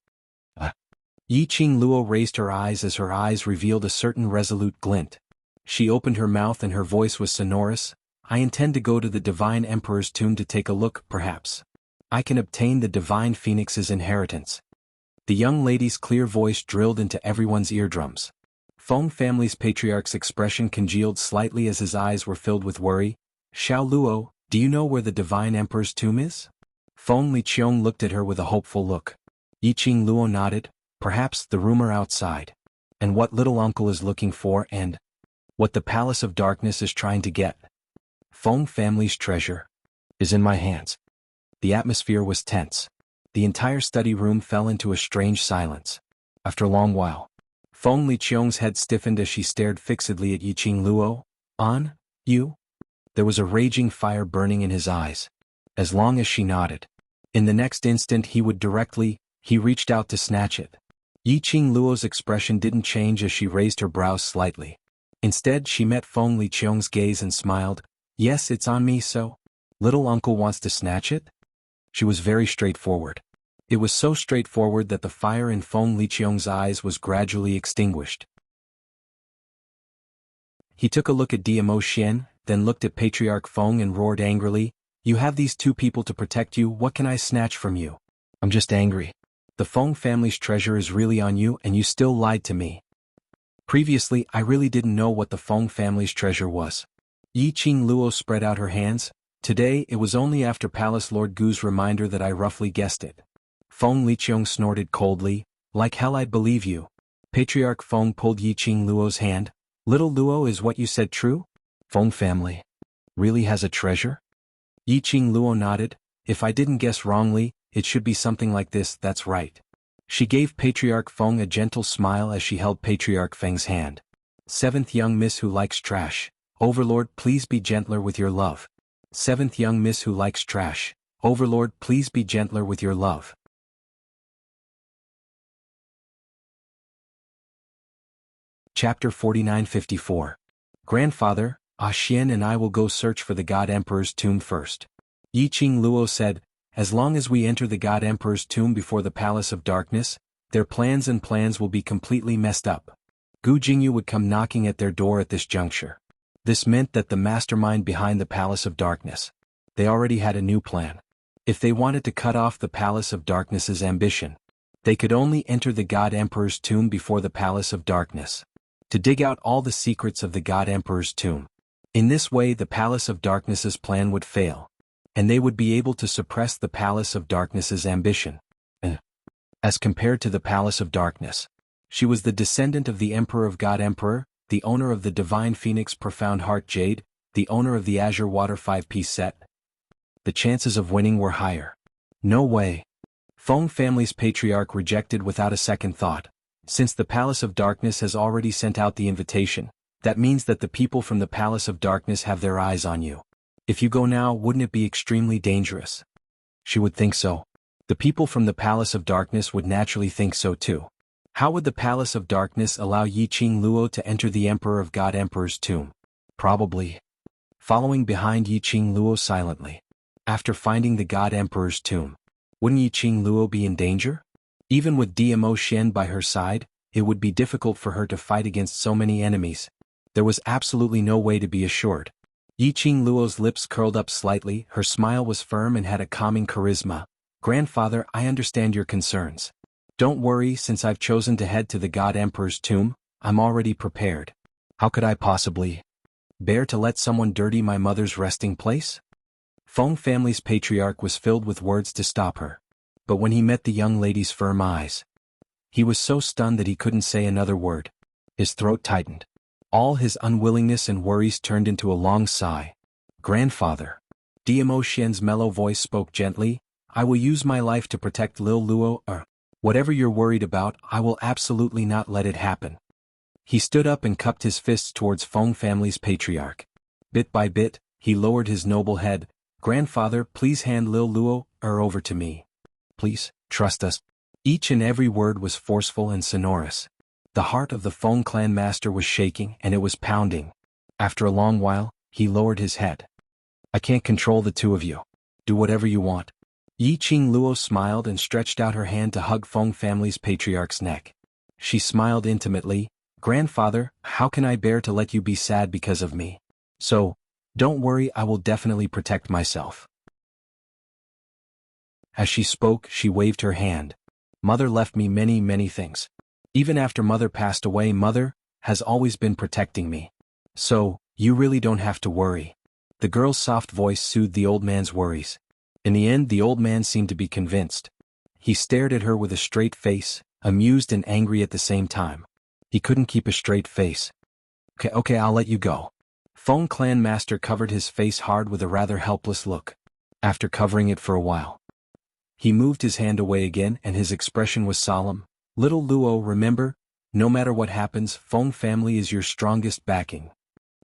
S1: Yiqing Luo raised her eyes as her eyes revealed a certain resolute glint. She opened her mouth and her voice was sonorous. I intend to go to the Divine Emperor's tomb to take a look, perhaps. I can obtain the Divine Phoenix's inheritance. The young lady's clear voice drilled into everyone's eardrums. Feng family's patriarch's expression congealed slightly as his eyes were filled with worry. Xiao Luo, do you know where the Divine Emperor's tomb is? Feng Liqiong looked at her with a hopeful look. Yiqing Luo nodded. Perhaps the rumor outside. And what little uncle is looking for and what the Palace of Darkness is trying to get. Feng family's treasure is in my hands. The atmosphere was tense. The entire study room fell into a strange silence. After a long while, Feng Liqiong's head stiffened as she stared fixedly at Yiqing Luo. On, you? There was a raging fire burning in his eyes. As long as she nodded. In the next instant he reached out to snatch it. Yiqing Luo's expression didn't change as she raised her brows slightly. Instead she met Feng Liqiong's gaze and smiled. Yes, it's on me, so? Little uncle wants to snatch it? She was very straightforward. It was so straightforward that the fire in Feng Liqiong's eyes was gradually extinguished. He took a look at Diamo Xian, then looked at Patriarch Feng and roared angrily. You have these two people to protect you, what can I snatch from you? I'm just angry. The Feng family's treasure is really on you and you still lied to me. Previously I really didn't know what the Feng family's treasure was. Yiqing Luo spread out her hands. Today it was only after Palace Lord Gu's reminder that I roughly guessed it. Feng Liqiong snorted coldly. Like hell I'd believe you. Patriarch Feng pulled Yiqing Luo's hand. Little Luo, is what you said true? Feng family really has a treasure? Yiqing Luo nodded. If I didn't guess wrongly, it should be something like this, that's right. She gave Patriarch Feng a gentle smile as she held Patriarch Feng's hand. Seventh young miss who likes trash. Overlord, please be gentler with your love. Seventh young miss who likes trash. Overlord, please be gentler with your love. Chapter 4954. Grandfather, Xian and I will go search for the God Emperor's tomb first. Yiqing Luo said, as long as we enter the God Emperor's tomb before the Palace of Darkness, their plans will be completely messed up. Gu Jingyu would come knocking at their door at this juncture. This meant that the mastermind behind the Palace of Darkness, they already had a new plan. If they wanted to cut off the Palace of Darkness's ambition, they could only enter the God Emperor's tomb before the Palace of Darkness, to dig out all the secrets of the God Emperor's tomb. In this way the Palace of Darkness's plan would fail, and they would be able to suppress the Palace of Darkness's ambition. As compared to the Palace of Darkness, she was the descendant of the Emperor of God Emperor, the owner of the Divine Phoenix Profound Heart Jade, the owner of the Azure Water 5-piece set. The chances of winning were higher. No way. Feng family's patriarch rejected without a second thought. Since the Palace of Darkness has already sent out the invitation, that means that the people from the Palace of Darkness have their eyes on you. If you go now, wouldn't it be extremely dangerous? She would think so. The people from the Palace of Darkness would naturally think so too. How would the Palace of Darkness allow Yiqing Luo to enter the Emperor of God Emperor's tomb? Probably following behind Yiqing Luo silently. After finding the God Emperor's tomb, wouldn't Yiqing Luo be in danger? Even with Diamo Xian by her side, it would be difficult for her to fight against so many enemies. There was absolutely no way to be assured. Yiqing Luo's lips curled up slightly, her smile was firm and had a calming charisma. Grandfather, I understand your concerns. Don't worry, since I've chosen to head to the God Emperor's tomb, I'm already prepared. How could I possibly bear to let someone dirty my mother's resting place? Feng family's patriarch was filled with words to stop her. But when he met the young lady's firm eyes, he was so stunned that he couldn't say another word. His throat tightened. All his unwillingness and worries turned into a long sigh. Grandfather. Diamo Xian's mellow voice spoke gently, I will use my life to protect Lil Luo, whatever you're worried about, I will absolutely not let it happen. He stood up and cupped his fists towards Feng family's patriarch. Bit by bit, he lowered his noble head. Grandfather, please hand Lil Luo, over to me. Please, trust us. Each and every word was forceful and sonorous. The heart of the Feng clan master was shaking and it was pounding. After a long while, he lowered his head. I can't control the two of you. Do whatever you want. Yi Qing Luo smiled and stretched out her hand to hug Feng family's patriarch's neck. She smiled intimately. Grandfather, how can I bear to let you be sad because of me? So, don't worry, I will definitely protect myself. As she spoke, she waved her hand. Mother left me many things. Even after Mother passed away, Mother has always been protecting me. So, you really don't have to worry. The girl's soft voice soothed the old man's worries. In the end, the old man seemed to be convinced. He stared at her with a straight face, amused and angry at the same time. He couldn't keep a straight face. Okay, I'll let you go. Feng clan master covered his face hard with a rather helpless look. After covering it for a while, he moved his hand away again and his expression was solemn. Little Luo, remember, no matter what happens, Feng family is your strongest backing.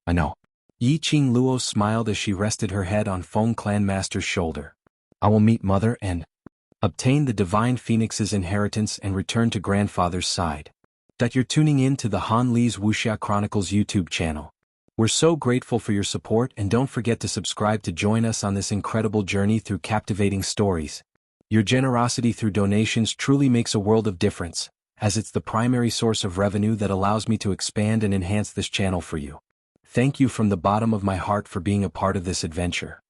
S1: I know. Yi Qing Luo smiled as she rested her head on Feng clan master's shoulder. I will meet Mother and obtain the Divine Phoenix's inheritance and return to grandfather's side. That you're tuning in to the Han Li's Wuxia Chronicles YouTube channel. We're so grateful for your support and don't forget to subscribe to join us on this incredible journey through captivating stories. Your generosity through donations truly makes a world of difference, as it's the primary source of revenue that allows me to expand and enhance this channel for you. Thank you from the bottom of my heart for being a part of this adventure.